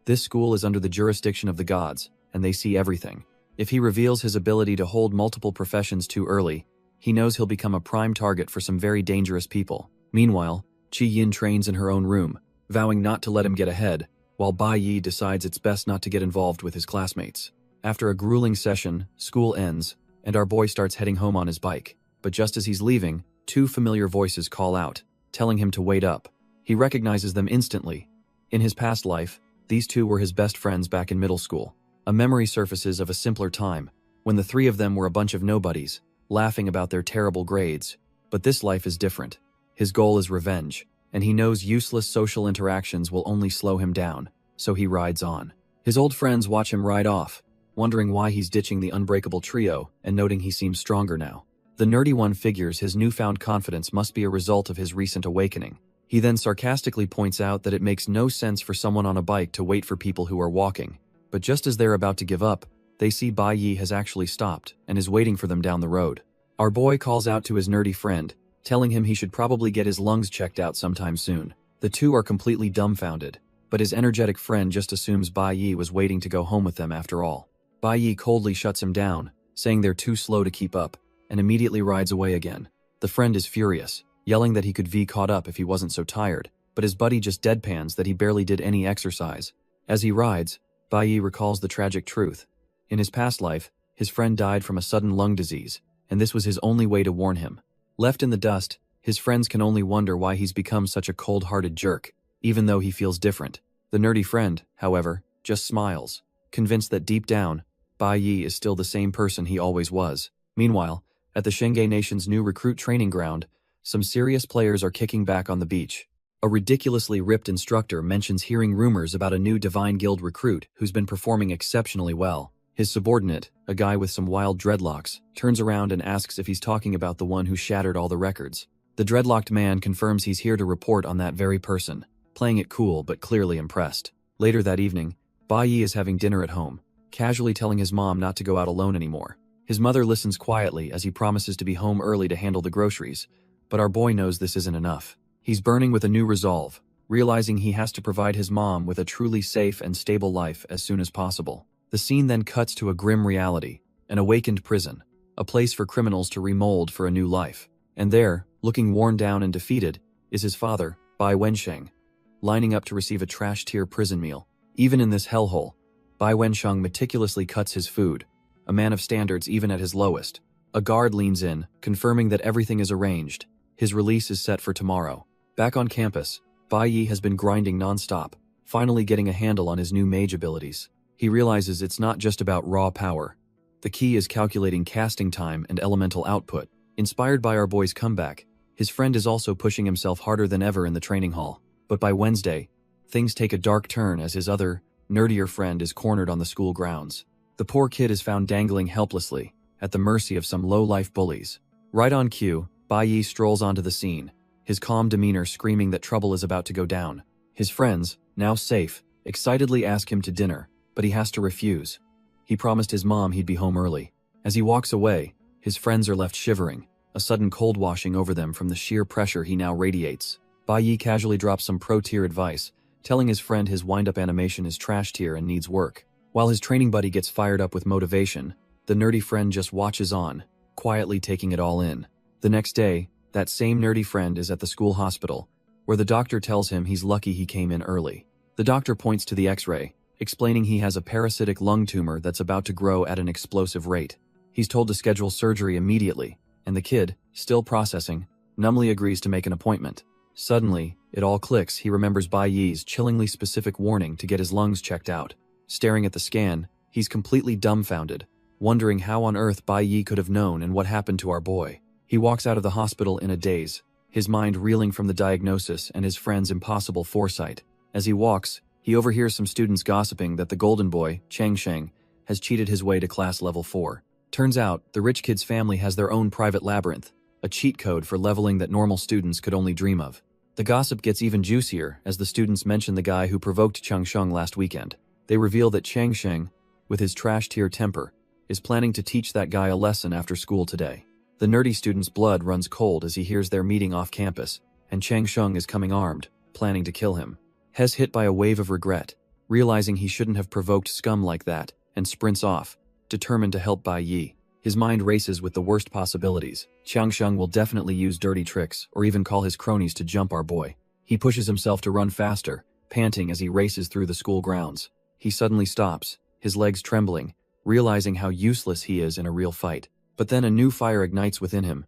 This school is under the jurisdiction of the gods, and they see everything. If he reveals his ability to hold multiple professions too early, he knows he'll become a prime target for some very dangerous people. Meanwhile, Qi Yin trains in her own room, vowing not to let him get ahead, while Bai Yi decides it's best not to get involved with his classmates. After a grueling session, school ends, and our boy starts heading home on his bike. But just as he's leaving, two familiar voices call out, telling him to wait up. He recognizes them instantly. In his past life, these two were his best friends back in middle school. A memory surfaces of a simpler time, when the three of them were a bunch of nobodies, laughing about their terrible grades. But this life is different. His goal is revenge, and he knows useless social interactions will only slow him down, so he rides on. His old friends watch him ride off, wondering why he's ditching the unbreakable trio and noting he seems stronger now. The nerdy one figures his newfound confidence must be a result of his recent awakening. He then sarcastically points out that it makes no sense for someone on a bike to wait for people who are walking. But just as they're about to give up, they see Bai Yi has actually stopped and is waiting for them down the road. Our boy calls out to his nerdy friend, telling him he should probably get his lungs checked out sometime soon. The two are completely dumbfounded, but his energetic friend just assumes Bai Yi was waiting to go home with them after all. Bai Yi coldly shuts him down, saying they're too slow to keep up, and immediately rides away again. The friend is furious, yelling that he could be caught up if he wasn't so tired, but his buddy just deadpans that he barely did any exercise. As he rides, Bai Yi recalls the tragic truth. In his past life, his friend died from a sudden lung disease, and this was his only way to warn him. Left in the dust, his friends can only wonder why he's become such a cold-hearted jerk, even though he feels different. The nerdy friend, however, just smiles, convinced that deep down, Bai Yi is still the same person he always was. Meanwhile, at the Shenge Nation's new recruit training ground, some serious players are kicking back on the beach. A ridiculously ripped instructor mentions hearing rumors about a new Divine Guild recruit who's been performing exceptionally well. His subordinate, a guy with some wild dreadlocks, turns around and asks if he's talking about the one who shattered all the records. The dreadlocked man confirms he's here to report on that very person, playing it cool but clearly impressed. Later that evening, Bai Yi is having dinner at home, casually telling his mom not to go out alone anymore. His mother listens quietly as he promises to be home early to handle the groceries, but our boy knows this isn't enough. He's burning with a new resolve, realizing he has to provide his mom with a truly safe and stable life as soon as possible. The scene then cuts to a grim reality, an awakened prison, a place for criminals to remold for a new life. And there, looking worn down and defeated, is his father, Bai Wensheng, lining up to receive a trash-tier prison meal. Even in this hellhole, Bai Wensheng meticulously cuts his food, a man of standards even at his lowest. A guard leans in, confirming that everything is arranged. His release is set for tomorrow. Back on campus, Bai Yi has been grinding non-stop, finally getting a handle on his new mage abilities. He realizes it's not just about raw power. The key is calculating casting time and elemental output. Inspired by our boy's comeback, his friend is also pushing himself harder than ever in the training hall. But by Wednesday, things take a dark turn as his other, nerdier friend is cornered on the school grounds. The poor kid is found dangling helplessly, at the mercy of some low-life bullies. Right on cue, Bai Yi strolls onto the scene, his calm demeanor screaming that trouble is about to go down. His friends, now safe, excitedly ask him to dinner, but he has to refuse. He promised his mom he'd be home early. As he walks away, his friends are left shivering, a sudden cold washing over them from the sheer pressure he now radiates. Bai Yi casually drops some pro-tier advice, telling his friend his wind-up animation is trash tier and needs work. While his training buddy gets fired up with motivation, the nerdy friend just watches on, quietly taking it all in. The next day, that same nerdy friend is at the school hospital, where the doctor tells him he's lucky he came in early. The doctor points to the X-ray, explaining he has a parasitic lung tumor that's about to grow at an explosive rate. He's told to schedule surgery immediately, and the kid, still processing, numbly agrees to make an appointment. Suddenly, it all clicks. He remembers Bai Yi's chillingly specific warning to get his lungs checked out. Staring at the scan, he's completely dumbfounded, wondering how on earth Bai Yi could have known and what happened to our boy. He walks out of the hospital in a daze, his mind reeling from the diagnosis and his friend's impossible foresight. As he walks, he overhears some students gossiping that the golden boy, Chang Sheng, has cheated his way to class level 4. Turns out, the rich kid's family has their own private labyrinth, a cheat code for leveling that normal students could only dream of. The gossip gets even juicier as the students mention the guy who provoked Chang Sheng last weekend. They reveal that Chang Sheng, with his trash-tier temper, is planning to teach that guy a lesson after school today. The nerdy student's blood runs cold as he hears their meeting off campus, and Chang Sheng is coming armed, planning to kill him. He's hit by a wave of regret, realizing he shouldn't have provoked scum like that, and sprints off, determined to help Bai Yi. His mind races with the worst possibilities. Chang Sheng will definitely use dirty tricks or even call his cronies to jump our boy. He pushes himself to run faster, panting as he races through the school grounds. He suddenly stops, his legs trembling, realizing how useless he is in a real fight. But then a new fire ignites within him.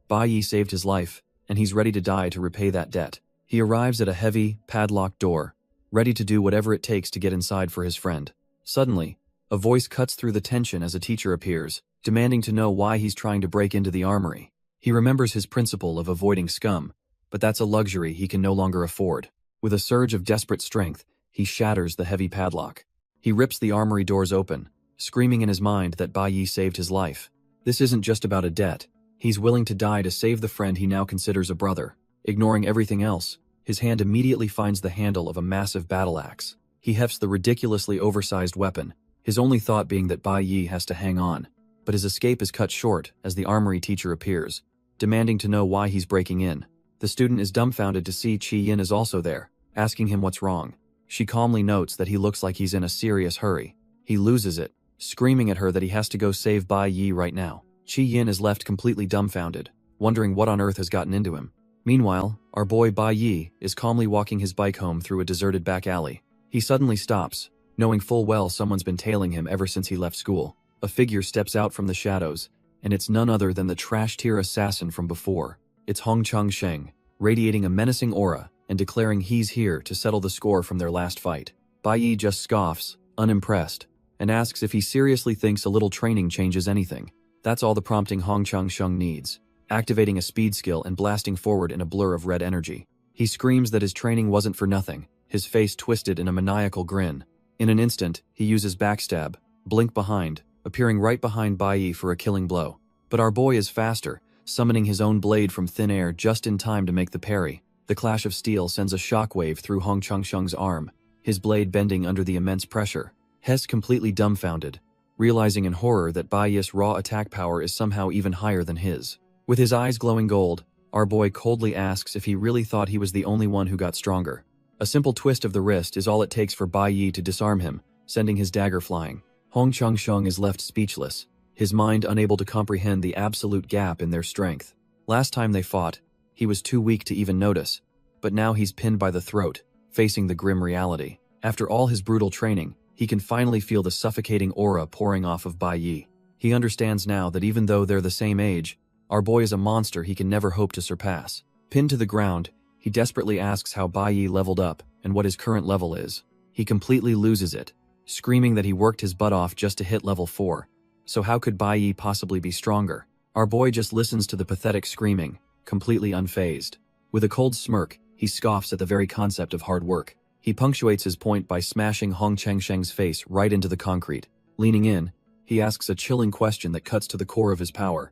Bai Yi saved his life, and he's ready to die to repay that debt. He arrives at a heavy, padlocked door, ready to do whatever it takes to get inside for his friend. Suddenly, a voice cuts through the tension as a teacher appears, demanding to know why he's trying to break into the armory. He remembers his principle of avoiding scum, but that's a luxury he can no longer afford. With a surge of desperate strength, he shatters the heavy padlock. He rips the armory doors open, screaming in his mind that Bai Yi saved his life. This isn't just about a debt. He's willing to die to save the friend he now considers a brother. Ignoring everything else, his hand immediately finds the handle of a massive battle axe. He hefts the ridiculously oversized weapon, his only thought being that Bai Yi has to hang on. But his escape is cut short as the armory teacher appears, demanding to know why he's breaking in. The student is dumbfounded to see Chi Yin is also there, asking him what's wrong. She calmly notes that he looks like he's in a serious hurry. He loses it, screaming at her that he has to go save Bai Yi right now. Chi Yin is left completely dumbfounded, wondering what on earth has gotten into him. Meanwhile, our boy Bai Yi is calmly walking his bike home through a deserted back alley. He suddenly stops, knowing full well someone's been tailing him ever since he left school. A figure steps out from the shadows, and it's none other than the trash-tier assassin from before. It's Hong Chang Sheng, radiating a menacing aura and declaring he's here to settle the score from their last fight. Bai Yi just scoffs, unimpressed, and asks if he seriously thinks a little training changes anything. That's all the prompting Hong Chang Sheng needs, activating a speed skill and blasting forward in a blur of red energy. He screams that his training wasn't for nothing, his face twisted in a maniacal grin. In an instant, he uses backstab, blink behind, appearing right behind Bai Yi for a killing blow. But our boy is faster, summoning his own blade from thin air just in time to make the parry. The clash of steel sends a shockwave through Hong Chang Sheng's arm, his blade bending under the immense pressure. Hes completely dumbfounded, realizing in horror that Bai Yi's raw attack power is somehow even higher than his. With his eyes glowing gold, our boy coldly asks if he really thought he was the only one who got stronger. A simple twist of the wrist is all it takes for Bai Yi to disarm him, sending his dagger flying. Hong Chang Sheng is left speechless, his mind unable to comprehend the absolute gap in their strength. Last time they fought, he was too weak to even notice, but now he's pinned by the throat, facing the grim reality. After all his brutal training, he can finally feel the suffocating aura pouring off of Bai Yi. He understands now that even though they're the same age, our boy is a monster he can never hope to surpass. Pinned to the ground, he desperately asks how Bai Yi leveled up and what his current level is. He completely loses it, screaming that he worked his butt off just to hit level 4. So how could Bai Yi possibly be stronger? Our boy just listens to the pathetic screaming, completely unfazed. With a cold smirk, he scoffs at the very concept of hard work. He punctuates his point by smashing Hong Chengsheng's face right into the concrete. Leaning in, he asks a chilling question that cuts to the core of his power.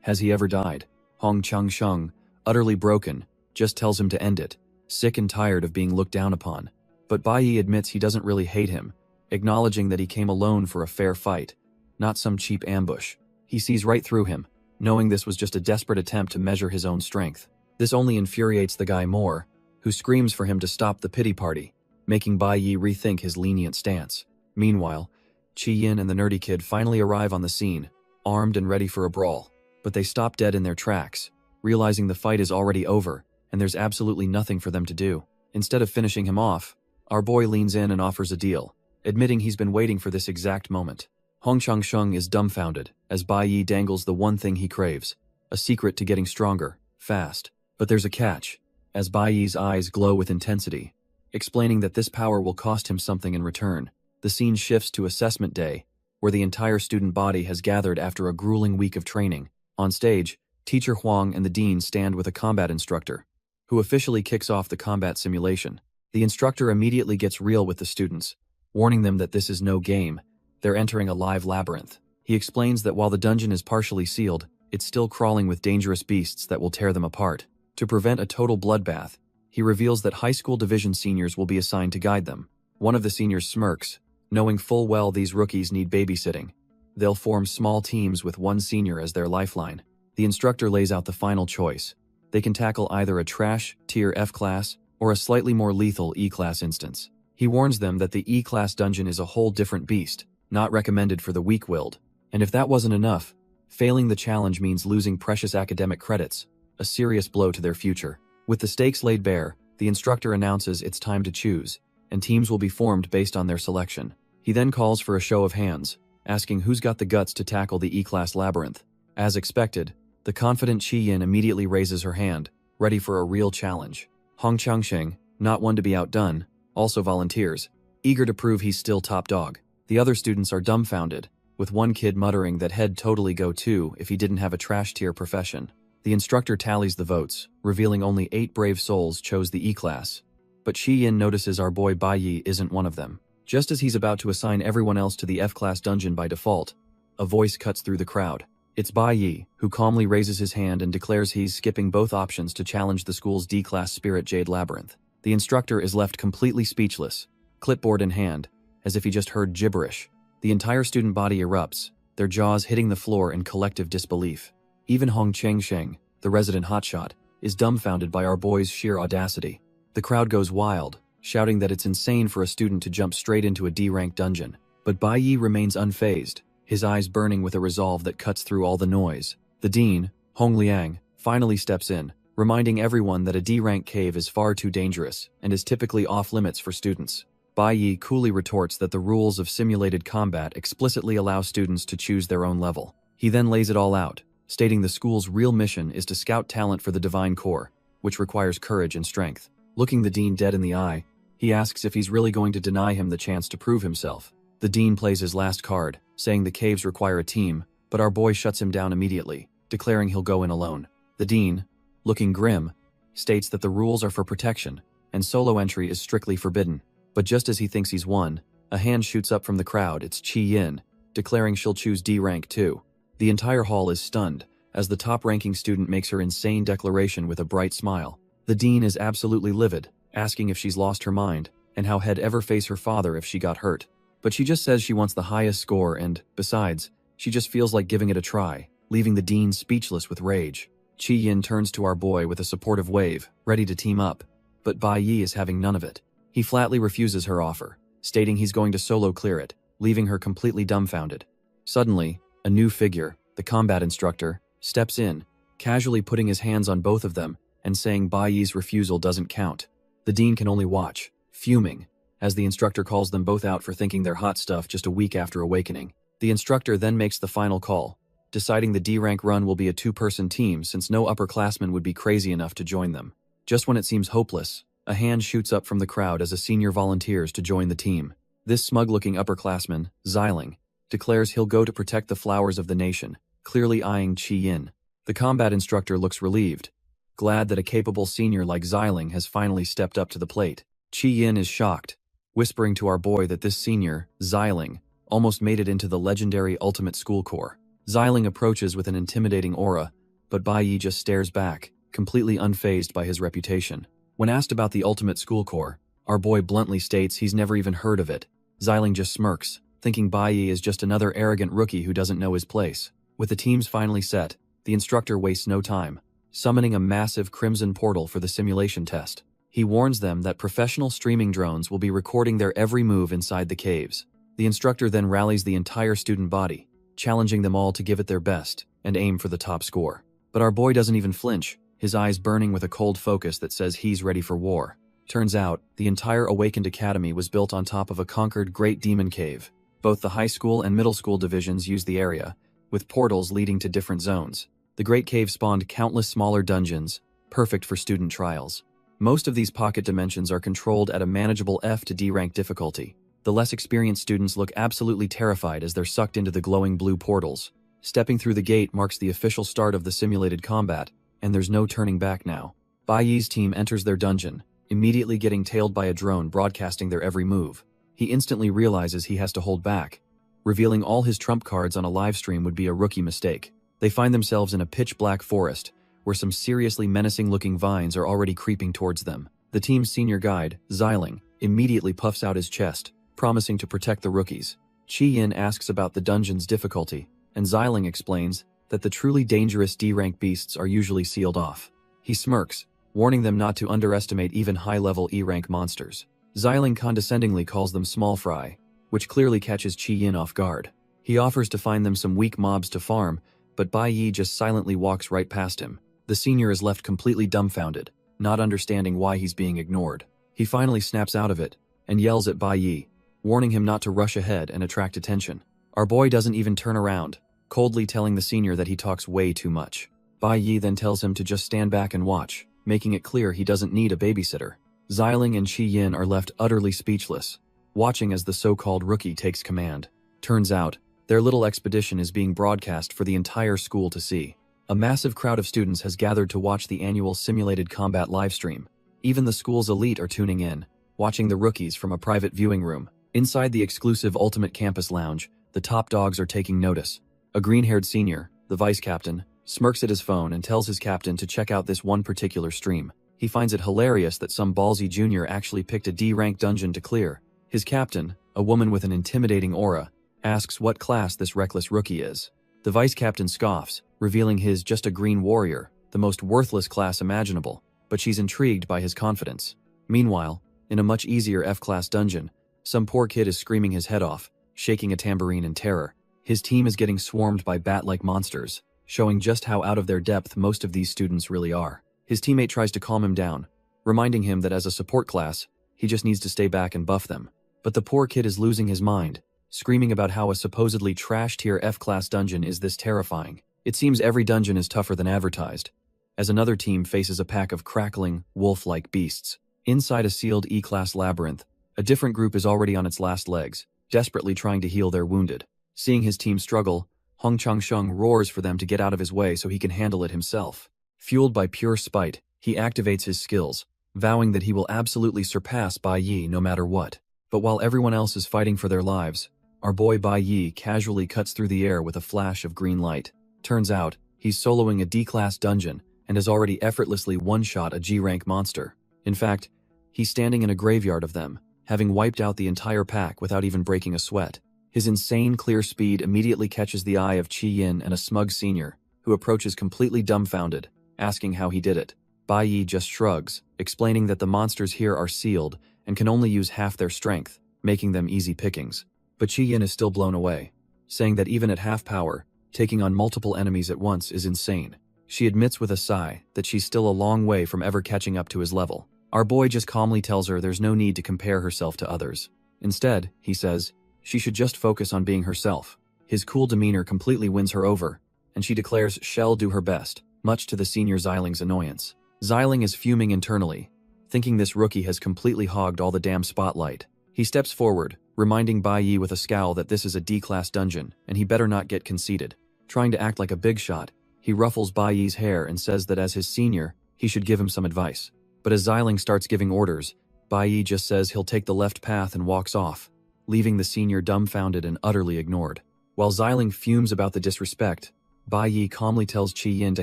Has he ever died? Hong Chengsheng, utterly broken, just tells him to end it, sick and tired of being looked down upon. But Bai Yi admits he doesn't really hate him, acknowledging that he came alone for a fair fight, not some cheap ambush. He sees right through him, knowing this was just a desperate attempt to measure his own strength. This only infuriates the guy more, who screams for him to stop the pity party, making Bai Yi rethink his lenient stance. Meanwhile, Qi Yin and the nerdy kid finally arrive on the scene, armed and ready for a brawl. But they stop dead in their tracks, realizing the fight is already over, and there's absolutely nothing for them to do. Instead of finishing him off, our boy leans in and offers a deal, admitting he's been waiting for this exact moment. Hong Changsheng is dumbfounded, as Bai Yi dangles the one thing he craves, a secret to getting stronger, fast. But there's a catch, as Bai Yi's eyes glow with intensity, explaining that this power will cost him something in return. The scene shifts to assessment day, where the entire student body has gathered after a grueling week of training. On stage, Teacher Huang and the dean stand with a combat instructor, who officially kicks off the combat simulation. The instructor immediately gets real with the students, warning them that this is no game, they're entering a live labyrinth. He explains that while the dungeon is partially sealed, it's still crawling with dangerous beasts that will tear them apart. To prevent a total bloodbath, he reveals that high school division seniors will be assigned to guide them. One of the seniors smirks, knowing full well these rookies need babysitting. They'll form small teams with one senior as their lifeline. The instructor lays out the final choice. They can tackle either a trash, tier F class, or a slightly more lethal E-class instance. He warns them that the E-class dungeon is a whole different beast, not recommended for the weak-willed. And if that wasn't enough, failing the challenge means losing precious academic credits, a serious blow to their future. With the stakes laid bare, the instructor announces it's time to choose, and teams will be formed based on their selection. He then calls for a show of hands, asking who's got the guts to tackle the E-class labyrinth. As expected, the confident Qi Yin immediately raises her hand, ready for a real challenge. Hong Changsheng, not one to be outdone, also volunteers, eager to prove he's still top dog. The other students are dumbfounded, with one kid muttering that he'd totally go too if he didn't have a trash tier profession. The instructor tallies the votes, revealing only 8 brave souls chose the E-class. But Qi Yin notices our boy Bai Yi isn't one of them. Just as he's about to assign everyone else to the F-class dungeon by default, a voice cuts through the crowd. It's Bai Yi, who calmly raises his hand and declares he's skipping both options to challenge the school's D-class Spirit Jade Labyrinth. The instructor is left completely speechless, clipboard in hand, as if he just heard gibberish. The entire student body erupts, their jaws hitting the floor in collective disbelief. Even Hong Chengsheng, the resident hotshot, is dumbfounded by our boy's sheer audacity. The crowd goes wild, shouting that it's insane for a student to jump straight into a D-rank dungeon. But Bai Yi remains unfazed, his eyes burning with a resolve that cuts through all the noise. The dean, Hong Liang, finally steps in, reminding everyone that a D-rank cave is far too dangerous and is typically off-limits for students. Bai Yi coolly retorts that the rules of simulated combat explicitly allow students to choose their own level. He then lays it all out, stating the school's real mission is to scout talent for the Divine Core, which requires courage and strength. Looking the dean dead in the eye, he asks if he's really going to deny him the chance to prove himself. The dean plays his last card, saying the caves require a team, but our boy shuts him down immediately, declaring he'll go in alone. The dean, looking grim, states that the rules are for protection, and solo entry is strictly forbidden. But just as he thinks he's won, a hand shoots up from the crowd. It's Qi Yin, declaring she'll choose D rank too. The entire hall is stunned, as the top-ranking student makes her insane declaration with a bright smile. The dean is absolutely livid, asking if she's lost her mind, and how he'd ever face her father if she got hurt. But she just says she wants the highest score and, besides, she just feels like giving it a try, leaving the dean speechless with rage. Qi Yin turns to our boy with a supportive wave, ready to team up, but Bai Yi is having none of it. He flatly refuses her offer, stating he's going to solo clear it, leaving her completely dumbfounded. Suddenly, a new figure, the combat instructor, steps in, casually putting his hands on both of them and saying Bai Yi's refusal doesn't count. The dean can only watch, fuming, as the instructor calls them both out for thinking they're hot stuff just a week after awakening. The instructor then makes the final call, deciding the D-rank run will be a 2-person team since no upperclassmen would be crazy enough to join them. Just when it seems hopeless, a hand shoots up from the crowd as a senior volunteers to join the team. This smug-looking upperclassman, Xiling, declares he'll go to protect the flowers of the nation, clearly eyeing Qi Yin. The combat instructor looks relieved, glad that a capable senior like Xiling has finally stepped up to the plate. Chi Yin is shocked, whispering to our boy that this senior, Xiling, almost made it into the legendary Ultimate School Corps. Xiling approaches with an intimidating aura, but Bai Yi just stares back, completely unfazed by his reputation. When asked about the Ultimate School Corps, our boy bluntly states he's never even heard of it. Xiling just smirks, thinking Bai Yi is just another arrogant rookie who doesn't know his place. With the teams finally set, the instructor wastes no time, summoning a massive crimson portal for the simulation test. He warns them that professional streaming drones will be recording their every move inside the caves. The instructor then rallies the entire student body, challenging them all to give it their best and aim for the top score. But our boy doesn't even flinch, his eyes burning with a cold focus that says he's ready for war. Turns out, the entire Awakened Academy was built on top of a conquered Great Demon Cave. Both the high school and middle school divisions use the area, with portals leading to different zones. The Great Cave spawned countless smaller dungeons, perfect for student trials. Most of these pocket dimensions are controlled at a manageable F to D rank difficulty. The less experienced students look absolutely terrified as they're sucked into the glowing blue portals. Stepping through the gate marks the official start of the simulated combat, and there's no turning back now. Bai Yi's team enters their dungeon, immediately getting tailed by a drone broadcasting their every move. He instantly realizes he has to hold back. Revealing all his trump cards on a livestream would be a rookie mistake. They find themselves in a pitch-black forest, where some seriously menacing-looking vines are already creeping towards them. The team's senior guide, Xiling, immediately puffs out his chest, promising to protect the rookies. Chi Yin asks about the dungeon's difficulty, and Xiling explains that the truly dangerous D-rank beasts are usually sealed off. He smirks, warning them not to underestimate even high-level E-rank monsters. Xiling condescendingly calls them small fry, which clearly catches Chi Yin off guard. He offers to find them some weak mobs to farm, but Bai Yi just silently walks right past him. The senior is left completely dumbfounded, not understanding why he's being ignored. He finally snaps out of it, and yells at Bai Yi, warning him not to rush ahead and attract attention. Our boy doesn't even turn around, coldly telling the senior that he talks way too much. Bai Yi then tells him to just stand back and watch, making it clear he doesn't need a babysitter. Xiling and Chi Yin are left utterly speechless, watching as the so-called rookie takes command. Turns out, their little expedition is being broadcast for the entire school to see. A massive crowd of students has gathered to watch the annual simulated combat livestream. Even the school's elite are tuning in, watching the rookies from a private viewing room. Inside the exclusive Ultimate Campus Lounge, the top dogs are taking notice. A green-haired senior, the vice captain, smirks at his phone and tells his captain to check out this one particular stream. He finds it hilarious that some ballsy junior actually picked a D-rank dungeon to clear. His captain, a woman with an intimidating aura, asks what class this reckless rookie is. The vice captain scoffs, revealing his just a green warrior, the most worthless class imaginable, but she's intrigued by his confidence. Meanwhile, in a much easier F-class dungeon, some poor kid is screaming his head off, shaking a tambourine in terror. His team is getting swarmed by bat-like monsters, showing just how out of their depth most of these students really are. His teammate tries to calm him down, reminding him that as a support class, he just needs to stay back and buff them. But the poor kid is losing his mind, screaming about how a supposedly trash-tier F-class dungeon is this terrifying. It seems every dungeon is tougher than advertised, as another team faces a pack of crackling, wolf-like beasts. Inside a sealed E-class labyrinth, a different group is already on its last legs, desperately trying to heal their wounded. Seeing his team struggle, Hong Changsheng roars for them to get out of his way so he can handle it himself. Fueled by pure spite, he activates his skills, vowing that he will absolutely surpass Bai Yi no matter what. But while everyone else is fighting for their lives, our boy Bai Yi casually cuts through the air with a flash of green light. Turns out, he's soloing a D-class dungeon and has already effortlessly one-shot a G-rank monster. In fact, he's standing in a graveyard of them, having wiped out the entire pack without even breaking a sweat. His insane clear speed immediately catches the eye of Chi Yin and a smug senior, who approaches completely dumbfounded, asking how he did it. Bai Yi just shrugs, explaining that the monsters here are sealed and can only use half their strength, making them easy pickings. But Chi Yin is still blown away, saying that even at half power, taking on multiple enemies at once is insane. She admits with a sigh that she's still a long way from ever catching up to his level. Our boy just calmly tells her there's no need to compare herself to others. Instead, he says, she should just focus on being herself. His cool demeanor completely wins her over, and she declares she'll do her best, much to the senior Xiling's annoyance. Xiling is fuming internally, thinking this rookie has completely hogged all the damn spotlight. He steps forward, reminding Bai Yi with a scowl that this is a D-class dungeon, and he better not get conceited. Trying to act like a big shot, he ruffles Bai Yi's hair and says that as his senior, he should give him some advice. But as Xiling starts giving orders, Bai Yi just says he'll take the left path and walks off, leaving the senior dumbfounded and utterly ignored. While Xiling fumes about the disrespect, Bai Yi calmly tells Qi Yin to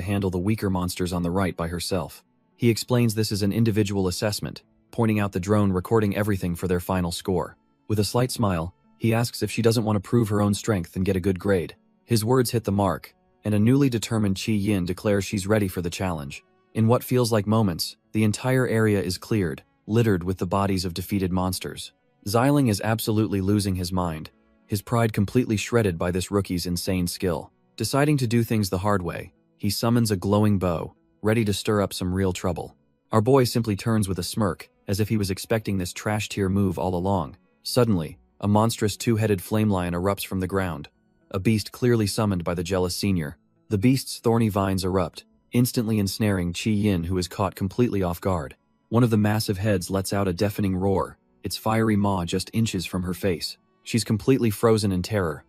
handle the weaker monsters on the right by herself. He explains this is an individual assessment, pointing out the drone recording everything for their final score. With a slight smile, he asks if she doesn't want to prove her own strength and get a good grade. His words hit the mark, and a newly determined Qi Yin declares she's ready for the challenge. In what feels like moments, the entire area is cleared, littered with the bodies of defeated monsters. Xiling is absolutely losing his mind, his pride completely shredded by this rookie's insane skill. Deciding to do things the hard way, he summons a glowing bow, ready to stir up some real trouble. Our boy simply turns with a smirk, as if he was expecting this trash-tier move all along. Suddenly, a monstrous two-headed flame lion erupts from the ground, a beast clearly summoned by the jealous senior. The beast's thorny vines erupt, instantly ensnaring Qi Yin, who is caught completely off guard. One of the massive heads lets out a deafening roar, its fiery maw just inches from her face. She's completely frozen in terror,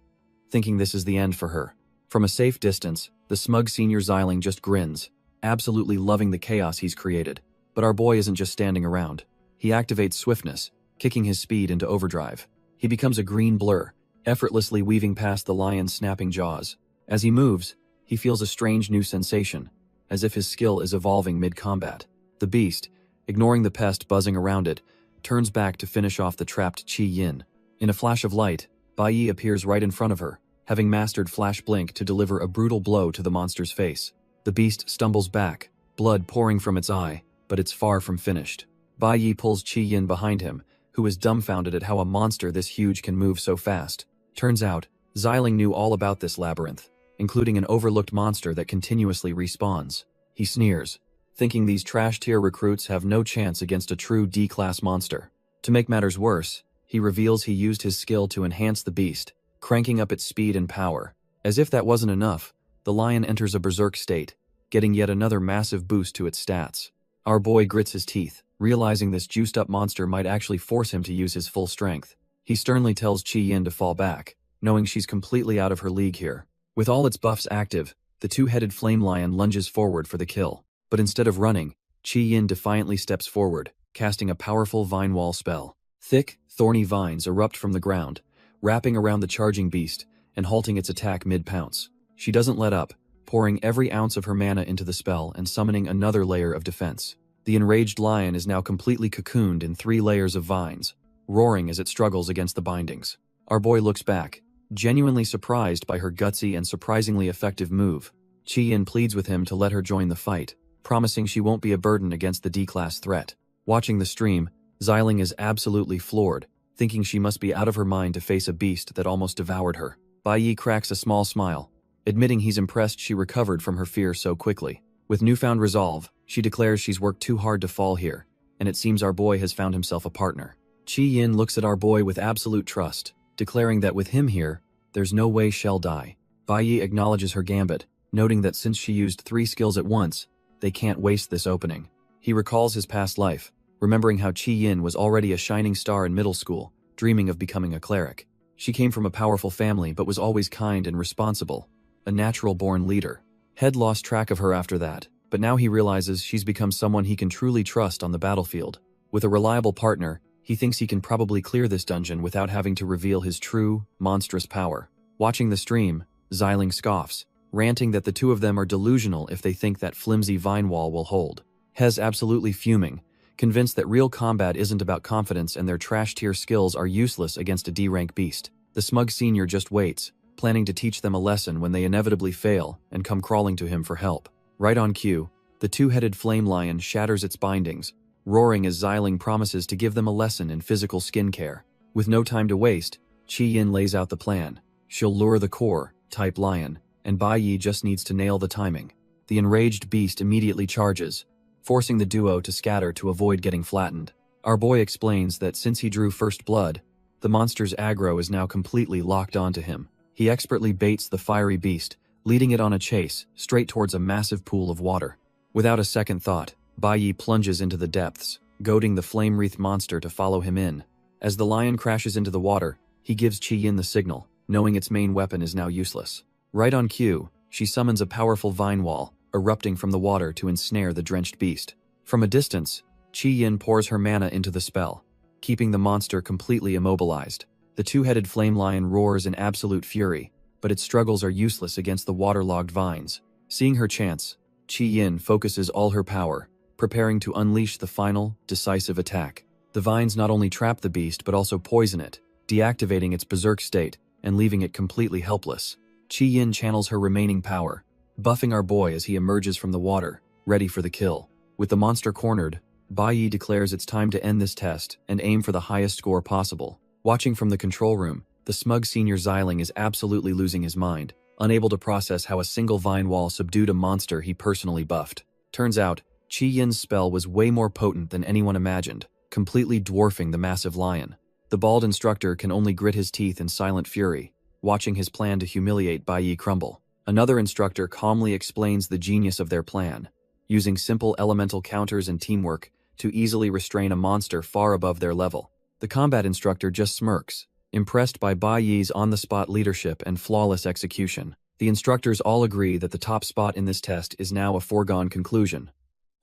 thinking this is the end for her. From a safe distance, the smug senior Xiling just grins, absolutely loving the chaos he's created. But our boy isn't just standing around. He activates swiftness, kicking his speed into overdrive. He becomes a green blur, effortlessly weaving past the lion's snapping jaws. As he moves, he feels a strange new sensation, as if his skill is evolving mid-combat. The beast, ignoring the pest buzzing around it, turns back to finish off the trapped Qi Yin. In a flash of light, Bai Yi appears right in front of her, having mastered Flash Blink to deliver a brutal blow to the monster's face. The beast stumbles back, blood pouring from its eye, but it's far from finished. Bai Yi pulls Qi Yin behind him, who is dumbfounded at how a monster this huge can move so fast. Turns out, Xiling knew all about this labyrinth, including an overlooked monster that continuously respawns. He sneers, thinking these trash-tier recruits have no chance against a true D-class monster. To make matters worse, he reveals he used his skill to enhance the beast, cranking up its speed and power. As if that wasn't enough, the lion enters a berserk state, getting yet another massive boost to its stats. Our boy grits his teeth, realizing this juiced-up monster might actually force him to use his full strength. He sternly tells Qi Yin to fall back, knowing she's completely out of her league here. With all its buffs active, the two-headed flame lion lunges forward for the kill. But instead of running, Qi Yin defiantly steps forward, casting a powerful vine wall spell. Thick, thorny vines erupt from the ground, wrapping around the charging beast and halting its attack mid-pounce. She doesn't let up, pouring every ounce of her mana into the spell and summoning another layer of defense. The enraged lion is now completely cocooned in 3 layers of vines, roaring as it struggles against the bindings. Our boy looks back, genuinely surprised by her gutsy and surprisingly effective move. Qi Yin pleads with him to let her join the fight, promising she won't be a burden against the D-class threat. Watching the stream, Xiling is absolutely floored, thinking she must be out of her mind to face a beast that almost devoured her. Bai Yi cracks a small smile, admitting he's impressed she recovered from her fear so quickly. With newfound resolve, she declares she's worked too hard to fall here, and it seems our boy has found himself a partner. Qi Yin looks at our boy with absolute trust, declaring that with him here, there's no way she'll die. Bai Yi acknowledges her gambit, noting that since she used 3 skills at once, they can't waste this opening. He recalls his past life, remembering how Qi Yin was already a shining star in middle school, dreaming of becoming a cleric. She came from a powerful family but was always kind and responsible, a natural-born leader. Head lost track of her after that, but now he realizes she's become someone he can truly trust on the battlefield. With a reliable partner, he thinks he can probably clear this dungeon without having to reveal his true, monstrous power. Watching the stream, Xiling scoffs, ranting that the two of them are delusional if they think that flimsy vine wall will hold. Hez absolutely fuming, convinced that real combat isn't about confidence and their trash-tier skills are useless against a D-rank beast. The smug senior just waits, planning to teach them a lesson when they inevitably fail and come crawling to him for help. Right on cue, the two-headed flame lion shatters its bindings, roaring as Xiling promises to give them a lesson in physical skincare. With no time to waste, Qi Yin lays out the plan. She'll lure the core-type lion, and Bai Yi just needs to nail the timing. The enraged beast immediately charges, forcing the duo to scatter to avoid getting flattened. Our boy explains that since he drew first blood, the monster's aggro is now completely locked onto him. He expertly baits the fiery beast, leading it on a chase straight towards a massive pool of water. Without a second thought, Bai Yi plunges into the depths, goading the flame-wreathed monster to follow him in. As the lion crashes into the water, he gives Qi Yin the signal, knowing its main weapon is now useless. Right on cue, she summons a powerful vine wall, erupting from the water to ensnare the drenched beast. From a distance, Qi Yin pours her mana into the spell, keeping the monster completely immobilized. The two-headed flame lion roars in absolute fury, but its struggles are useless against the waterlogged vines. Seeing her chance, Qi Yin focuses all her power, preparing to unleash the final, decisive attack. The vines not only trap the beast but also poison it, deactivating its berserk state and leaving it completely helpless. Qi Yin channels her remaining power, buffing our boy as he emerges from the water, ready for the kill. With the monster cornered, Bai Yi declares it's time to end this test and aim for the highest score possible. Watching from the control room, the smug senior Xiling is absolutely losing his mind, unable to process how a single vine wall subdued a monster he personally buffed. Turns out, Qi Yin's spell was way more potent than anyone imagined, completely dwarfing the massive lion. The bald instructor can only grit his teeth in silent fury, watching his plan to humiliate Bai Yi crumble. Another instructor calmly explains the genius of their plan, using simple elemental counters and teamwork to easily restrain a monster far above their level. The combat instructor just smirks, impressed by Bai Yi's on-the-spot leadership and flawless execution. The instructors all agree that the top spot in this test is now a foregone conclusion.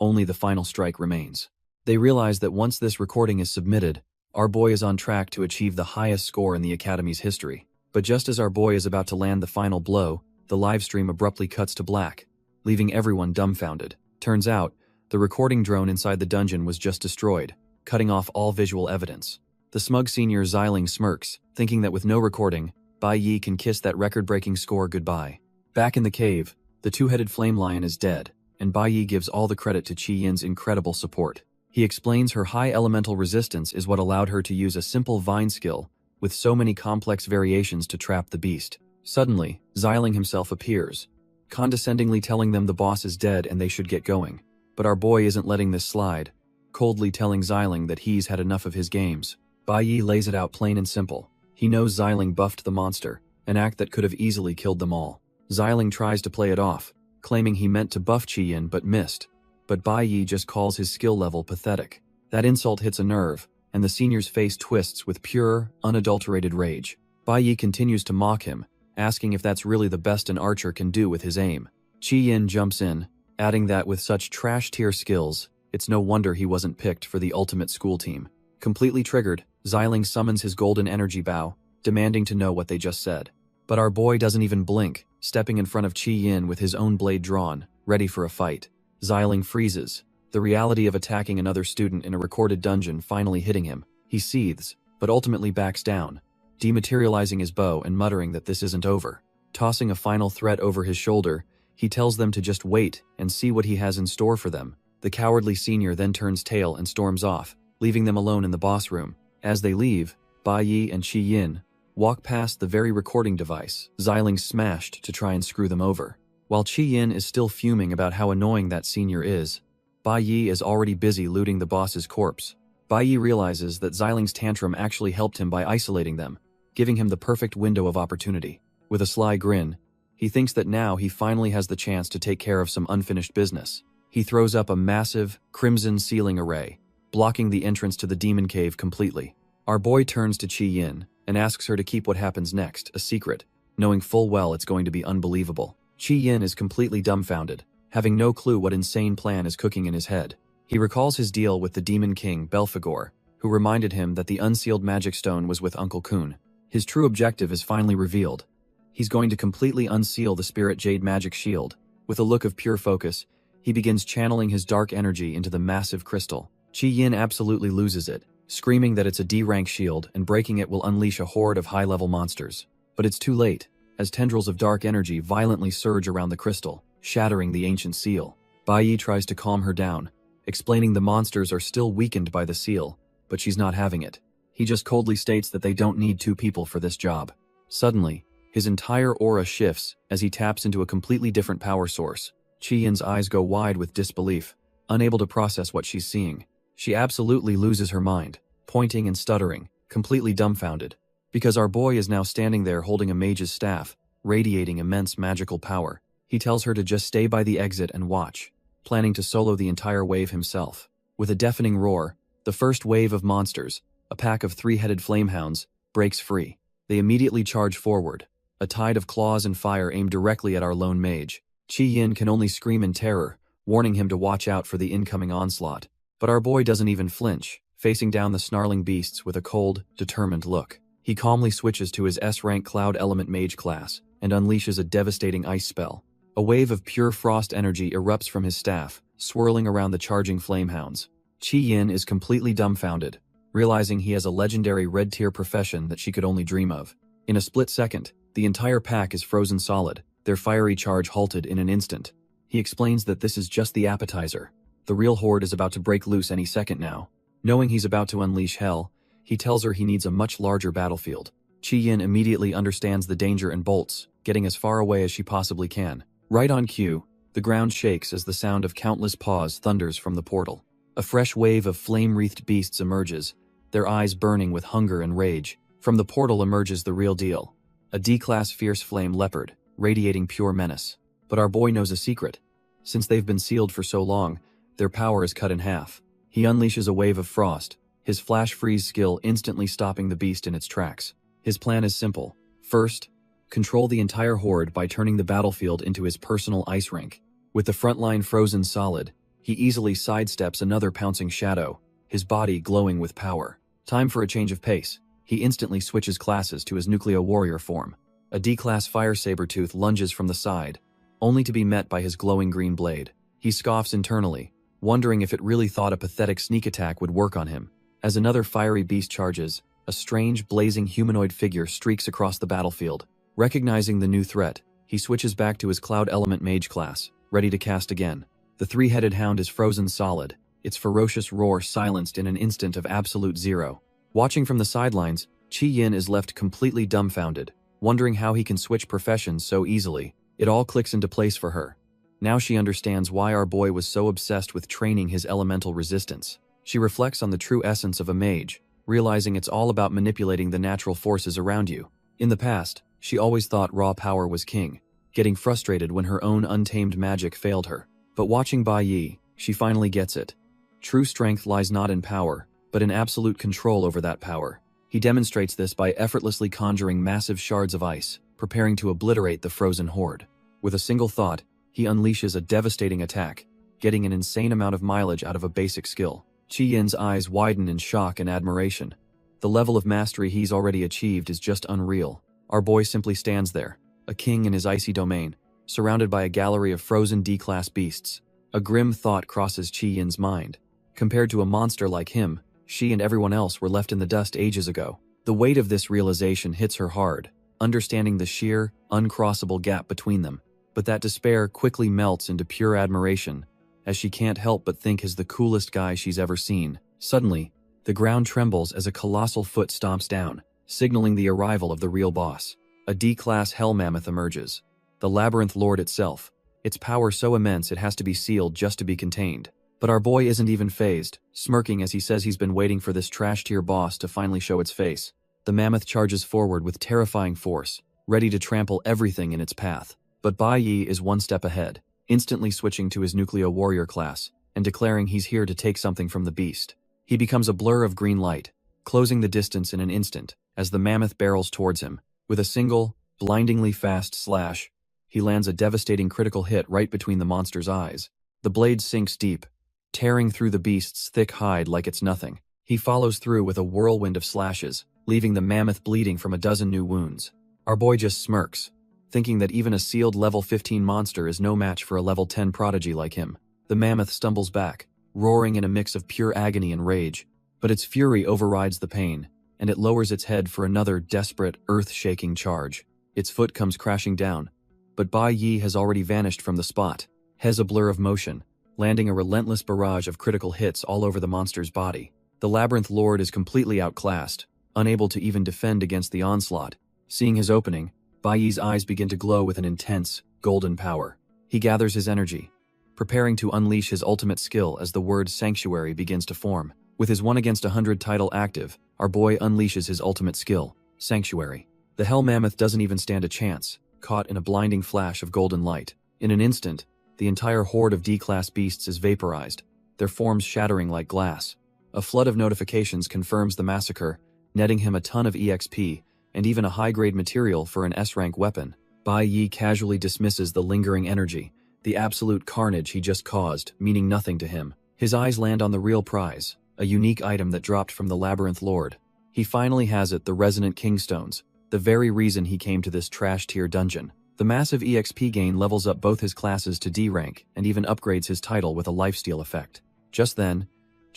Only the final strike remains. They realize that once this recording is submitted, our boy is on track to achieve the highest score in the Academy's history. But just as our boy is about to land the final blow, the livestream abruptly cuts to black, leaving everyone dumbfounded. Turns out, the recording drone inside the dungeon was just destroyed, cutting off all visual evidence. The smug senior Xiling smirks, thinking that with no recording, Bai Yi can kiss that record-breaking score goodbye. Back in the cave, the two-headed flame lion is dead, and Bai Yi gives all the credit to Qi Yin's incredible support. He explains her high elemental resistance is what allowed her to use a simple vine skill with so many complex variations to trap the beast. Suddenly, Xiling himself appears, condescendingly telling them the boss is dead and they should get going. But our boy isn't letting this slide, coldly telling Xiling that he's had enough of his games. Bai Yi lays it out plain and simple. He knows Xiling buffed the monster, an act that could have easily killed them all. Xiling tries to play it off, claiming he meant to buff Qi Yin but missed. But Bai Yi just calls his skill level pathetic. That insult hits a nerve, and the senior's face twists with pure, unadulterated rage. Bai Yi continues to mock him, asking if that's really the best an archer can do with his aim. Qi Yin jumps in, adding that with such trash-tier skills, it's no wonder he wasn't picked for the ultimate school team. Completely triggered, Xiling summons his golden energy bow, demanding to know what they just said. But our boy doesn't even blink, stepping in front of Qi Yin with his own blade drawn, ready for a fight. Xiling freezes, the reality of attacking another student in a recorded dungeon finally hitting him. He seethes, but ultimately backs down, dematerializing his bow and muttering that this isn't over. Tossing a final threat over his shoulder, he tells them to just wait and see what he has in store for them. The cowardly senior then turns tail and storms off, leaving them alone in the boss room. As they leave, Bai Yi and Qi Yin walk past the very recording device Xiling smashed to try and screw them over. While Qi Yin is still fuming about how annoying that senior is, Bai Yi is already busy looting the boss's corpse. Bai Yi realizes that Xiling's tantrum actually helped him by isolating them, giving him the perfect window of opportunity. With a sly grin, he thinks that now he finally has the chance to take care of some unfinished business. He throws up a massive, crimson ceiling array, blocking the entrance to the demon cave completely. Our boy turns to Qi Yin and asks her to keep what happens next a secret, knowing full well it's going to be unbelievable. Qi Yin is completely dumbfounded, having no clue what insane plan is cooking in his head. He recalls his deal with the demon king Belphegor, who reminded him that the unsealed magic stone was with Uncle Kun. His true objective is finally revealed. He's going to completely unseal the spirit jade magic shield. With a look of pure focus, he begins channeling his dark energy into the massive crystal. Qi Yin absolutely loses it, screaming that it's a D-rank shield and breaking it will unleash a horde of high-level monsters. But it's too late, as tendrils of dark energy violently surge around the crystal, shattering the ancient seal. Bai Yi tries to calm her down, explaining the monsters are still weakened by the seal, but she's not having it. He just coldly states that they don't need two people for this job. Suddenly, his entire aura shifts as he taps into a completely different power source. Qi Yin's eyes go wide with disbelief, unable to process what she's seeing. She absolutely loses her mind, pointing and stuttering, completely dumbfounded. Because our boy is now standing there holding a mage's staff, radiating immense magical power. He tells her to just stay by the exit and watch, planning to solo the entire wave himself. With a deafening roar, the first wave of monsters, a pack of three-headed flamehounds, breaks free. They immediately charge forward, a tide of claws and fire aimed directly at our lone mage. Qi Yin can only scream in terror, warning him to watch out for the incoming onslaught. But our boy doesn't even flinch, facing down the snarling beasts with a cold, determined look. He calmly switches to his S-rank Cloud Element Mage class and unleashes a devastating ice spell. A wave of pure frost energy erupts from his staff, swirling around the charging flamehounds. Qi Yin is completely dumbfounded, realizing he has a legendary red-tier profession that she could only dream of. In a split second, the entire pack is frozen solid, their fiery charge halted in an instant. He explains that this is just the appetizer. The real horde is about to break loose any second now. Knowing he's about to unleash hell, he tells her he needs a much larger battlefield. Qi Yin immediately understands the danger and bolts, getting as far away as she possibly can. Right on cue, the ground shakes as the sound of countless paws thunders from the portal. A fresh wave of flame-wreathed beasts emerges, their eyes burning with hunger and rage. From the portal emerges the real deal. A D-class fierce flame leopard, radiating pure menace. But our boy knows a secret. Since they've been sealed for so long, their power is cut in half. He unleashes a wave of frost, his flash freeze skill instantly stopping the beast in its tracks. His plan is simple. First, control the entire horde by turning the battlefield into his personal ice rink. With the front line frozen solid, he easily sidesteps another pouncing shadow, his body glowing with power. Time for a change of pace. He instantly switches classes to his Nucleo Warrior form. A D-class fire saber-tooth lunges from the side, only to be met by his glowing green blade. He scoffs internally, wondering if it really thought a pathetic sneak attack would work on him. As another fiery beast charges, a strange, blazing humanoid figure streaks across the battlefield. Recognizing the new threat, he switches back to his Cloud Element Mage class, ready to cast again. The three-headed hound is frozen solid, its ferocious roar silenced in an instant of absolute zero. Watching from the sidelines, Qi Yin is left completely dumbfounded, wondering how he can switch professions so easily. It all clicks into place for her. Now she understands why our boy was so obsessed with training his elemental resistance. She reflects on the true essence of a mage, realizing it's all about manipulating the natural forces around you. In the past, she always thought raw power was king, getting frustrated when her own untamed magic failed her. But watching Bai Yi, she finally gets it. True strength lies not in power, but in absolute control over that power. He demonstrates this by effortlessly conjuring massive shards of ice, preparing to obliterate the frozen horde. With a single thought, he unleashes a devastating attack, getting an insane amount of mileage out of a basic skill. Qi Yin's eyes widen in shock and admiration. The level of mastery he's already achieved is just unreal. Our boy simply stands there, a king in his icy domain, surrounded by a gallery of frozen D-class beasts. A grim thought crosses Qi Yin's mind. Compared to a monster like him, she and everyone else were left in the dust ages ago. The weight of this realization hits her hard, understanding the sheer, uncrossable gap between them. But that despair quickly melts into pure admiration, as she can't help but think he's the coolest guy she's ever seen. Suddenly, the ground trembles as a colossal foot stomps down, signaling the arrival of the real boss. A D-class hell mammoth emerges. The Labyrinth Lord itself, its power so immense it has to be sealed just to be contained. But our boy isn't even fazed, smirking as he says he's been waiting for this trash-tier boss to finally show its face. The mammoth charges forward with terrifying force, ready to trample everything in its path. But Bai Yi is one step ahead, instantly switching to his Nucleo Warrior class, and declaring he's here to take something from the beast. He becomes a blur of green light, closing the distance in an instant, as the mammoth barrels towards him. With a single, blindingly fast slash, he lands a devastating critical hit right between the monster's eyes. The blade sinks deep, tearing through the beast's thick hide like it's nothing. He follows through with a whirlwind of slashes, leaving the mammoth bleeding from a dozen new wounds. Our boy just smirks, thinking that even a sealed level 15 monster is no match for a level 10 prodigy like him. The mammoth stumbles back, roaring in a mix of pure agony and rage, but its fury overrides the pain, and it lowers its head for another desperate, earth-shaking charge. Its foot comes crashing down, but Bai Yi has already vanished from the spot, has a blur of motion, landing a relentless barrage of critical hits all over the monster's body. The Labyrinth Lord is completely outclassed, unable to even defend against the onslaught. Seeing his opening, Bai Yi's eyes begin to glow with an intense, golden power. He gathers his energy, preparing to unleash his ultimate skill as the word Sanctuary begins to form. With his 1 against 100 title active, our boy unleashes his ultimate skill, Sanctuary. The Hell Mammoth doesn't even stand a chance, caught in a blinding flash of golden light. In an instant, the entire horde of D-class beasts is vaporized, their forms shattering like glass. A flood of notifications confirms the massacre, netting him a ton of EXP, and even a high-grade material for an S-rank weapon. Bai Yi casually dismisses the lingering energy, the absolute carnage he just caused, meaning nothing to him. His eyes land on the real prize, a unique item that dropped from the Labyrinth Lord. He finally has it, the resonant Kingstones, the very reason he came to this trash-tier dungeon. The massive EXP gain levels up both his classes to D rank and even upgrades his title with a lifesteal effect. Just then,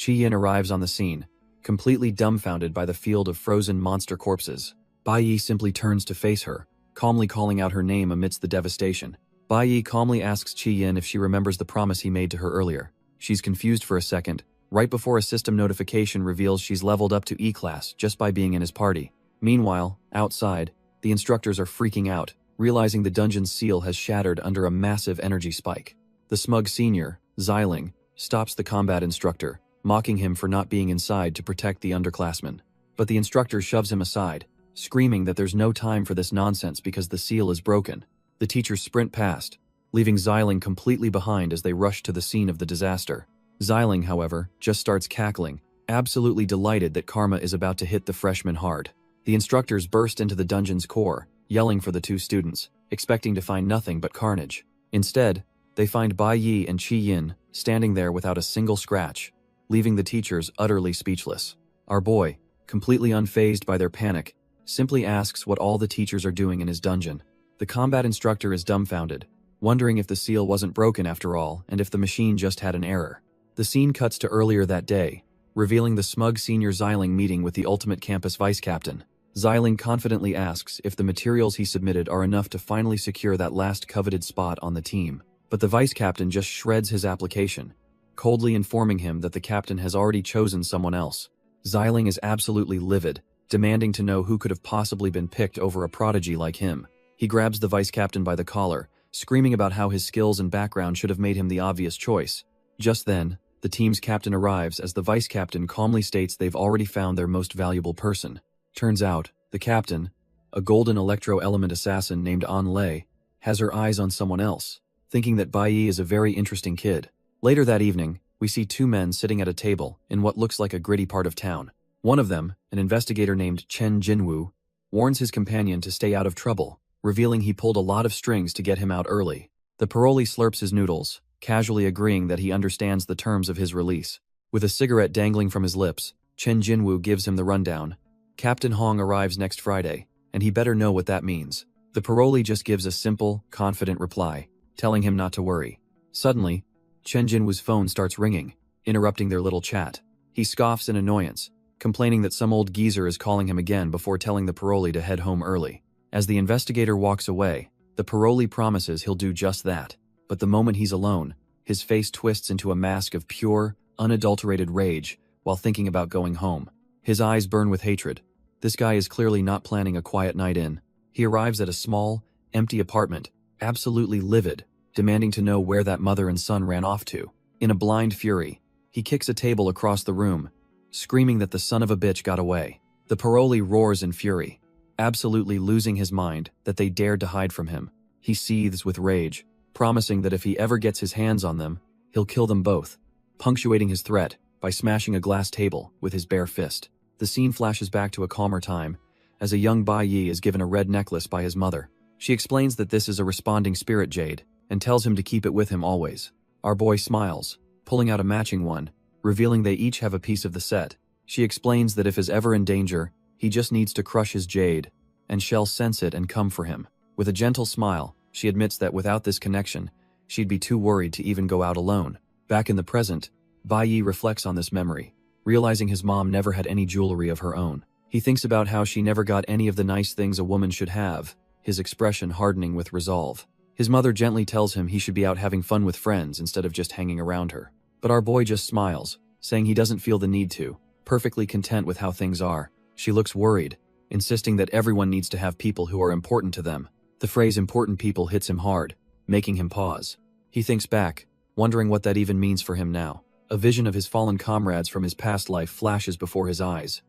Chi-Yin arrives on the scene, completely dumbfounded by the field of frozen monster corpses. Bai Yi simply turns to face her, calmly calling out her name amidst the devastation. Bai Yi calmly asks Chi-Yin if she remembers the promise he made to her earlier. She's confused for a second, right before a system notification reveals she's leveled up to E-class just by being in his party. Meanwhile, outside, the instructors are freaking out, realizing the dungeon's seal has shattered under a massive energy spike. The smug senior, Xiling, stops the combat instructor, mocking him for not being inside to protect the underclassmen. But the instructor shoves him aside, screaming that there's no time for this nonsense because the seal is broken. The teachers sprint past, leaving Xiling completely behind as they rush to the scene of the disaster. Xiling, however, just starts cackling, absolutely delighted that karma is about to hit the freshmen hard. The instructors burst into the dungeon's core, yelling for the two students, expecting to find nothing but carnage. Instead, they find Bai Yi and Chi-Yin standing there without a single scratch, leaving the teachers utterly speechless. Our boy, completely unfazed by their panic, simply asks what all the teachers are doing in his dungeon. The combat instructor is dumbfounded, wondering if the seal wasn't broken after all and if the machine just had an error. The scene cuts to earlier that day, revealing the smug senior Xiling meeting with the ultimate campus vice captain. Xiling confidently asks if the materials he submitted are enough to finally secure that last coveted spot on the team. But the vice captain just shreds his application, coldly informing him that the captain has already chosen someone else. Xiling is absolutely livid, demanding to know who could have possibly been picked over a prodigy like him. He grabs the vice captain by the collar, screaming about how his skills and background should have made him the obvious choice. Just then, the team's captain arrives as the vice captain calmly states they've already found their most valuable person. Turns out, the captain, a golden electro-element assassin named An Lei, has her eyes on someone else, thinking that Bai Yi is a very interesting kid. Later that evening, we see two men sitting at a table in what looks like a gritty part of town. One of them, an investigator named Chen Jinwu, warns his companion to stay out of trouble, revealing he pulled a lot of strings to get him out early. The parolee slurps his noodles, casually agreeing that he understands the terms of his release. With a cigarette dangling from his lips, Chen Jinwu gives him the rundown. Captain Hong arrives next Friday, and he better know what that means. The parolee just gives a simple, confident reply, telling him not to worry. Suddenly, Chen Jinwu's phone starts ringing, interrupting their little chat. He scoffs in annoyance, complaining that some old geezer is calling him again before telling the parolee to head home early. As the investigator walks away, the parolee promises he'll do just that. But the moment he's alone, his face twists into a mask of pure, unadulterated rage while thinking about going home. His eyes burn with hatred. This guy is clearly not planning a quiet night in. He arrives at a small, empty apartment, absolutely livid, demanding to know where that mother and son ran off to. In a blind fury, he kicks a table across the room, screaming that the son of a bitch got away. The parolee roars in fury, absolutely losing his mind that they dared to hide from him. He seethes with rage, promising that if he ever gets his hands on them, he'll kill them both, punctuating his threat by smashing a glass table with his bare fist. The scene flashes back to a calmer time, as a young Bai Yi is given a red necklace by his mother. She explains that this is a responding spirit jade, and tells him to keep it with him always. Our boy smiles, pulling out a matching one, revealing they each have a piece of the set. She explains that if he's ever in danger, he just needs to crush his jade, and she'll sense it and come for him. With a gentle smile, she admits that without this connection, she'd be too worried to even go out alone. Back in the present, Bai Yi reflects on this memory, realizing his mom never had any jewelry of her own. He thinks about how she never got any of the nice things a woman should have, his expression hardening with resolve. His mother gently tells him he should be out having fun with friends instead of just hanging around her. But our boy just smiles, saying he doesn't feel the need to, perfectly content with how things are. She looks worried, insisting that everyone needs to have people who are important to them. The phrase important people hits him hard, making him pause. He thinks back, wondering what that even means for him now. A vision of his fallen comrades from his past life flashes before his eyes.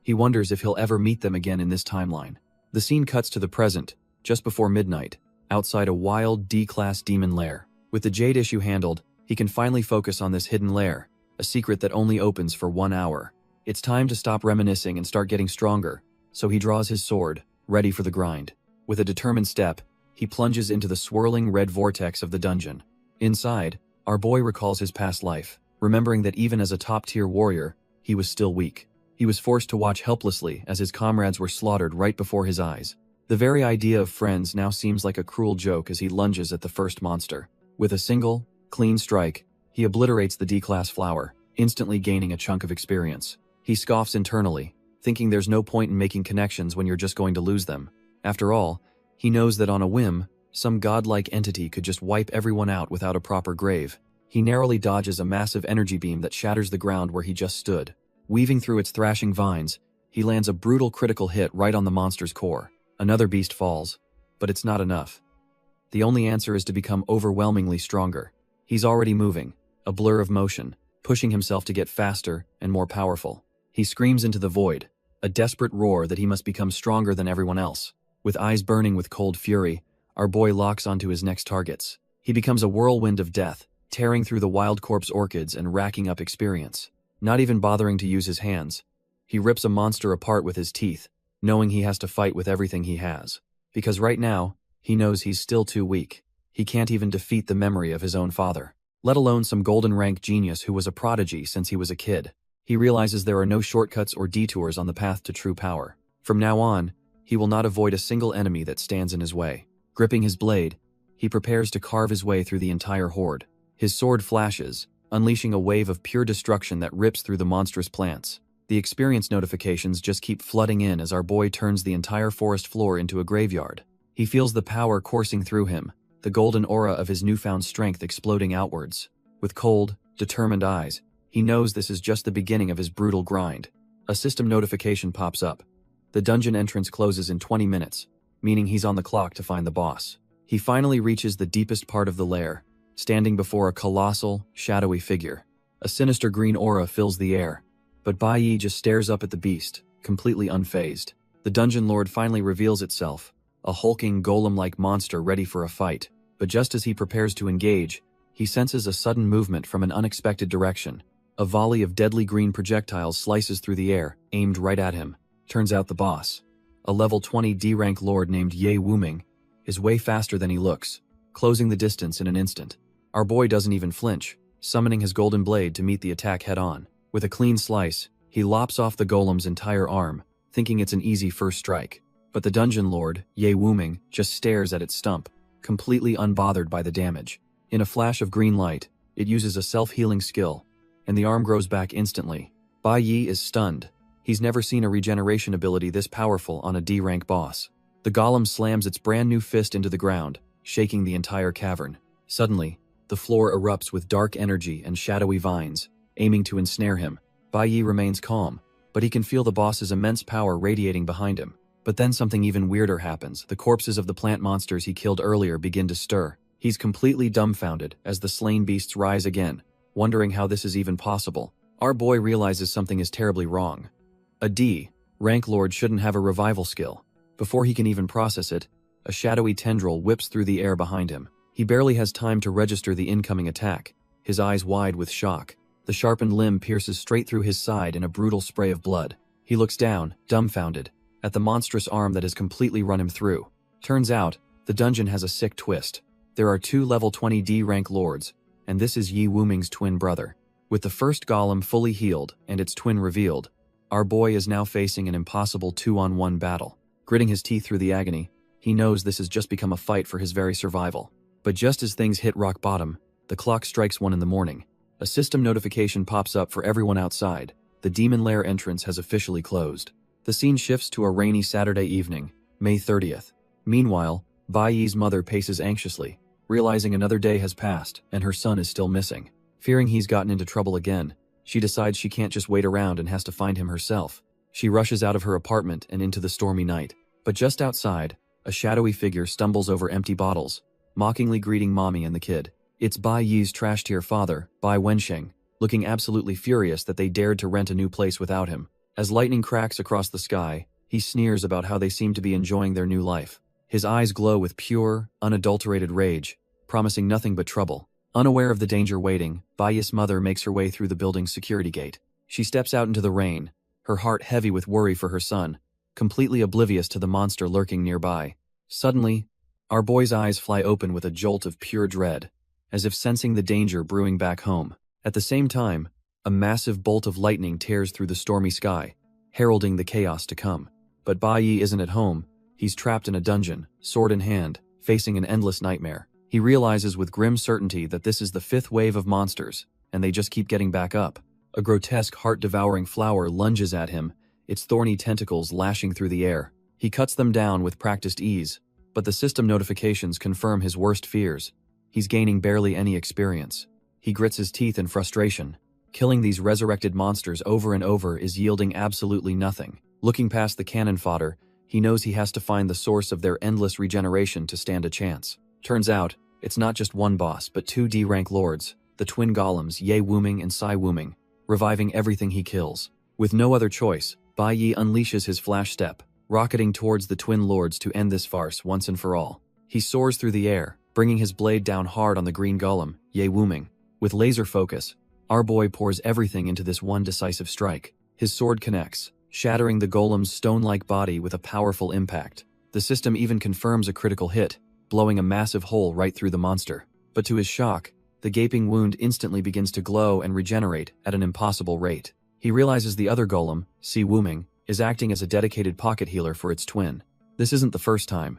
He wonders if he'll ever meet them again in this timeline. The scene cuts to the present, just before midnight, outside a wild D-class demon lair. With the jade issue handled, he can finally focus on this hidden lair, a secret that only opens for 1 hour. It's time to stop reminiscing and start getting stronger, so he draws his sword, ready for the grind. With a determined step, he plunges into the swirling red vortex of the dungeon. Inside, our boy recalls his past life, remembering that even as a top-tier warrior, he was still weak. He was forced to watch helplessly as his comrades were slaughtered right before his eyes. The very idea of friends now seems like a cruel joke as he lunges at the first monster. With a single, clean strike, he obliterates the D-class flower, instantly gaining a chunk of experience. He scoffs internally, thinking there's no point in making connections when you're just going to lose them. After all, he knows that on a whim, some godlike entity could just wipe everyone out without a proper grave. He narrowly dodges a massive energy beam that shatters the ground where he just stood. Weaving through its thrashing vines, he lands a brutal critical hit right on the monster's core. Another beast falls, but it's not enough. The only answer is to become overwhelmingly stronger. He's already moving, a blur of motion, pushing himself to get faster and more powerful. He screams into the void, a desperate roar that he must become stronger than everyone else. With eyes burning with cold fury, our boy locks onto his next targets. He becomes a whirlwind of death, tearing through the wild corpse orchids and racking up experience. Not even bothering to use his hands, he rips a monster apart with his teeth, knowing he has to fight with everything he has. Because right now, he knows he's still too weak. He can't even defeat the memory of his own father, let alone some golden rank genius who was a prodigy since he was a kid. He realizes there are no shortcuts or detours on the path to true power. From now on, he will not avoid a single enemy that stands in his way. Gripping his blade, he prepares to carve his way through the entire horde. His sword flashes, unleashing a wave of pure destruction that rips through the monstrous plants. The experience notifications just keep flooding in as our boy turns the entire forest floor into a graveyard. He feels the power coursing through him, the golden aura of his newfound strength exploding outwards. With cold, determined eyes, he knows this is just the beginning of his brutal grind. A system notification pops up. The dungeon entrance closes in 20 minutes, meaning he's on the clock to find the boss. He finally reaches the deepest part of the lair, standing before a colossal, shadowy figure. A sinister green aura fills the air, but Bai Yi just stares up at the beast, completely unfazed. The dungeon lord finally reveals itself, a hulking golem-like monster ready for a fight. But just as he prepares to engage, he senses a sudden movement from an unexpected direction. A volley of deadly green projectiles slices through the air, aimed right at him. Turns out the boss, a level 20 D-rank lord named Ye Wuming, is way faster than he looks, closing the distance in an instant. Our boy doesn't even flinch, summoning his golden blade to meet the attack head-on. With a clean slice, he lops off the golem's entire arm, thinking it's an easy first strike. But the dungeon lord, Ye Wuming, just stares at its stump, completely unbothered by the damage. In a flash of green light, it uses a self-healing skill, and the arm grows back instantly. Bai Yi is stunned. He's never seen a regeneration ability this powerful on a D-rank boss. The golem slams its brand new fist into the ground, shaking the entire cavern. Suddenly, the floor erupts with dark energy and shadowy vines, aiming to ensnare him. Bai Yi remains calm, but he can feel the boss's immense power radiating behind him. But then something even weirder happens. The corpses of the plant monsters he killed earlier begin to stir. He's completely dumbfounded as the slain beasts rise again, wondering how this is even possible. Our boy realizes something is terribly wrong. A D-rank lord shouldn't have a revival skill. Before he can even process it, a shadowy tendril whips through the air behind him. He barely has time to register the incoming attack, his eyes wide with shock. The sharpened limb pierces straight through his side in a brutal spray of blood. He looks down, dumbfounded, at the monstrous arm that has completely run him through. Turns out, the dungeon has a sick twist. There are two level 20 D-rank lords, and this is Ye Wuming's twin brother. With the first golem fully healed and its twin revealed, our boy is now facing an impossible 2-on-1 battle. Gritting his teeth through the agony, he knows this has just become a fight for his very survival. But just as things hit rock bottom, the clock strikes 1 in the morning. A system notification pops up for everyone outside. The demon lair entrance has officially closed. The scene shifts to a rainy Saturday evening, May 30th. Meanwhile, Bai Yi's mother paces anxiously, realizing another day has passed and her son is still missing. Fearing he's gotten into trouble again, she decides she can't just wait around and has to find him herself. She rushes out of her apartment and into the stormy night. But just outside, a shadowy figure stumbles over empty bottles, mockingly greeting Mommy and the kid. It's Bai Yi's trash-tier father, Bai Wensheng, looking absolutely furious that they dared to rent a new place without him. As lightning cracks across the sky, he sneers about how they seem to be enjoying their new life. His eyes glow with pure, unadulterated rage, promising nothing but trouble. Unaware of the danger waiting, Bai Yi's mother makes her way through the building's security gate. She steps out into the rain, her heart heavy with worry for her son, completely oblivious to the monster lurking nearby. Suddenly, our boy's eyes fly open with a jolt of pure dread, as if sensing the danger brewing back home. At the same time, a massive bolt of lightning tears through the stormy sky, heralding the chaos to come. But Bai Yi isn't at home. He's trapped in a dungeon, sword in hand, facing an endless nightmare. He realizes with grim certainty that this is the 5th wave of monsters, and they just keep getting back up. A grotesque, heart-devouring flower lunges at him, its thorny tentacles lashing through the air. He cuts them down with practiced ease, but the system notifications confirm his worst fears. He's gaining barely any experience. He grits his teeth in frustration. Killing these resurrected monsters over and over is yielding absolutely nothing. Looking past the cannon fodder, he knows he has to find the source of their endless regeneration to stand a chance. Turns out, it's not just one boss, but 2 D-rank lords, the twin golems Ye Wuming and Sai Wuming, reviving everything he kills. With no other choice, Bai Yi unleashes his flash step, rocketing towards the twin lords to end this farce once and for all. He soars through the air, bringing his blade down hard on the green golem, Ye Wuming. With laser focus, our boy pours everything into this one decisive strike. His sword connects, shattering the golem's stone-like body with a powerful impact. The system even confirms a critical hit, blowing a massive hole right through the monster. But to his shock, the gaping wound instantly begins to glow and regenerate at an impossible rate. He realizes the other golem, Si Wuming, is acting as a dedicated pocket healer for its twin. This isn't the first time.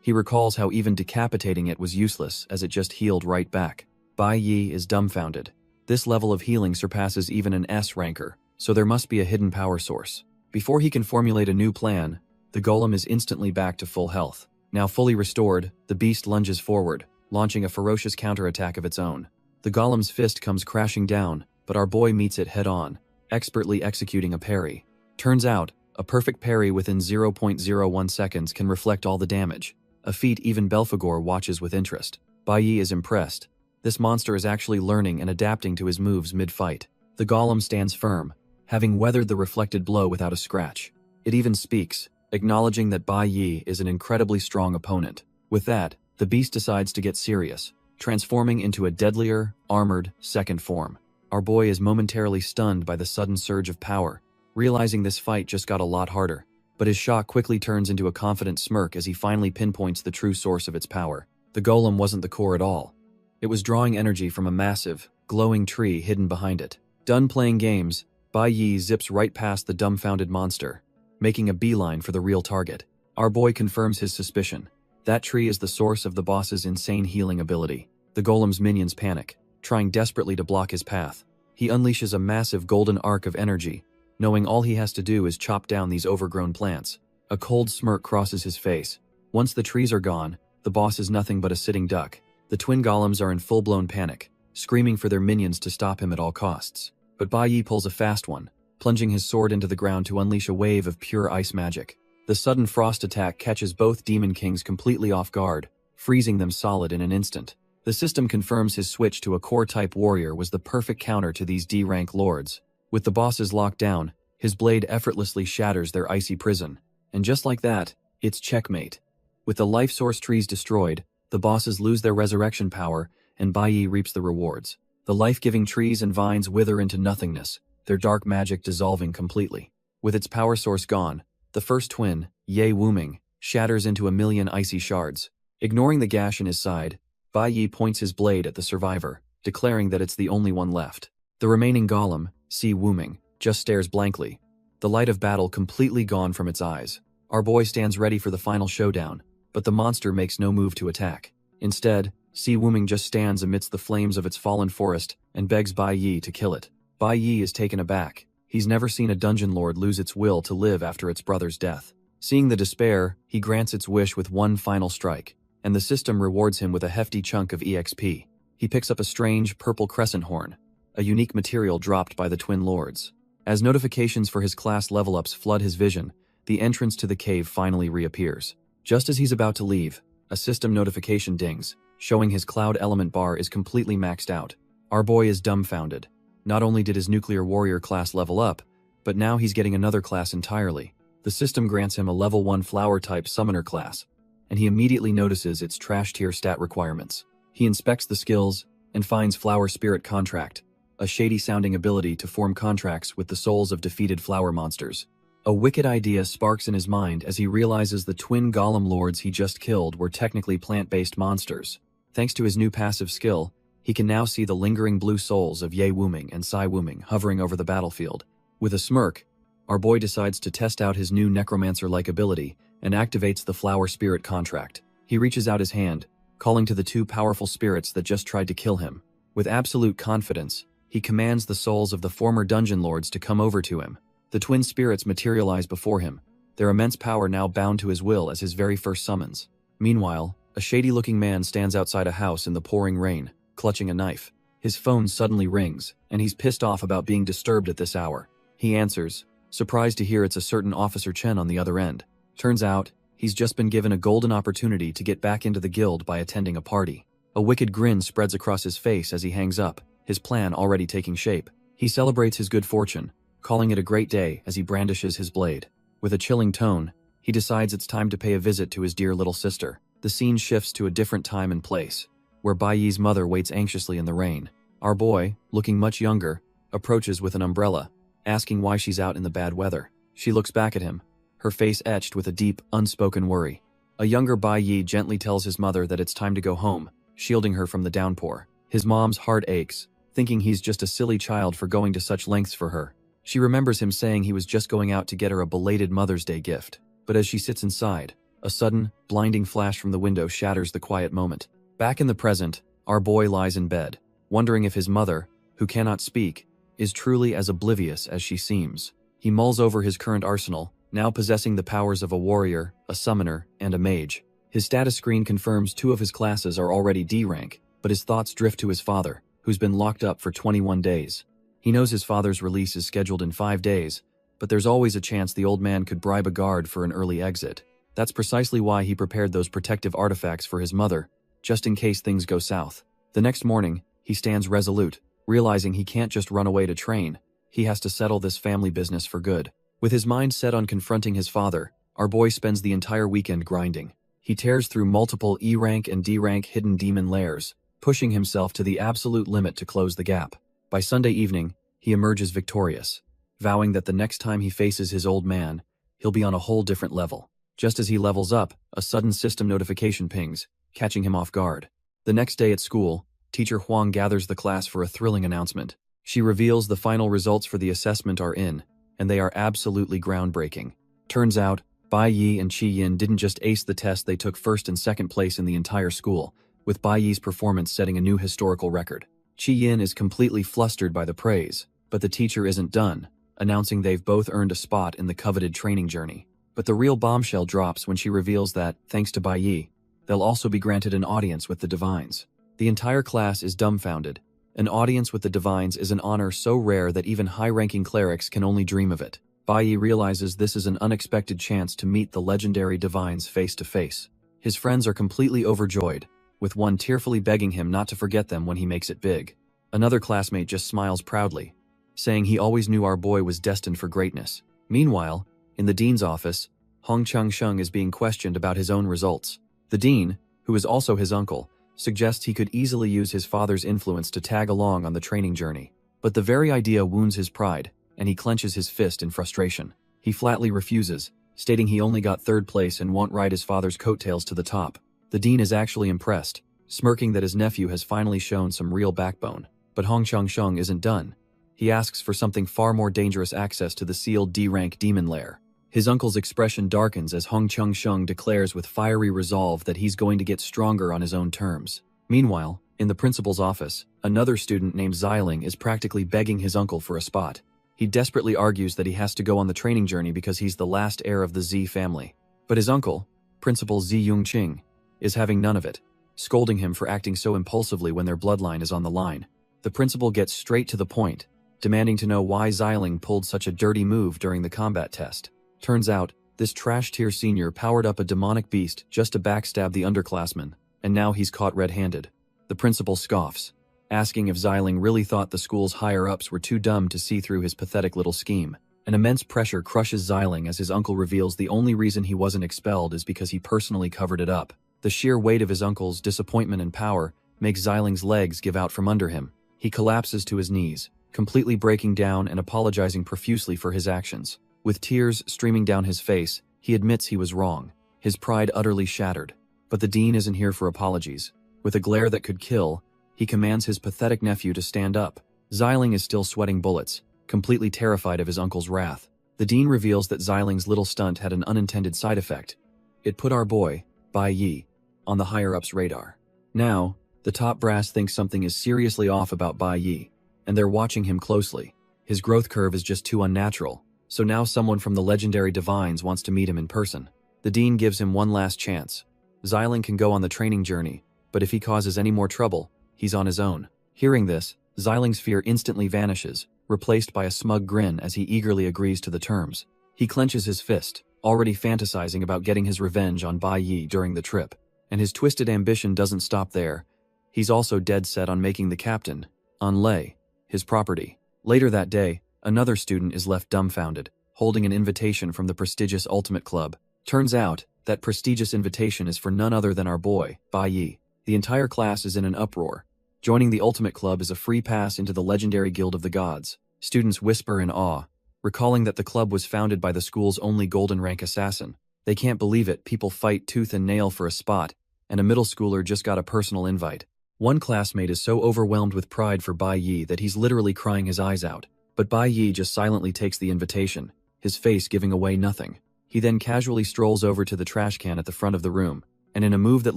He recalls how even decapitating it was useless as it just healed right back. Bai Yi is dumbfounded. This level of healing surpasses even an S ranker, so there must be a hidden power source. Before he can formulate a new plan, the golem is instantly back to full health. Now fully restored, the beast lunges forward, launching a ferocious counterattack of its own. The golem's fist comes crashing down, but our boy meets it head-on, expertly executing a parry. Turns out, a perfect parry within 0.01 seconds can reflect all the damage, a feat even Belphegor watches with interest. Bai Yi is impressed. This monster is actually learning and adapting to his moves mid-fight. The golem stands firm, having weathered the reflected blow without a scratch. It even speaks, acknowledging that Bai Yi is an incredibly strong opponent. With that, the beast decides to get serious, transforming into a deadlier, armored, second form. Our boy is momentarily stunned by the sudden surge of power, realizing this fight just got a lot harder. But his shock quickly turns into a confident smirk as he finally pinpoints the true source of its power. The golem wasn't the core at all. It was drawing energy from a massive, glowing tree hidden behind it. Done playing games, Bai Yi zips right past the dumbfounded monster, making a beeline for the real target. Our boy confirms his suspicion. That tree is the source of the boss's insane healing ability. The golem's minions panic, trying desperately to block his path. He unleashes a massive golden arc of energy, knowing all he has to do is chop down these overgrown plants. A cold smirk crosses his face. Once the trees are gone, the boss is nothing but a sitting duck. The twin golems are in full-blown panic, screaming for their minions to stop him at all costs. But Bai Yi pulls a fast one, plunging his sword into the ground to unleash a wave of pure ice magic. The sudden frost attack catches both Demon Kings completely off guard, freezing them solid in an instant. The system confirms his switch to a core-type warrior was the perfect counter to these D-rank lords. With the bosses locked down, his blade effortlessly shatters their icy prison. And just like that, it's checkmate. With the life source trees destroyed, the bosses lose their resurrection power, and Bai Yi reaps the rewards. The life-giving trees and vines wither into nothingness, their dark magic dissolving completely. With its power source gone, the first twin, Ye Wuming, shatters into a million icy shards. Ignoring the gash in his side, Bai Yi points his blade at the survivor, declaring that it's the only one left. The remaining golem, Si Wuming, just stares blankly, the light of battle completely gone from its eyes. Our boy stands ready for the final showdown, but the monster makes no move to attack. Instead, Si Wuming just stands amidst the flames of its fallen forest and begs Bai Yi to kill it. Bai Yi is taken aback. He's never seen a dungeon lord lose its will to live after its brother's death. Seeing the despair, he grants its wish with one final strike, and the system rewards him with a hefty chunk of EXP. He picks up a strange purple crescent horn, a unique material dropped by the twin lords. As notifications for his class level-ups flood his vision, the entrance to the cave finally reappears. Just as he's about to leave, a system notification dings, showing his cloud element bar is completely maxed out. Our boy is dumbfounded. Not only did his nuclear warrior class level up, but now he's getting another class entirely. The system grants him a level 1 flower-type summoner class, and he immediately notices its trash-tier stat requirements. He inspects the skills and finds Flower Spirit Contract, a shady-sounding ability to form contracts with the souls of defeated flower monsters. A wicked idea sparks in his mind as he realizes the twin golem lords he just killed were technically plant-based monsters. Thanks to his new passive skill, He can now see the lingering blue souls of Ye Wuming and Sai Wuming hovering over the battlefield. With a smirk, our boy decides to test out his new necromancer-like ability and activates the flower spirit contract. He reaches out his hand, calling to the two powerful spirits that just tried to kill him. With absolute confidence, he commands the souls of the former dungeon lords to come over to him. The twin spirits materialize before him, their immense power now bound to his will as his very first summons. Meanwhile, a shady-looking man stands outside a house in the pouring rain, clutching a knife. His phone suddenly rings, and he's pissed off about being disturbed at this hour. He answers, surprised to hear it's a certain Officer Chen on the other end. Turns out, he's just been given a golden opportunity to get back into the guild by attending a party. A wicked grin spreads across his face as he hangs up, his plan already taking shape. He celebrates his good fortune, calling it a great day as he brandishes his blade. With a chilling tone, he decides it's time to pay a visit to his dear little sister. The scene shifts to a different time and place, where Bai Yi's mother waits anxiously in the rain. Our boy, looking much younger, approaches with an umbrella, asking why she's out in the bad weather. She looks back at him, her face etched with a deep, unspoken worry. A younger Bai Yi gently tells his mother that it's time to go home, shielding her from the downpour. His mom's heart aches, thinking he's just a silly child for going to such lengths for her. She remembers him saying he was just going out to get her a belated Mother's Day gift. But as she sits inside, a sudden, blinding flash from the window shatters the quiet moment. Back in the present, our boy lies in bed, wondering if his mother, who cannot speak, is truly as oblivious as she seems. He mulls over his current arsenal, now possessing the powers of a warrior, a summoner, and a mage. His status screen confirms 2 of his classes are already D rank, but his thoughts drift to his father, who's been locked up for 21 days. He knows his father's release is scheduled in 5 days, but there's always a chance the old man could bribe a guard for an early exit. That's precisely why he prepared those protective artifacts for his mother, just in case things go south. The next morning, he stands resolute, realizing he can't just run away to train. He has to settle this family business for good. With his mind set on confronting his father, our boy spends the entire weekend grinding. He tears through multiple E-rank and D-rank hidden demon lairs, pushing himself to the absolute limit to close the gap. By Sunday evening, he emerges victorious, vowing that the next time he faces his old man, he'll be on a whole different level. Just as he levels up, a sudden system notification pings, catching him off guard. The next day at school, Teacher Huang gathers the class for a thrilling announcement. She reveals the final results for the assessment are in, and they are absolutely groundbreaking. Turns out, Bai Yi and Qi Yin didn't just ace the test, they took first and second place in the entire school, with Bai Yi's performance setting a new historical record. Qi Yin is completely flustered by the praise, but the teacher isn't done, announcing they've both earned a spot in the coveted training journey. But the real bombshell drops when she reveals that, thanks to Bai Yi, they'll also be granted an audience with the Divines. The entire class is dumbfounded. An audience with the Divines is an honor so rare that even high-ranking clerics can only dream of it. Bai Yi realizes this is an unexpected chance to meet the legendary Divines face to face. His friends are completely overjoyed, with one tearfully begging him not to forget them when he makes it big. Another classmate just smiles proudly, saying he always knew our boy was destined for greatness. Meanwhile, in the dean's office, Hong Chang-sheng is being questioned about his own results. The dean, who is also his uncle, suggests he could easily use his father's influence to tag along on the training journey. But the very idea wounds his pride, and he clenches his fist in frustration. He flatly refuses, stating he only got 3rd place and won't ride his father's coattails to the top. The dean is actually impressed, smirking that his nephew has finally shown some real backbone. But Hong Chang-sheng isn't done. He asks for something far more dangerous: access to the sealed D-rank demon lair. His uncle's expression darkens as Hong Chang-sheng declares with fiery resolve that he's going to get stronger on his own terms. Meanwhile, in the principal's office, another student named Xiling is practically begging his uncle for a spot. He desperately argues that he has to go on the training journey because he's the last heir of the Z family. But his uncle, Principal Zi Yongqing, is having none of it, scolding him for acting so impulsively when their bloodline is on the line. The principal gets straight to the point, demanding to know why Xiling pulled such a dirty move during the combat test. Turns out, this trash-tier senior powered up a demonic beast just to backstab the underclassmen, and now he's caught red-handed. The principal scoffs, asking if Xiling really thought the school's higher-ups were too dumb to see through his pathetic little scheme. An immense pressure crushes Xiling as his uncle reveals the only reason he wasn't expelled is because he personally covered it up. The sheer weight of his uncle's disappointment and power makes Xiling's legs give out from under him. He collapses to his knees, completely breaking down and apologizing profusely for his actions. With tears streaming down his face, he admits he was wrong, his pride utterly shattered. But the dean isn't here for apologies. With a glare that could kill, He commands his pathetic nephew to stand up. Xiling is still sweating bullets, completely terrified of his uncle's wrath. The dean reveals that Xiling's little stunt had an unintended side effect. It put our boy, Bai Yi, on the higher-ups' radar. Now, the top brass thinks something is seriously off about Bai Yi, and they're watching him closely. His growth curve is just too unnatural, so now someone from the legendary Defies wants to meet him in person. The dean gives him one last chance. Xiling can go on the training journey, but if he causes any more trouble, he's on his own. Hearing this, Xiling's fear instantly vanishes, replaced by a smug grin as he eagerly agrees to the terms. He clenches his fist, already fantasizing about getting his revenge on Bai Yi during the trip. And his twisted ambition doesn't stop there. He's also dead set on making the captain, Lei, his property. Later that day, another student is left dumbfounded, holding an invitation from the prestigious Ultimate Club. Turns out, that prestigious invitation is for none other than our boy, Bai Yi. The entire class is in an uproar. Joining the Ultimate Club is a free pass into the legendary Guild of the Gods. Students whisper in awe, recalling that the club was founded by the school's only golden rank assassin. They can't believe it. People fight tooth and nail for a spot, and a middle schooler just got a personal invite. One classmate is so overwhelmed with pride for Bai Yi that he's literally crying his eyes out. But Bai Yi just silently takes the invitation, his face giving away nothing. He then casually strolls over to the trash can at the front of the room, and in a move that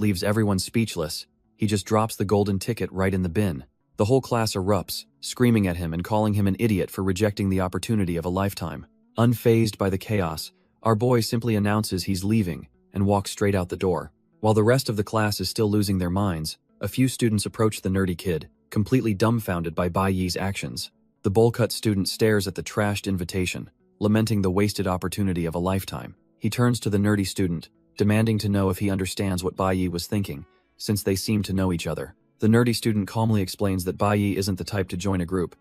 leaves everyone speechless, he just drops the golden ticket right in the bin. The whole class erupts, screaming at him and calling him an idiot for rejecting the opportunity of a lifetime. Unfazed by the chaos, our boy simply announces he's leaving and walks straight out the door. While the rest of the class is still losing their minds, a few students approach the nerdy kid, completely dumbfounded by Bai Yi's actions. The bowl-cut student stares at the trashed invitation, lamenting the wasted opportunity of a lifetime. He turns to the nerdy student, demanding to know if he understands what Bai Yi was thinking, since they seem to know each other. The nerdy student calmly explains that Bai Yi isn't the type to join a group.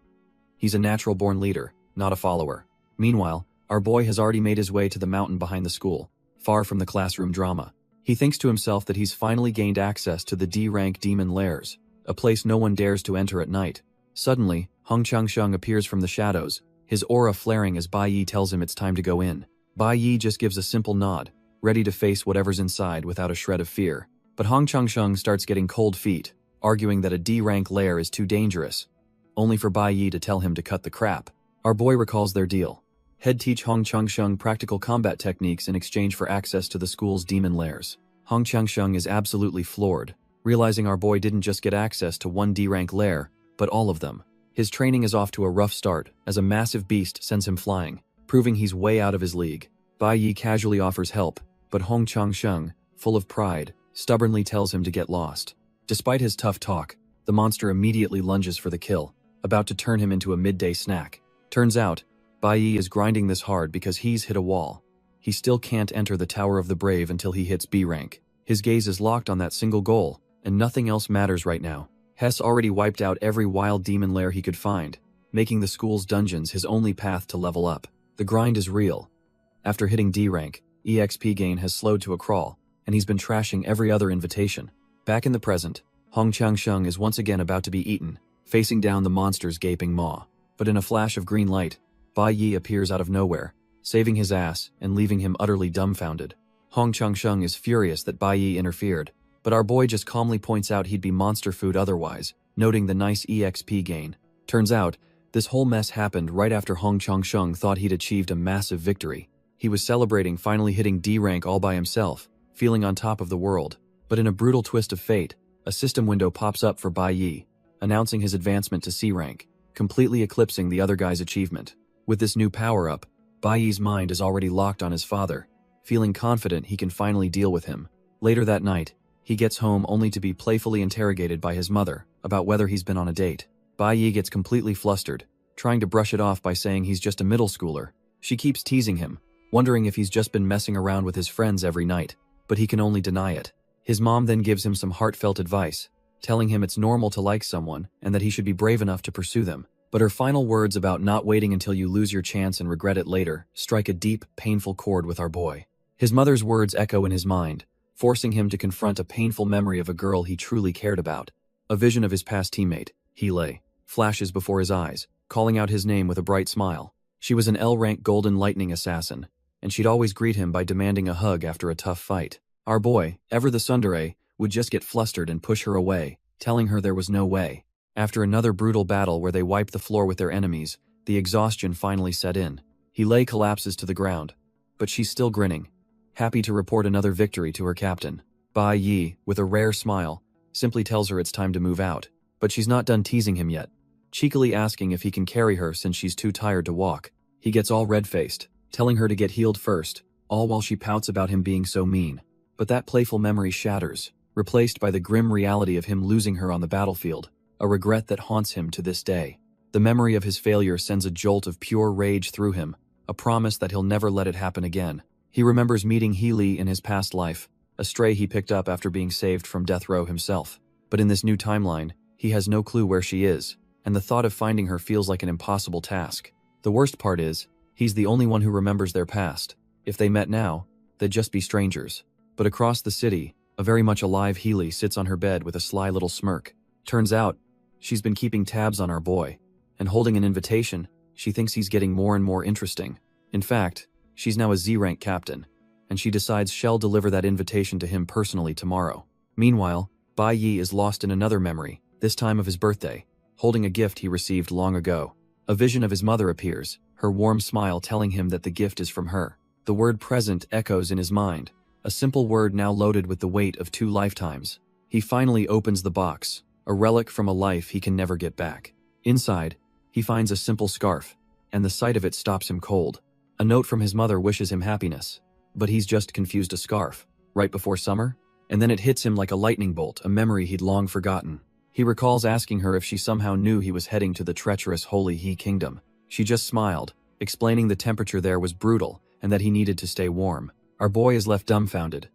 He's a natural-born leader, not a follower. Meanwhile, our boy has already made his way to the mountain behind the school, far from the classroom drama. He thinks to himself that he's finally gained access to the D-rank demon lairs, a place no one dares to enter at night. Suddenly, Hong Changsheng appears from the shadows, his aura flaring as Bai Yi tells him it's time to go in. Bai Yi just gives a simple nod, ready to face whatever's inside without a shred of fear. But Hong Changsheng starts getting cold feet, arguing that a D-rank lair is too dangerous, only for Bai Yi to tell him to cut the crap. Our boy recalls their deal. Head teach Hong Changsheng practical combat techniques in exchange for access to the school's demon lairs. Hong Changsheng is absolutely floored, realizing our boy didn't just get access to one D-rank lair, but all of them. His training is off to a rough start, as a massive beast sends him flying, proving he's way out of his league. Bai Yi casually offers help, but Hong Changsheng, full of pride, stubbornly tells him to get lost. Despite his tough talk, the monster immediately lunges for the kill, about to turn him into a midday snack. Turns out, Bai Yi is grinding this hard because he's hit a wall. He still can't enter the Tower of the Brave until he hits B rank. His gaze is locked on that single goal, and nothing else matters right now. Hess already wiped out every wild demon lair he could find, making the school's dungeons his only path to level up. The grind is real. After hitting D rank, EXP gain has slowed to a crawl, and he's been trashing every other invitation. Back in the present, Hong Changsheng is once again about to be eaten, facing down the monster's gaping maw. But in a flash of green light, Bai Yi appears out of nowhere, saving his ass and leaving him utterly dumbfounded. Hong Changsheng is furious that Bai Yi interfered, but our boy just calmly points out he'd be monster food otherwise, noting the nice EXP gain. Turns out, this whole mess happened right after Hong Changsheng thought he'd achieved a massive victory. He was celebrating finally hitting D rank all by himself, feeling on top of the world. But in a brutal twist of fate, a system window pops up for Bai Yi, announcing his advancement to C rank, completely eclipsing the other guy's achievement. With this new power-up, Bai Yi's mind is already locked on his father, feeling confident he can finally deal with him. Later that night, he gets home only to be playfully interrogated by his mother about whether he's been on a date. Bai Yi gets completely flustered, trying to brush it off by saying he's just a middle schooler. She keeps teasing him, wondering if he's just been messing around with his friends every night, but he can only deny it. His mom then gives him some heartfelt advice, telling him it's normal to like someone and that he should be brave enough to pursue them. But her final words about not waiting until you lose your chance and regret it later strike a deep, painful chord with our boy. His mother's words echo in his mind, forcing him to confront a painful memory of a girl he truly cared about. A vision of his past teammate, Yahello, flashes before his eyes, calling out his name with a bright smile. She was an L-rank golden lightning assassin, and she'd always greet him by demanding a hug after a tough fight. Our boy, ever the tsundere, would just get flustered and push her away, telling her there was no way. After another brutal battle where they wiped the floor with their enemies, the exhaustion finally set in. He collapses to the ground, but she's still grinning, happy to report another victory to her captain. Bai Yi, with a rare smile, simply tells her it's time to move out, but she's not done teasing him yet, cheekily asking if he can carry her since she's too tired to walk. He gets all red-faced, telling her to get healed first, all while she pouts about him being so mean. But that playful memory shatters, replaced by the grim reality of him losing her on the battlefield, a regret that haunts him to this day. The memory of his failure sends a jolt of pure rage through him, a promise that he'll never let it happen again. He remembers meeting Healy in his past life, a stray he picked up after being saved from death row himself. But in this new timeline, he has no clue where she is, and the thought of finding her feels like an impossible task. The worst part is, he's the only one who remembers their past. If they met now, they'd just be strangers. But across the city, a very much alive Healy sits on her bed with a sly little smirk. Turns out, she's been keeping tabs on our boy, and holding an invitation, she thinks he's getting more and more interesting. In fact, she's now a Z-rank captain, and she decides she'll deliver that invitation to him personally tomorrow. Meanwhile, Bai Yi is lost in another memory, this time of his birthday, holding a gift he received long ago. A vision of his mother appears, her warm smile telling him that the gift is from her. The word present echoes in his mind, a simple word now loaded with the weight of 2 lifetimes. He finally opens the box, a relic from a life he can never get back. Inside, he finds a simple scarf, and the sight of it stops him cold. A note from his mother wishes him happiness, but he's just confused a scarf, right before summer? And then it hits him like a lightning bolt, a memory he'd long forgotten. He recalls asking her if she somehow knew he was heading to the treacherous Holy He Kingdom. She just smiled, explaining the temperature there was brutal and that he needed to stay warm. Our boy is left dumbfounded.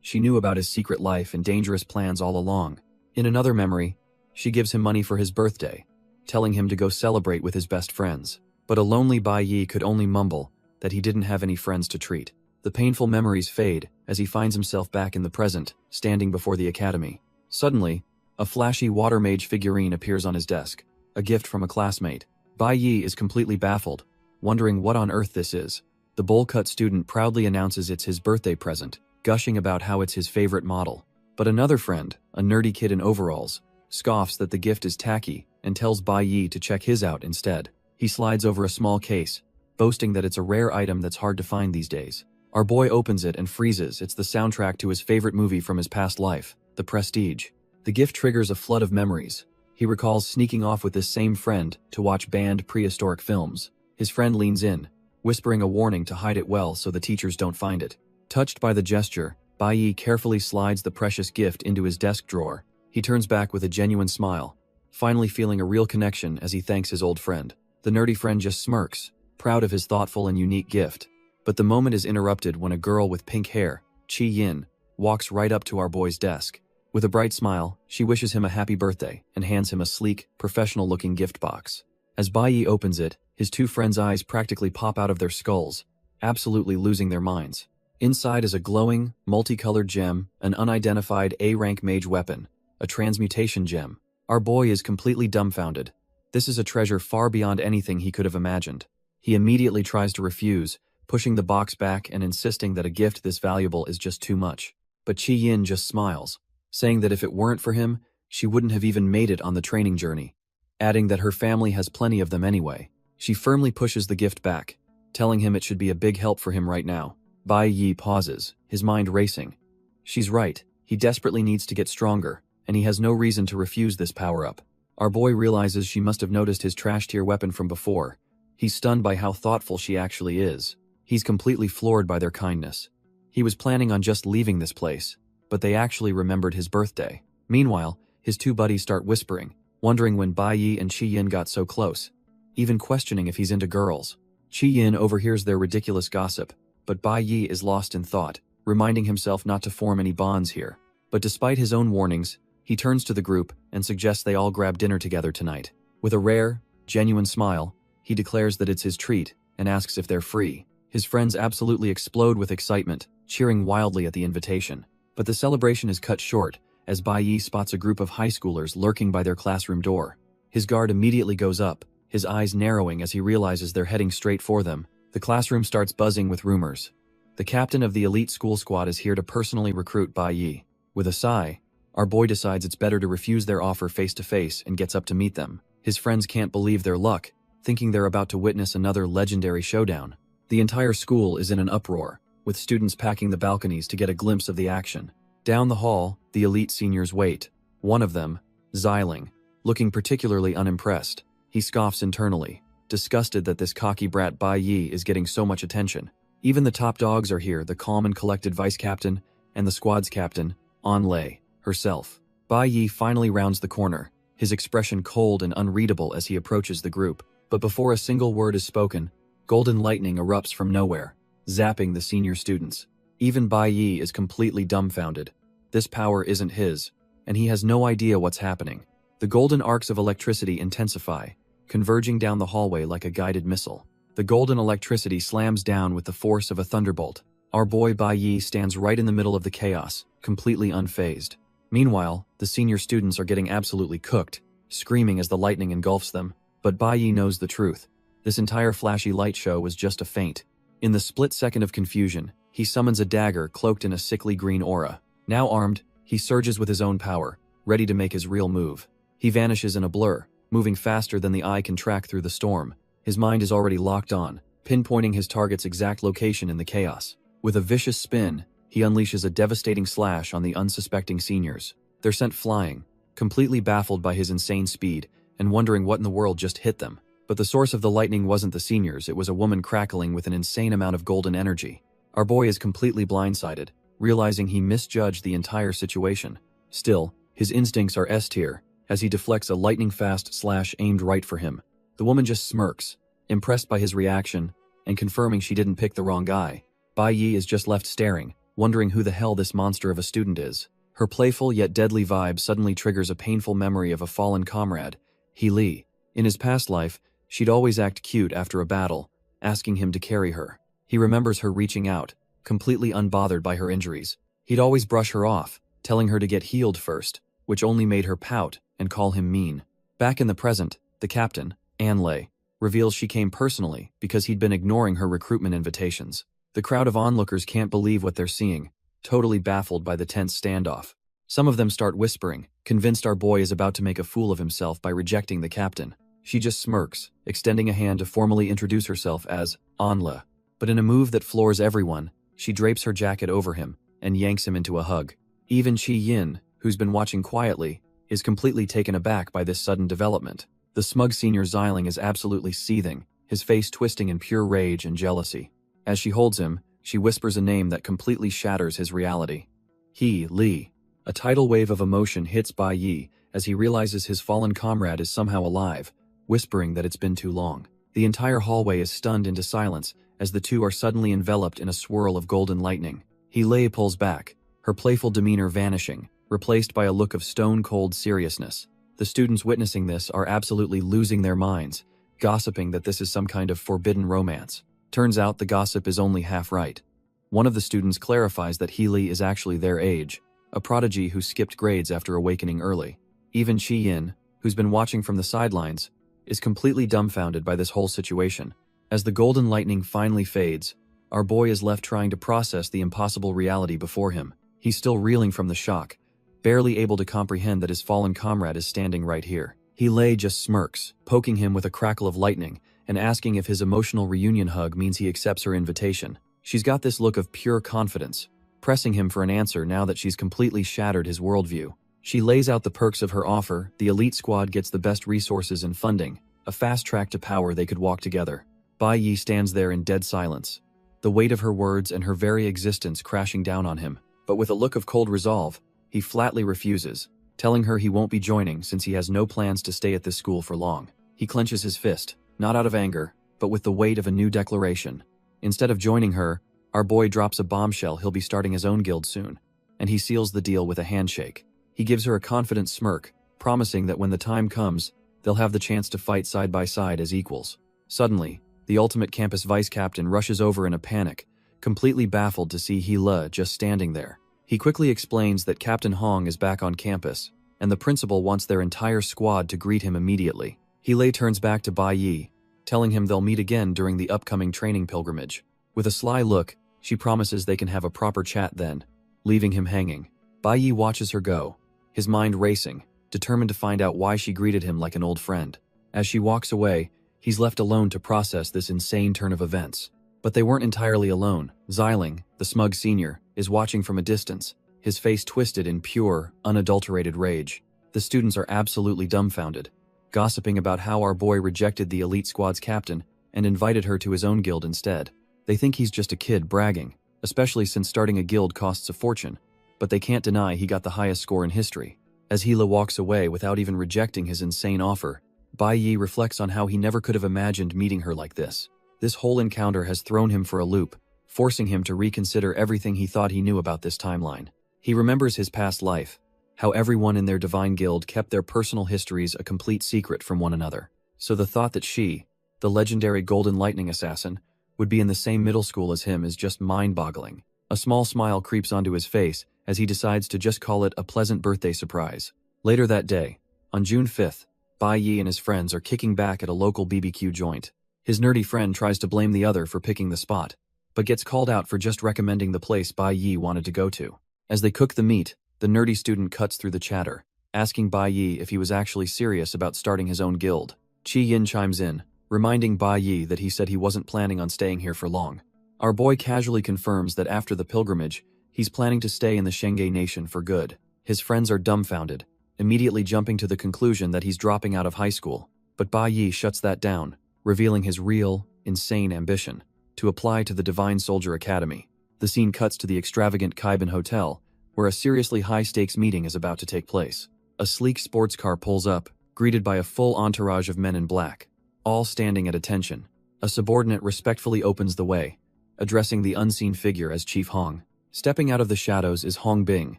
She knew about his secret life and dangerous plans all along. In another memory, she gives him money for his birthday, telling him to go celebrate with his best friends. But a lonely Bai Yi could only mumble that he didn't have any friends to treat. The painful memories fade as he finds himself back in the present, standing before the academy. Suddenly, a flashy water mage figurine appears on his desk, a gift from a classmate. Bai Yi is completely baffled, wondering what on earth this is. The bowl-cut student proudly announces it's his birthday present, gushing about how it's his favorite model. But another friend, a nerdy kid in overalls, scoffs that the gift is tacky and tells Bai Yi to check his out instead. He slides over a small case, boasting that it's a rare item that's hard to find these days. Our boy opens it and freezes. It's the soundtrack to his favorite movie from his past life, The Prestige. The gift triggers a flood of memories. He recalls sneaking off with this same friend to watch banned prehistoric films. His friend leans in, whispering a warning to hide it well so the teachers don't find it. Touched by the gesture, Bai Yi carefully slides the precious gift into his desk drawer. He turns back with a genuine smile, finally feeling a real connection as he thanks his old friend. The nerdy friend just smirks, proud of his thoughtful and unique gift. But the moment is interrupted when a girl with pink hair, Chi Yin, walks right up to our boy's desk. With a bright smile, she wishes him a happy birthday and hands him a sleek, professional-looking gift box. As Bai Yi opens it, his 2 friends' eyes practically pop out of their skulls, absolutely losing their minds. Inside is a glowing, multicolored gem, an unidentified A-rank mage weapon, a transmutation gem. Our boy is completely dumbfounded. This is a treasure far beyond anything he could have imagined. He immediately tries to refuse, pushing the box back and insisting that a gift this valuable is just too much. But Chi Yin just smiles, saying that if it weren't for him, she wouldn't have even made it on the training journey, adding that her family has plenty of them anyway. She firmly pushes the gift back, telling him it should be a big help for him right now. Bai Yi pauses, his mind racing. She's right, he desperately needs to get stronger, and he has no reason to refuse this power-up. Our boy realizes she must have noticed his trash-tier weapon from before. He's stunned by how thoughtful she actually is. He's completely floored by their kindness. He was planning on just leaving this place, but they actually remembered his birthday. Meanwhile, his 2 buddies start whispering, wondering when Bai Yi and Chi Yin got so close, even questioning if he's into girls. Chi Yin overhears their ridiculous gossip, but Bai Yi is lost in thought, reminding himself not to form any bonds here. But despite his own warnings, he turns to the group and suggests they all grab dinner together tonight. With a rare, genuine smile, he declares that it's his treat and asks if they're free. His friends absolutely explode with excitement, cheering wildly at the invitation. But the celebration is cut short as Bai Yi spots a group of high schoolers lurking by their classroom door. His guard immediately goes up, his eyes narrowing as he realizes they're heading straight for them. The classroom starts buzzing with rumors. The captain of the elite school squad is here to personally recruit Bai Yi. With a sigh, Our boy decides it's better to refuse their offer face to face and gets up to meet them. His friends can't believe their luck, thinking they're about to witness another legendary showdown. The entire school is in an uproar, with students packing the balconies to get a glimpse of the action. Down the hall, the elite seniors wait. One of them, Xiling, looking particularly unimpressed. He scoffs internally, disgusted that this cocky brat Bai Yi is getting so much attention. Even the top dogs are here, the calm and collected vice captain and the squad's captain, An Lei, herself. Bai Yi finally rounds the corner, his expression cold and unreadable as he approaches the group. But before a single word is spoken, golden lightning erupts from nowhere, zapping the senior students. Even Bai Yi is completely dumbfounded. This power isn't his, and he has no idea what's happening. The golden arcs of electricity intensify, converging down the hallway like a guided missile. The golden electricity slams down with the force of a thunderbolt. Our boy Bai Yi stands right in the middle of the chaos, completely unfazed. Meanwhile, the senior students are getting absolutely cooked, screaming as the lightning engulfs them. But Bai Yi knows the truth. This entire flashy light show was just a feint. In the split second of confusion, he summons a dagger cloaked in a sickly green aura. Now armed, he surges with his own power, ready to make his real move. He vanishes in a blur, moving faster than the eye can track through the storm. His mind is already locked on, pinpointing his target's exact location in the chaos. With a vicious spin, he unleashes a devastating slash on the unsuspecting seniors. They're sent flying, completely baffled by his insane speed, and wondering what in the world just hit them. But the source of the lightning wasn't the seniors, it was a woman crackling with an insane amount of golden energy. Our boy is completely blindsided, realizing he misjudged the entire situation. Still, his instincts are S-tier, as he deflects a lightning-fast slash aimed right for him. The woman just smirks, impressed by his reaction, and confirming she didn't pick the wrong guy. Bai Yi is just left staring, wondering who the hell this monster of a student is. Her playful yet deadly vibe suddenly triggers a painful memory of a fallen comrade, He Li. In his past life, she'd always act cute after a battle, asking him to carry her. He remembers her reaching out, completely unbothered by her injuries. He'd always brush her off, telling her to get healed first, which only made her pout and call him mean. Back in the present, the captain, An Lei, reveals she came personally because he'd been ignoring her recruitment invitations. The crowd of onlookers can't believe what they're seeing, totally baffled by the tense standoff. Some of them start whispering, convinced our boy is about to make a fool of himself by rejecting the captain. She just smirks, extending a hand to formally introduce herself as An Lei. But in a move that floors everyone, she drapes her jacket over him and yanks him into a hug. Even Qi Yin, who's been watching quietly, is completely taken aback by this sudden development. The smug senior Xiling is absolutely seething, his face twisting in pure rage and jealousy. As she holds him, she whispers a name that completely shatters his reality. He Li. A tidal wave of emotion hits Bai Yi as he realizes his fallen comrade is somehow alive, whispering that it's been too long. The entire hallway is stunned into silence as the two are suddenly enveloped in a swirl of golden lightning. He Li pulls back, her playful demeanor vanishing, replaced by a look of stone-cold seriousness. The students witnessing this are absolutely losing their minds, gossiping that this is some kind of forbidden romance. Turns out the gossip is only half right. One of the students clarifies that He Li is actually their age, a prodigy who skipped grades after awakening early. Even Qi Yin, who's been watching from the sidelines, is completely dumbfounded by this whole situation. As the golden lightning finally fades, our boy is left trying to process the impossible reality before him. He's still reeling from the shock, barely able to comprehend that his fallen comrade is standing right here. He Li just smirks, poking him with a crackle of lightning and asking if his emotional reunion hug means he accepts her invitation. She's got this look of pure confidence, pressing him for an answer now that she's completely shattered his worldview. She lays out the perks of her offer. The elite squad gets the best resources and funding, a fast track to power they could walk together. Bai Yi stands there in dead silence, the weight of her words and her very existence crashing down on him. But with a look of cold resolve, he flatly refuses, telling her he won't be joining since he has no plans to stay at this school for long. He clenches his fist, not out of anger, but with the weight of a new declaration. Instead of joining her, our boy drops a bombshell he'll be starting his own guild soon, and he seals the deal with a handshake. He gives her a confident smirk, promising that when the time comes, they'll have the chance to fight side by side as equals. Suddenly, the ultimate campus vice captain rushes over in a panic, completely baffled to see He Li just standing there. He quickly explains that Captain Hong is back on campus, and the principal wants their entire squad to greet him immediately. He Li turns back to Bai Yi, telling him they'll meet again during the upcoming training pilgrimage. With a sly look, she promises they can have a proper chat then, leaving him hanging. Bai Yi watches her go, his mind racing, determined to find out why she greeted him like an old friend. As she walks away, he's left alone to process this insane turn of events. But they weren't entirely alone. Xiling, the smug senior, is watching from a distance, his face twisted in pure, unadulterated rage. The students are absolutely dumbfounded, gossiping about how our boy rejected the elite squad's captain and invited her to his own guild instead. They think he's just a kid bragging, especially since starting a guild costs a fortune, but they can't deny he got the highest score in history. As Hila walks away without even rejecting his insane offer, Bai Yi reflects on how he never could have imagined meeting her like this. This whole encounter has thrown him for a loop, forcing him to reconsider everything he thought he knew about this timeline. He remembers his past life, how everyone in their divine guild kept their personal histories a complete secret from one another. So the thought that she, the legendary Golden Lightning Assassin, would be in the same middle school as him is just mind-boggling. A small smile creeps onto his face as he decides to just call it a pleasant birthday surprise. Later that day, on June 5th, Bai Yi and his friends are kicking back at a local BBQ joint. His nerdy friend tries to blame the other for picking the spot, but gets called out for just recommending the place Bai Yi wanted to go to. As they cook the meat, the nerdy student cuts through the chatter, asking Bai Yi if he was actually serious about starting his own guild. Qi Yin chimes in, reminding Bai Yi that he said he wasn't planning on staying here for long. Our boy casually confirms that after the pilgrimage, he's planning to stay in the Shenge Nation for good. His friends are dumbfounded, immediately jumping to the conclusion that he's dropping out of high school. But Bai Yi shuts that down, revealing his real, insane ambition: to apply to the Divine Soldier Academy. The scene cuts to the extravagant Kaiban Hotel, where a seriously high-stakes meeting is about to take place. A sleek sports car pulls up, greeted by a full entourage of men in black, all standing at attention. A subordinate respectfully opens the way, addressing the unseen figure as Chief Hong. Stepping out of the shadows is Hong Bing,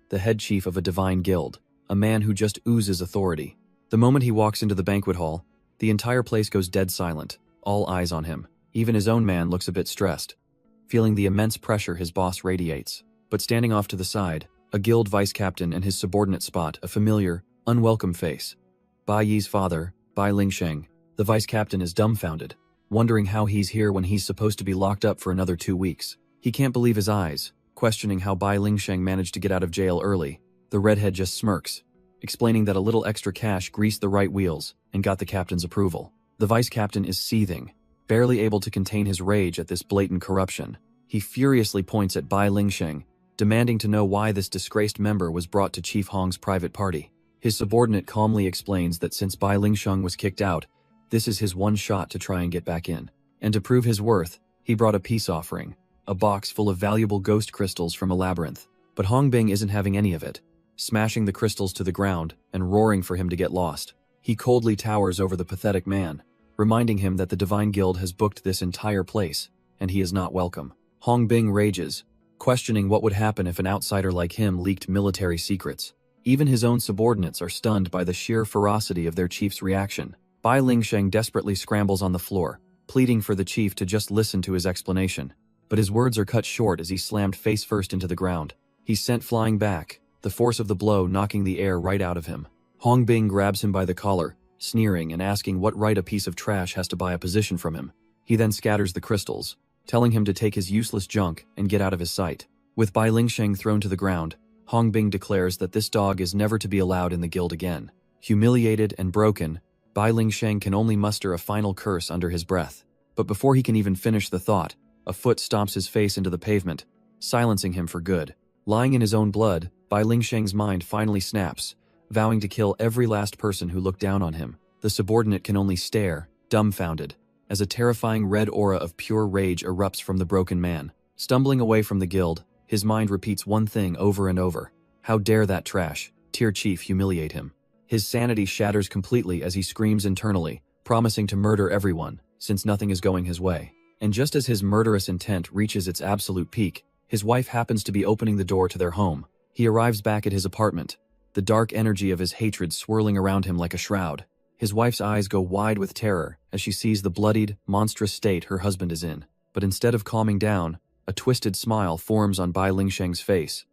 the head chief of a divine guild, a man who just oozes authority. The moment he walks into the banquet hall, the entire place goes dead silent, all eyes on him. Even his own man looks a bit stressed, feeling the immense pressure his boss radiates. But standing off to the side, a guild vice-captain and his subordinate spot a familiar, unwelcome face. Bai Yi's father, Bai Lingsheng. The vice-captain is dumbfounded, wondering how he's here when he's supposed to be locked up for another 2 weeks. He can't believe his eyes, questioning how Bai Lingsheng managed to get out of jail early. The redhead just smirks, explaining that a little extra cash greased the right wheels and got the captain's approval. The vice-captain is seething, barely able to contain his rage at this blatant corruption. He furiously points at Bai Lingsheng, demanding to know why this disgraced member was brought to Chief Hong's private party. His subordinate calmly explains that since Bai Lingsheng was kicked out, this is his one shot to try and get back in. And to prove his worth, he brought a peace offering, a box full of valuable ghost crystals from a labyrinth. But Hong Bing isn't having any of it, smashing the crystals to the ground and roaring for him to get lost. He coldly towers over the pathetic man, reminding him that the Divine Guild has booked this entire place, and he is not welcome. Hong Bing rages, questioning what would happen if an outsider like him leaked military secrets. Even his own subordinates are stunned by the sheer ferocity of their chief's reaction. Bai Lingsheng desperately scrambles on the floor, pleading for the chief to just listen to his explanation. But his words are cut short as he slammed face first into the ground. He's sent flying back, the force of the blow knocking the air right out of him. Hong Bing grabs him by the collar, sneering and asking what right a piece of trash has to buy a position from him. He then scatters the crystals, telling him to take his useless junk and get out of his sight. With Bai Lingsheng thrown to the ground, Hong Bing declares that this dog is never to be allowed in the guild again. Humiliated and broken, Bai Lingsheng can only muster a final curse under his breath. But before he can even finish the thought, a foot stomps his face into the pavement, silencing him for good. Lying in his own blood, Bai Lingsheng's mind finally snaps, vowing to kill every last person who looked down on him. The subordinate can only stare, dumbfounded, as a terrifying red aura of pure rage erupts from the broken man. Stumbling away from the guild, his mind repeats one thing over and over: how dare that trash, tier chief, humiliate him. His sanity shatters completely as he screams internally, promising to murder everyone, since nothing is going his way. And just as his murderous intent reaches its absolute peak, his wife happens to be opening the door to their home. He arrives back at his apartment, the dark energy of his hatred swirling around him like a shroud. His wife's eyes go wide with terror as she sees the bloodied, monstrous state her husband is in. But instead of calming down, a twisted smile forms on Bai Lingsheng's face.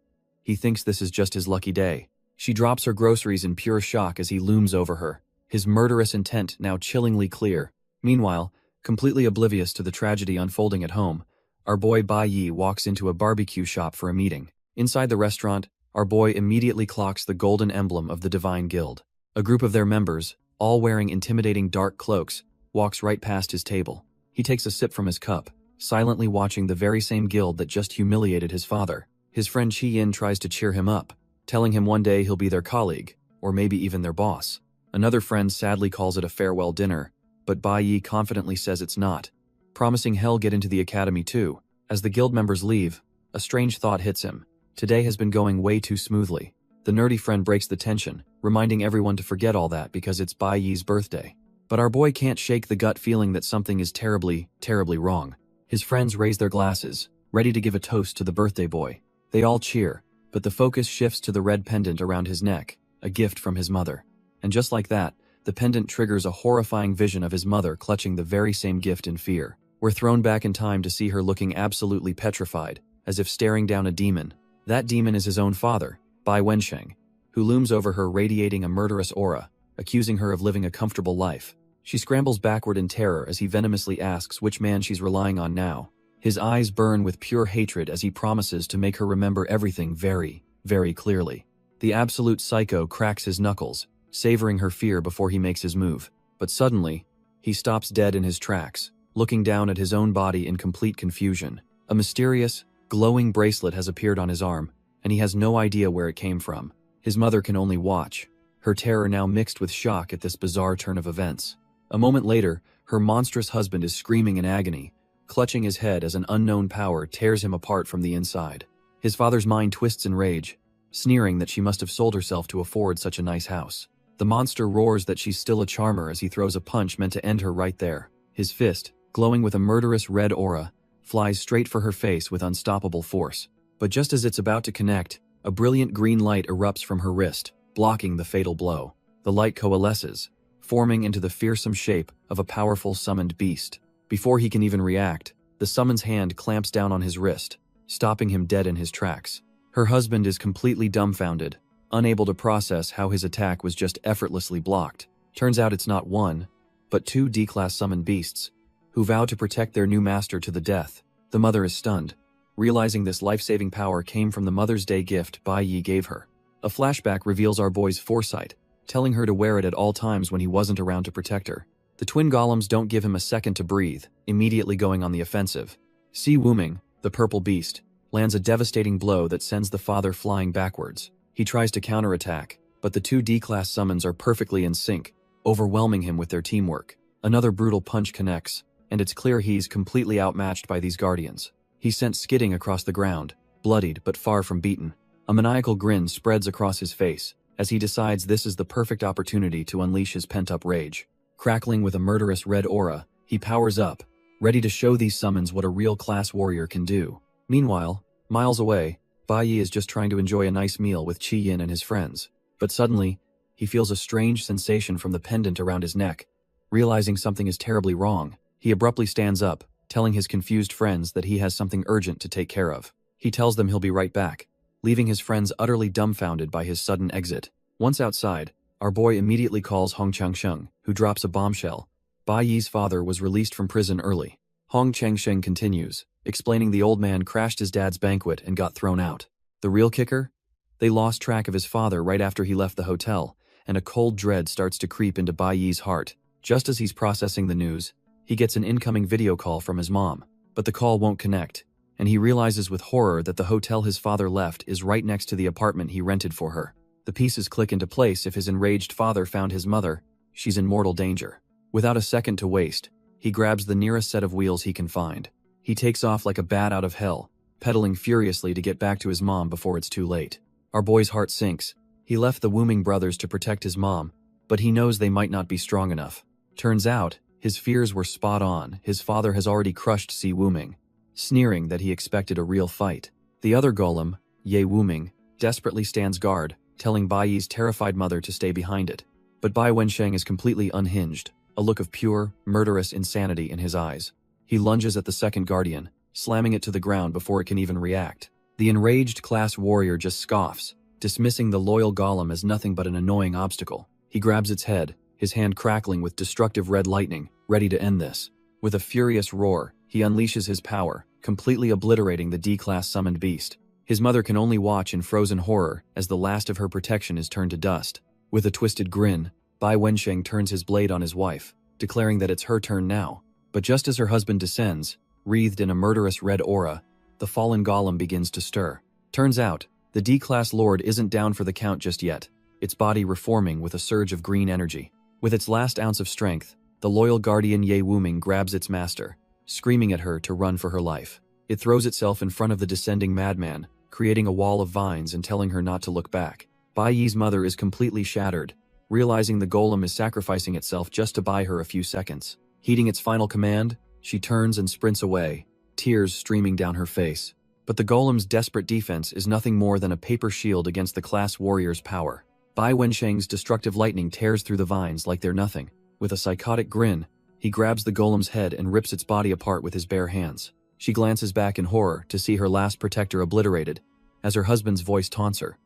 He thinks this is just his lucky day. She drops her groceries in pure shock as he looms over her, his murderous intent now chillingly clear. Meanwhile, completely oblivious to the tragedy unfolding at home, our boy Bai Yi walks into a barbecue shop for a meeting. Inside the restaurant, our boy immediately clocks the golden emblem of the Divine Guild. A group of their members, all wearing intimidating dark cloaks, walks right past his table. He takes a sip from his cup, silently watching the very same guild that just humiliated his father. His friend Chi-Yin tries to cheer him up, telling him one day he'll be their colleague, or maybe even their boss. Another friend sadly calls it a farewell dinner, but Bai Yi confidently says it's not, promising he'll get into the academy too. As the guild members leave, a strange thought hits him. Today has been going way too smoothly. The nerdy friend breaks the tension, reminding everyone to forget all that because it's Bai Yi's birthday. But our boy can't shake the gut feeling that something is terribly, terribly wrong. His friends raise their glasses, ready to give a toast to the birthday boy. They all cheer, but the focus shifts to the red pendant around his neck, a gift from his mother. And just like that, the pendant triggers a horrifying vision of his mother clutching the very same gift in fear. We're thrown back in time to see her looking absolutely petrified, as if staring down a demon. That demon is his own father, Bai Wensheng, who looms over her radiating a murderous aura, accusing her of living a comfortable life. She scrambles backward in terror as he venomously asks which man she's relying on now. His eyes burn with pure hatred as he promises to make her remember everything very, very clearly. The absolute psycho cracks his knuckles, savoring her fear before he makes his move. But suddenly, he stops dead in his tracks, looking down at his own body in complete confusion. A mysterious, glowing bracelet has appeared on his arm, and he has no idea where it came from. His mother can only watch, her terror now mixed with shock at this bizarre turn of events. A moment later, her monstrous husband is screaming in agony, clutching his head as an unknown power tears him apart from the inside. His father's mind twists in rage, sneering that she must have sold herself to afford such a nice house. The monster roars that she's still a charmer as he throws a punch meant to end her right there. His fist, glowing with a murderous red aura, flies straight for her face with unstoppable force. But just as it's about to connect, a brilliant green light erupts from her wrist, blocking the fatal blow. The light coalesces, forming into the fearsome shape of a powerful summoned beast. Before he can even react, the summon's hand clamps down on his wrist, stopping him dead in his tracks. Her husband is completely dumbfounded, unable to process how his attack was just effortlessly blocked. Turns out it's not one, but two D-class summoned beasts, who vow to protect their new master to the death. The mother is stunned, realizing this life-saving power came from the Mother's Day gift Bai Yi gave her. A flashback reveals our boy's foresight, telling her to wear it at all times when he wasn't around to protect her. The twin golems don't give him a second to breathe, immediately going on the offensive. Si Wuming, the purple beast, lands a devastating blow that sends the father flying backwards. He tries to counterattack, but the two D-class summons are perfectly in sync, overwhelming him with their teamwork. Another brutal punch connects, and it's clear he's completely outmatched by these guardians. He's sent skidding across the ground, bloodied but far from beaten. A maniacal grin spreads across his face, as he decides this is the perfect opportunity to unleash his pent-up rage. Crackling with a murderous red aura, he powers up, ready to show these summons what a real class warrior can do. Meanwhile, miles away, Bai Yi is just trying to enjoy a nice meal with Chi-Yin and his friends. But suddenly, he feels a strange sensation from the pendant around his neck. Realizing something is terribly wrong, he abruptly stands up, telling his confused friends that he has something urgent to take care of. He tells them he'll be right back, leaving his friends utterly dumbfounded by his sudden exit. Once outside, our boy immediately calls Hong Changsheng, who drops a bombshell. Bai Yi's father was released from prison early. Hong Changsheng continues, explaining the old man crashed his dad's banquet and got thrown out. The real kicker? They lost track of his father right after he left the hotel, and a cold dread starts to creep into Bai Yi's heart. Just as he's processing the news, he gets an incoming video call from his mom, but the call won't connect, and he realizes with horror that the hotel his father left is right next to the apartment he rented for her. The pieces click into place. If his enraged father found his mother, she's in mortal danger. Without a second to waste, he grabs the nearest set of wheels he can find. He takes off like a bat out of hell, pedaling furiously to get back to his mom before it's too late. Our boy's heart sinks. He left the Wuming brothers to protect his mom, but he knows they might not be strong enough. Turns out, his fears were spot on. His father has already crushed Si Wuming, sneering that he expected a real fight. The other golem, Ye Wuming, desperately stands guard, telling Bai Yi's terrified mother to stay behind it. But Bai Wensheng is completely unhinged, a look of pure, murderous insanity in his eyes. He lunges at the second guardian, slamming it to the ground before it can even react. The enraged class warrior just scoffs, dismissing the loyal golem as nothing but an annoying obstacle. He grabs its head, his hand crackling with destructive red lightning, ready to end this. With a furious roar, he unleashes his power, completely obliterating the D-class summoned beast. His mother can only watch in frozen horror as the last of her protection is turned to dust. With a twisted grin, Bai Wensheng turns his blade on his wife, declaring that it's her turn now. But just as her husband descends, wreathed in a murderous red aura, the fallen golem begins to stir. Turns out, the D-class lord isn't down for the count just yet, its body reforming with a surge of green energy. With its last ounce of strength, the loyal guardian Ye Wuming grabs its master, screaming at her to run for her life. It throws itself in front of the descending madman, creating a wall of vines and telling her not to look back. Bai Yi's mother is completely shattered, realizing the golem is sacrificing itself just to buy her a few seconds. Heeding its final command, she turns and sprints away, tears streaming down her face. But the golem's desperate defense is nothing more than a paper shield against the class warrior's power. Bai Wensheng's destructive lightning tears through the vines like they're nothing. With a psychotic grin, he grabs the golem's head and rips its body apart with his bare hands. She glances back in horror to see her last protector obliterated, as her husband's voice taunts her,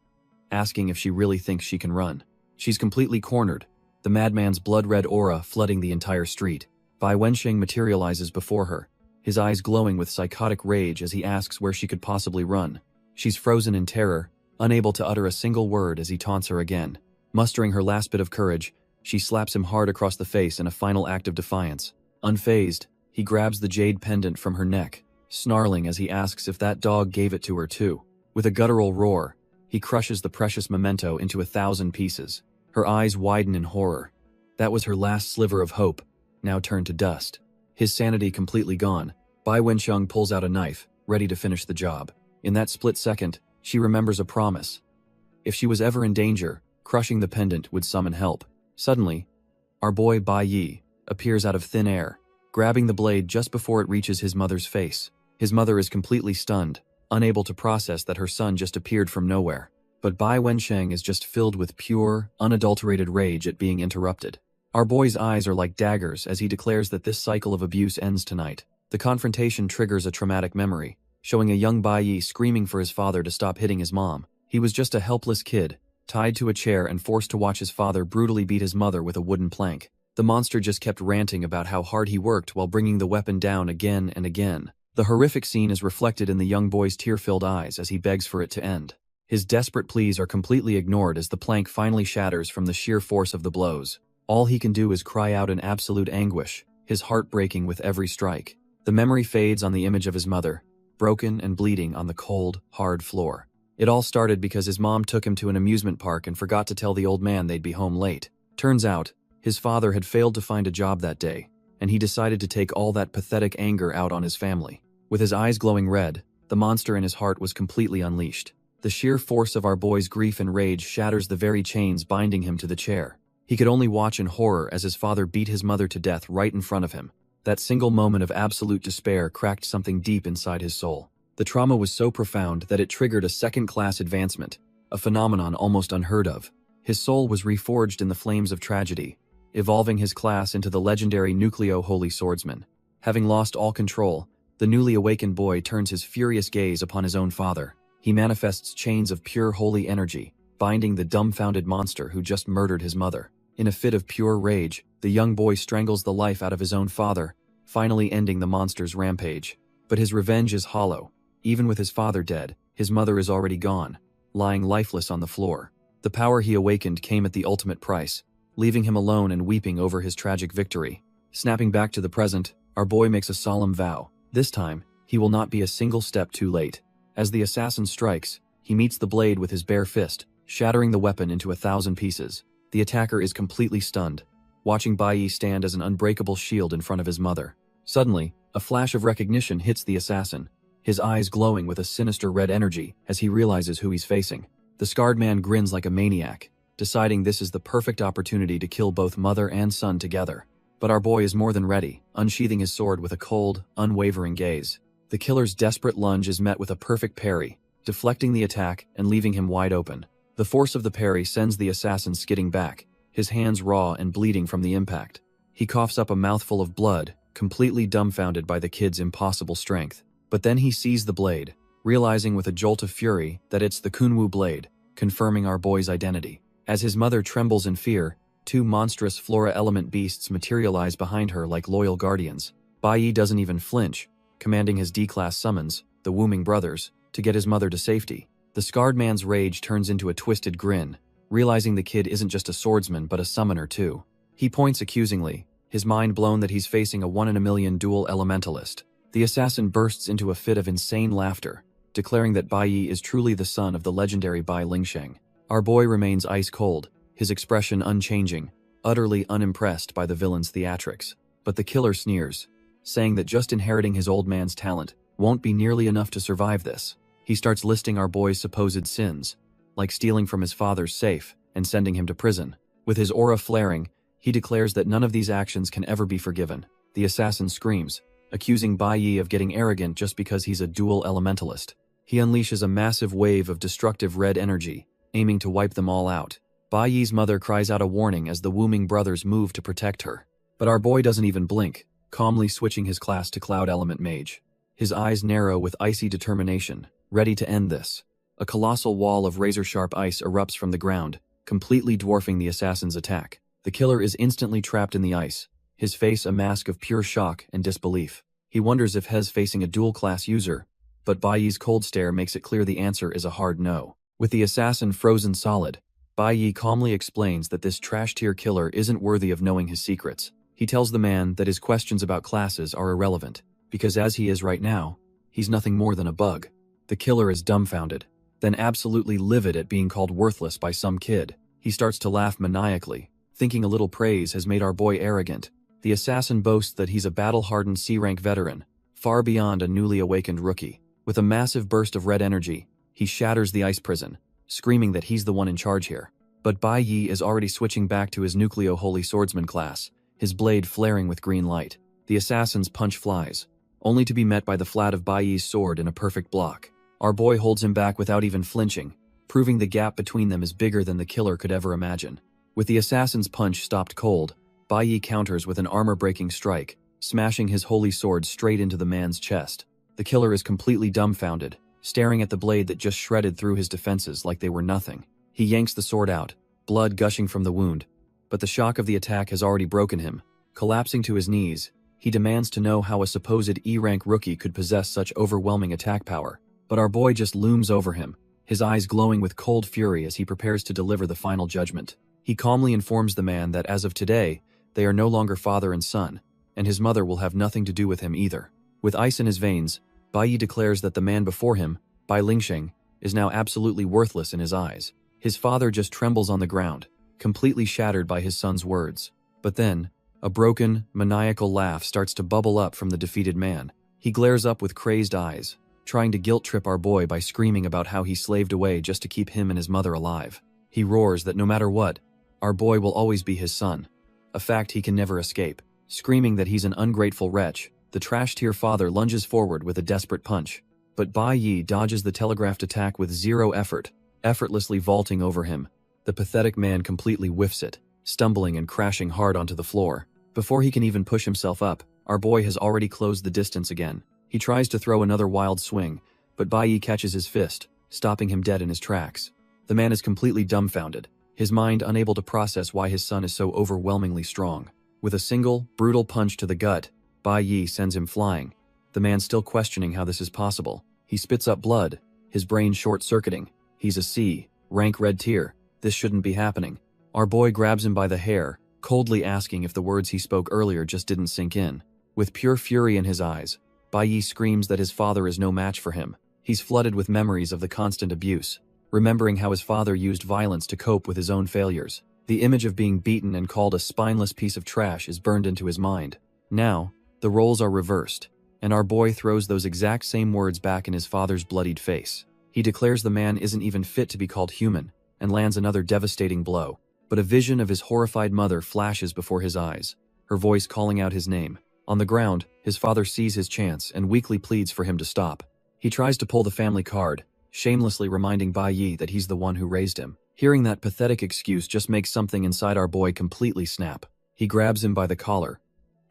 asking if she really thinks she can run. She's completely cornered, the madman's blood-red aura flooding the entire street. Bai Wensheng materializes before her, his eyes glowing with psychotic rage as he asks where she could possibly run. She's frozen in terror, unable to utter a single word as he taunts her again. Mustering her last bit of courage, she slaps him hard across the face in a final act of defiance. Unfazed, he grabs the jade pendant from her neck, snarling as he asks if that dog gave it to her too. With a guttural roar, he crushes the precious memento into 1,000 pieces. Her eyes widen in horror. That was her last sliver of hope, now turned to dust. His sanity completely gone, Bai Wensheng pulls out a knife, ready to finish the job. In that split second, she remembers a promise. If she was ever in danger, crushing the pendant would summon help. Suddenly, our boy Bai Yi appears out of thin air, grabbing the blade just before it reaches his mother's face. His mother is completely stunned, unable to process that her son just appeared from nowhere. But Bai Wensheng is just filled with pure, unadulterated rage at being interrupted. Our boy's eyes are like daggers as he declares that this cycle of abuse ends tonight. The confrontation triggers a traumatic memory, showing a young Bai Yi screaming for his father to stop hitting his mom. He was just a helpless kid, tied to a chair and forced to watch his father brutally beat his mother with a wooden plank. The monster just kept ranting about how hard he worked while bringing the weapon down again and again. The horrific scene is reflected in the young boy's tear-filled eyes as he begs for it to end. His desperate pleas are completely ignored as the plank finally shatters from the sheer force of the blows. All he can do is cry out in absolute anguish, his heart breaking with every strike. The memory fades on the image of his mother, broken and bleeding on the cold, hard floor. It all started because his mom took him to an amusement park and forgot to tell the old man they'd be home late. Turns out, his father had failed to find a job that day, and he decided to take all that pathetic anger out on his family. With his eyes glowing red, the monster in his heart was completely unleashed. The sheer force of our boy's grief and rage shatters the very chains binding him to the chair. He could only watch in horror as his father beat his mother to death right in front of him. That single moment of absolute despair cracked something deep inside his soul. The trauma was so profound that it triggered a second-class advancement, a phenomenon almost unheard of. His soul was reforged in the flames of tragedy, evolving his class into the legendary Nucleo Holy Swordsman. Having lost all control, the newly awakened boy turns his furious gaze upon his own father. He manifests chains of pure holy energy, binding the dumbfounded monster who just murdered his mother. In a fit of pure rage, the young boy strangles the life out of his own father, finally ending the monster's rampage. But his revenge is hollow. Even with his father dead, his mother is already gone, lying lifeless on the floor. The power he awakened came at the ultimate price, leaving him alone and weeping over his tragic victory. Snapping back to the present, our boy makes a solemn vow. This time, he will not be a single step too late. As the assassin strikes, he meets the blade with his bare fist, shattering the weapon into 1,000 pieces. The attacker is completely stunned, watching Bai Yi stand as an unbreakable shield in front of his mother. Suddenly, a flash of recognition hits the assassin, his eyes glowing with a sinister red energy as he realizes who he's facing. The scarred man grins like a maniac, deciding this is the perfect opportunity to kill both mother and son together. But our boy is more than ready, unsheathing his sword with a cold, unwavering gaze. The killer's desperate lunge is met with a perfect parry, deflecting the attack and leaving him wide open. The force of the parry sends the assassin skidding back, his hands raw and bleeding from the impact. He coughs up a mouthful of blood, completely dumbfounded by the kid's impossible strength. But then he sees the blade, realizing with a jolt of fury that it's the Kunwu blade, confirming our boy's identity. As his mother trembles in fear, two monstrous flora element beasts materialize behind her like loyal guardians. Bai Yi doesn't even flinch, commanding his D-class summons, the Wuming brothers, to get his mother to safety. The scarred man's rage turns into a twisted grin, realizing the kid isn't just a swordsman but a summoner too. He points accusingly, his mind blown that he's facing a 1 in a million dual elementalist. The assassin bursts into a fit of insane laughter, declaring that Bai Yi is truly the son of the legendary Bai Lingsheng. Our boy remains ice cold, his expression unchanging, utterly unimpressed by the villain's theatrics. But the killer sneers, saying that just inheriting his old man's talent won't be nearly enough to survive this. He starts listing our boy's supposed sins, like stealing from his father's safe and sending him to prison. With his aura flaring, he declares that none of these actions can ever be forgiven. The assassin screams, accusing Bai Yi of getting arrogant just because he's a dual elementalist. He unleashes a massive wave of destructive red energy, aiming to wipe them all out. Bai Yi's mother cries out a warning as the Wuming brothers move to protect her. But our boy doesn't even blink, calmly switching his class to Cloud Element Mage. His eyes narrow with icy determination, ready to end this. A colossal wall of razor-sharp ice erupts from the ground, completely dwarfing the assassin's attack. The killer is instantly trapped in the ice, his face a mask of pure shock and disbelief. He wonders if he's facing a dual-class user, but Bai Yi's cold stare makes it clear the answer is a hard no. With the assassin frozen solid, Bai Yi calmly explains that this trash-tier killer isn't worthy of knowing his secrets. He tells the man that his questions about classes are irrelevant, because as he is right now, he's nothing more than a bug. The killer is dumbfounded, then absolutely livid at being called worthless by some kid. He starts to laugh maniacally, thinking a little praise has made our boy arrogant. The assassin boasts that he's a battle-hardened C-rank veteran, far beyond a newly awakened rookie. With a massive burst of red energy, he shatters the ice prison, screaming that he's the one in charge here. But Bai Yi is already switching back to his Nucleo Holy Swordsman class, his blade flaring with green light. The assassin's punch flies, only to be met by the flat of Bai Yi's sword in a perfect block. Our boy holds him back without even flinching, proving the gap between them is bigger than the killer could ever imagine. With the assassin's punch stopped cold, Bai Yi counters with an armor-breaking strike, smashing his holy sword straight into the man's chest. The killer is completely dumbfounded, staring at the blade that just shredded through his defenses like they were nothing. He yanks the sword out, blood gushing from the wound, but the shock of the attack has already broken him. Collapsing to his knees, he demands to know how a supposed E-rank rookie could possess such overwhelming attack power. But our boy just looms over him, his eyes glowing with cold fury as he prepares to deliver the final judgment. He calmly informs the man that as of today, they are no longer father and son, and his mother will have nothing to do with him either. With ice in his veins, Bai Yi declares that the man before him, Bai Lingsheng, is now absolutely worthless in his eyes. His father just trembles on the ground, completely shattered by his son's words. But then, a broken, maniacal laugh starts to bubble up from the defeated man. He glares up with crazed eyes, trying to guilt-trip our boy by screaming about how he slaved away just to keep him and his mother alive. He roars that no matter what, our boy will always be his son, a fact he can never escape. Screaming that he's an ungrateful wretch, the trash-tier father lunges forward with a desperate punch. But Bai Yi dodges the telegraphed attack with zero effort, effortlessly vaulting over him. The pathetic man completely whiffs it, stumbling and crashing hard onto the floor. Before he can even push himself up, our boy has already closed the distance again. He tries to throw another wild swing, but Bai Yi catches his fist, stopping him dead in his tracks. The man is completely dumbfounded, his mind unable to process why his son is so overwhelmingly strong. With a single, brutal punch to the gut, Bai Yi sends him flying, the man still questioning how this is possible. He spits up blood, his brain short-circuiting. He's a C-rank red tier. This shouldn't be happening. Our boy grabs him by the hair, coldly asking if the words he spoke earlier just didn't sink in. With pure fury in his eyes, Bai Yi screams that his father is no match for him. He's flooded with memories of the constant abuse, remembering how his father used violence to cope with his own failures. The image of being beaten and called a spineless piece of trash is burned into his mind. Now, the roles are reversed, and our boy throws those exact same words back in his father's bloodied face. He declares the man isn't even fit to be called human, and lands another devastating blow. But a vision of his horrified mother flashes before his eyes, her voice calling out his name. On the ground, his father sees his chance and weakly pleads for him to stop. He tries to pull the family card, shamelessly reminding Bai Yi that he's the one who raised him. Hearing that pathetic excuse just makes something inside our boy completely snap. He grabs him by the collar,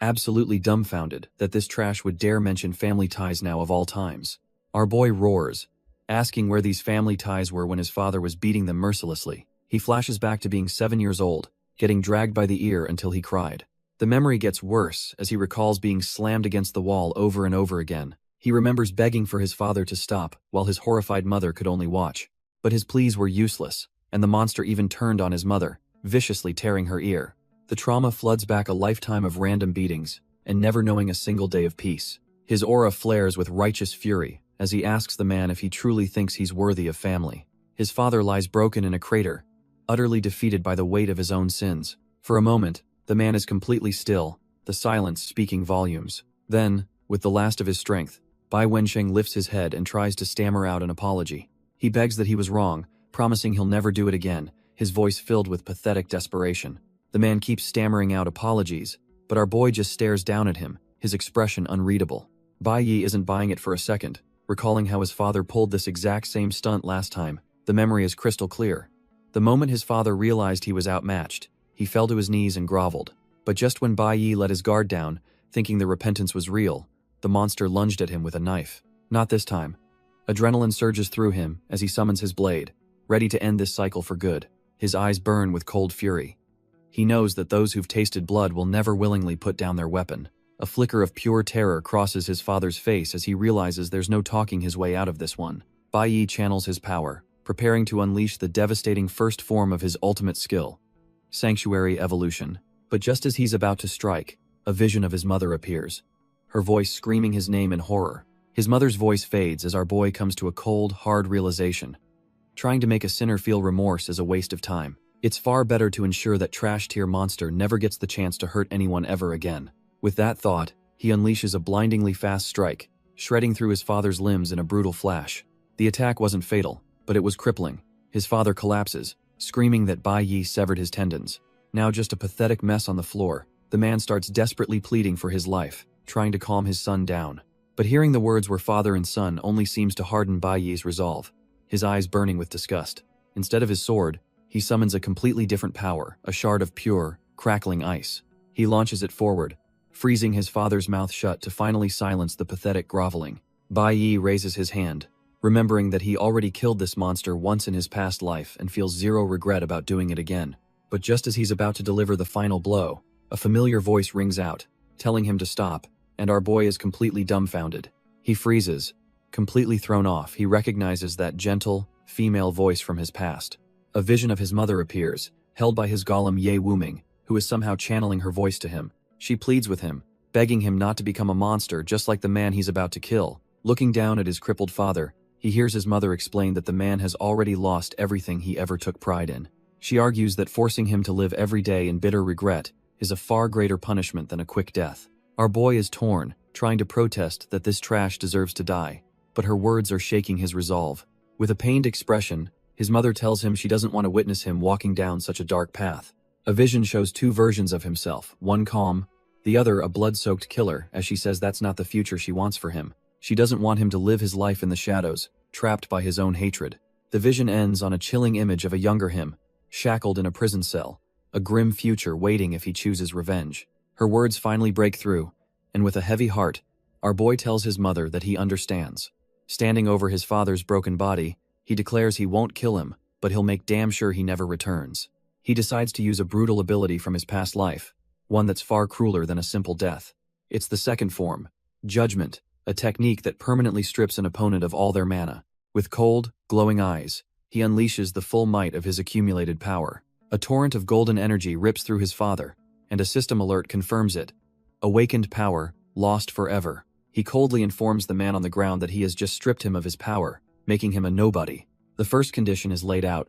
absolutely dumbfounded that this trash would dare mention family ties now of all times. Our boy roars, asking where these family ties were when his father was beating them mercilessly. He flashes back to being 7 years old, getting dragged by the ear until he cried. The memory gets worse as he recalls being slammed against the wall over and over again, He remembers begging for his father to stop, while his horrified mother could only watch. But his pleas were useless, and the monster even turned on his mother, viciously tearing her ear. The trauma floods back a lifetime of random beatings, and never knowing a single day of peace. His aura flares with righteous fury, as he asks the man if he truly thinks he's worthy of family. His father lies broken in a crater, utterly defeated by the weight of his own sins. For a moment, the man is completely still, the silence speaking volumes. Then, with the last of his strength, Bai Wensheng lifts his head and tries to stammer out an apology. He begs that he was wrong, promising he'll never do it again, his voice filled with pathetic desperation. The man keeps stammering out apologies, but our boy just stares down at him, his expression unreadable. Bai Yi isn't buying it for a second, recalling how his father pulled this exact same stunt last time. The memory is crystal clear. The moment his father realized he was outmatched, he fell to his knees and groveled. But just when Bai Yi let his guard down, thinking the repentance was real, the monster lunged at him with a knife. Not this time. Adrenaline surges through him as he summons his blade, ready to end this cycle for good. His eyes burn with cold fury. He knows that those who've tasted blood will never willingly put down their weapon. A flicker of pure terror crosses his father's face as he realizes there's no talking his way out of this one. Bai Yi channels his power, preparing to unleash the devastating first form of his ultimate skill, Sanctuary Evolution. But just as he's about to strike, a vision of his mother appears, her voice screaming his name in horror. His mother's voice fades as our boy comes to a cold, hard realization. Trying to make a sinner feel remorse is a waste of time. It's far better to ensure that trash-tier monster never gets the chance to hurt anyone ever again. With that thought, he unleashes a blindingly fast strike, shredding through his father's limbs in a brutal flash. The attack wasn't fatal, but it was crippling. His father collapses, screaming that Bai Yi severed his tendons. Now just a pathetic mess on the floor, the man starts desperately pleading for his life, trying to calm his son down. But hearing the words "were father and son" only seems to harden Bai Yi's resolve, his eyes burning with disgust. Instead of his sword, he summons a completely different power, a shard of pure, crackling ice. He launches it forward, freezing his father's mouth shut to finally silence the pathetic groveling. Bai Yi raises his hand, remembering that he already killed this monster once in his past life and feels zero regret about doing it again. But just as he's about to deliver the final blow, a familiar voice rings out, telling him to stop, and our boy is completely dumbfounded. He freezes. Completely thrown off, he recognizes that gentle, female voice from his past. A vision of his mother appears, held by his golem Ye Wuming, who is somehow channeling her voice to him. She pleads with him, begging him not to become a monster just like the man he's about to kill. Looking down at his crippled father, he hears his mother explain that the man has already lost everything he ever took pride in. She argues that forcing him to live every day in bitter regret is a far greater punishment than a quick death. Our boy is torn, trying to protest that this trash deserves to die, but her words are shaking his resolve. With a pained expression, his mother tells him she doesn't want to witness him walking down such a dark path. A vision shows two versions of himself, one calm, the other a blood-soaked killer, as she says that's not the future she wants for him. She doesn't want him to live his life in the shadows, trapped by his own hatred. The vision ends on a chilling image of a younger him, shackled in a prison cell, a grim future waiting if he chooses revenge. Her words finally break through, and with a heavy heart, our boy tells his mother that he understands. Standing over his father's broken body, he declares he won't kill him, but he'll make damn sure he never returns. He decides to use a brutal ability from his past life, one that's far crueler than a simple death. It's the second form, Judgment, a technique that permanently strips an opponent of all their mana. With cold, glowing eyes, he unleashes the full might of his accumulated power. A torrent of golden energy rips through his father, and a system alert confirms it. Awakened power, lost forever. He coldly informs the man on the ground that he has just stripped him of his power, making him a nobody. The first condition is laid out.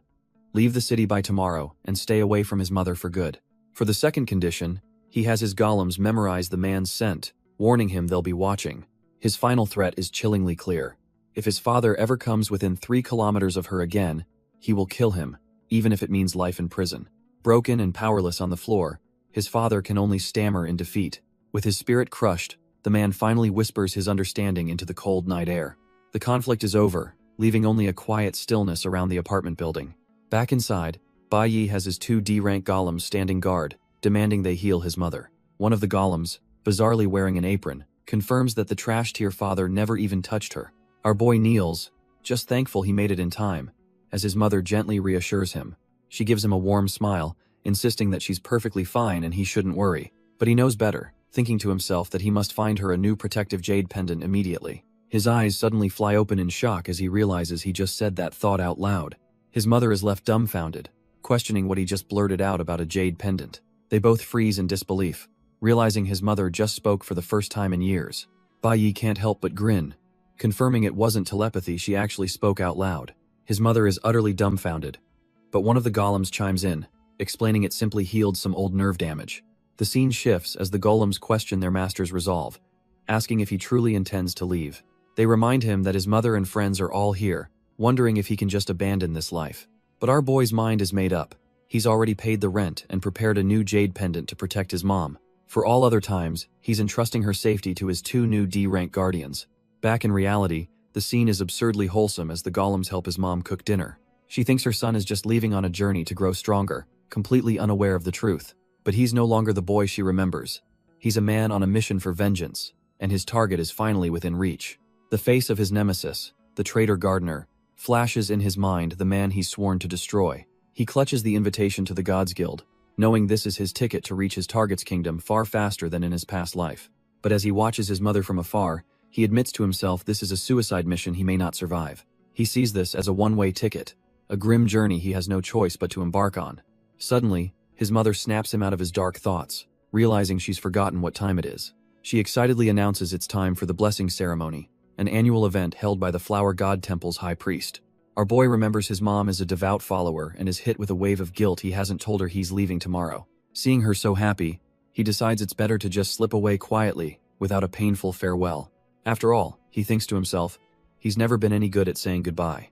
Leave the city by tomorrow and stay away from his mother for good. For the second condition, he has his golems memorize the man's scent, warning him they'll be watching. His final threat is chillingly clear. If his father ever comes within 3 kilometers of her again, he will kill him, even if it means life in prison. Broken and powerless on the floor, his father can only stammer in defeat. With his spirit crushed, the man finally whispers his understanding into the cold night air. The conflict is over, leaving only a quiet stillness around the apartment building. Back inside, Bai Yi has his 2 D-rank golems standing guard, demanding they heal his mother. One of the golems, bizarrely wearing an apron, confirms that the trash-tier father never even touched her. Our boy kneels, just thankful he made it in time, as his mother gently reassures him. She gives him a warm smile, insisting that she's perfectly fine and he shouldn't worry. But he knows better, thinking to himself that he must find her a new protective jade pendant immediately. His eyes suddenly fly open in shock as he realizes he just said that thought out loud. His mother is left dumbfounded, questioning what he just blurted out about a jade pendant. They both freeze in disbelief, realizing his mother just spoke for the first time in years. Bai Yi can't help but grin, confirming it wasn't telepathy, she actually spoke out loud. His mother is utterly dumbfounded, but one of the golems chimes in, explaining it simply healed some old nerve damage. The scene shifts as the golems question their master's resolve, asking if he truly intends to leave. They remind him that his mother and friends are all here, wondering if he can just abandon this life. But our boy's mind is made up. He's already paid the rent and prepared a new jade pendant to protect his mom. For all other times, he's entrusting her safety to his 2 new D-rank guardians. Back in reality, the scene is absurdly wholesome as the golems help his mom cook dinner. She thinks her son is just leaving on a journey to grow stronger, completely unaware of the truth. But he's no longer the boy she remembers. He's a man on a mission for vengeance, and his target is finally within reach. The face of his nemesis, the traitor gardener, flashes in his mind, the man he's sworn to destroy. He clutches the invitation to the Gods Guild, knowing this is his ticket to reach his target's kingdom far faster than in his past life. But as he watches his mother from afar, he admits to himself this is a suicide mission he may not survive. He sees this as a one-way ticket, a grim journey he has no choice but to embark on. Suddenly, his mother snaps him out of his dark thoughts, realizing she's forgotten what time it is. She excitedly announces it's time for the blessing ceremony, an annual event held by the Flower God Temple's high priest. Our boy remembers his mom is a devout follower and is hit with a wave of guilt he hasn't told her he's leaving tomorrow. Seeing her so happy, he decides it's better to just slip away quietly, without a painful farewell. After all, he thinks to himself, he's never been any good at saying goodbye.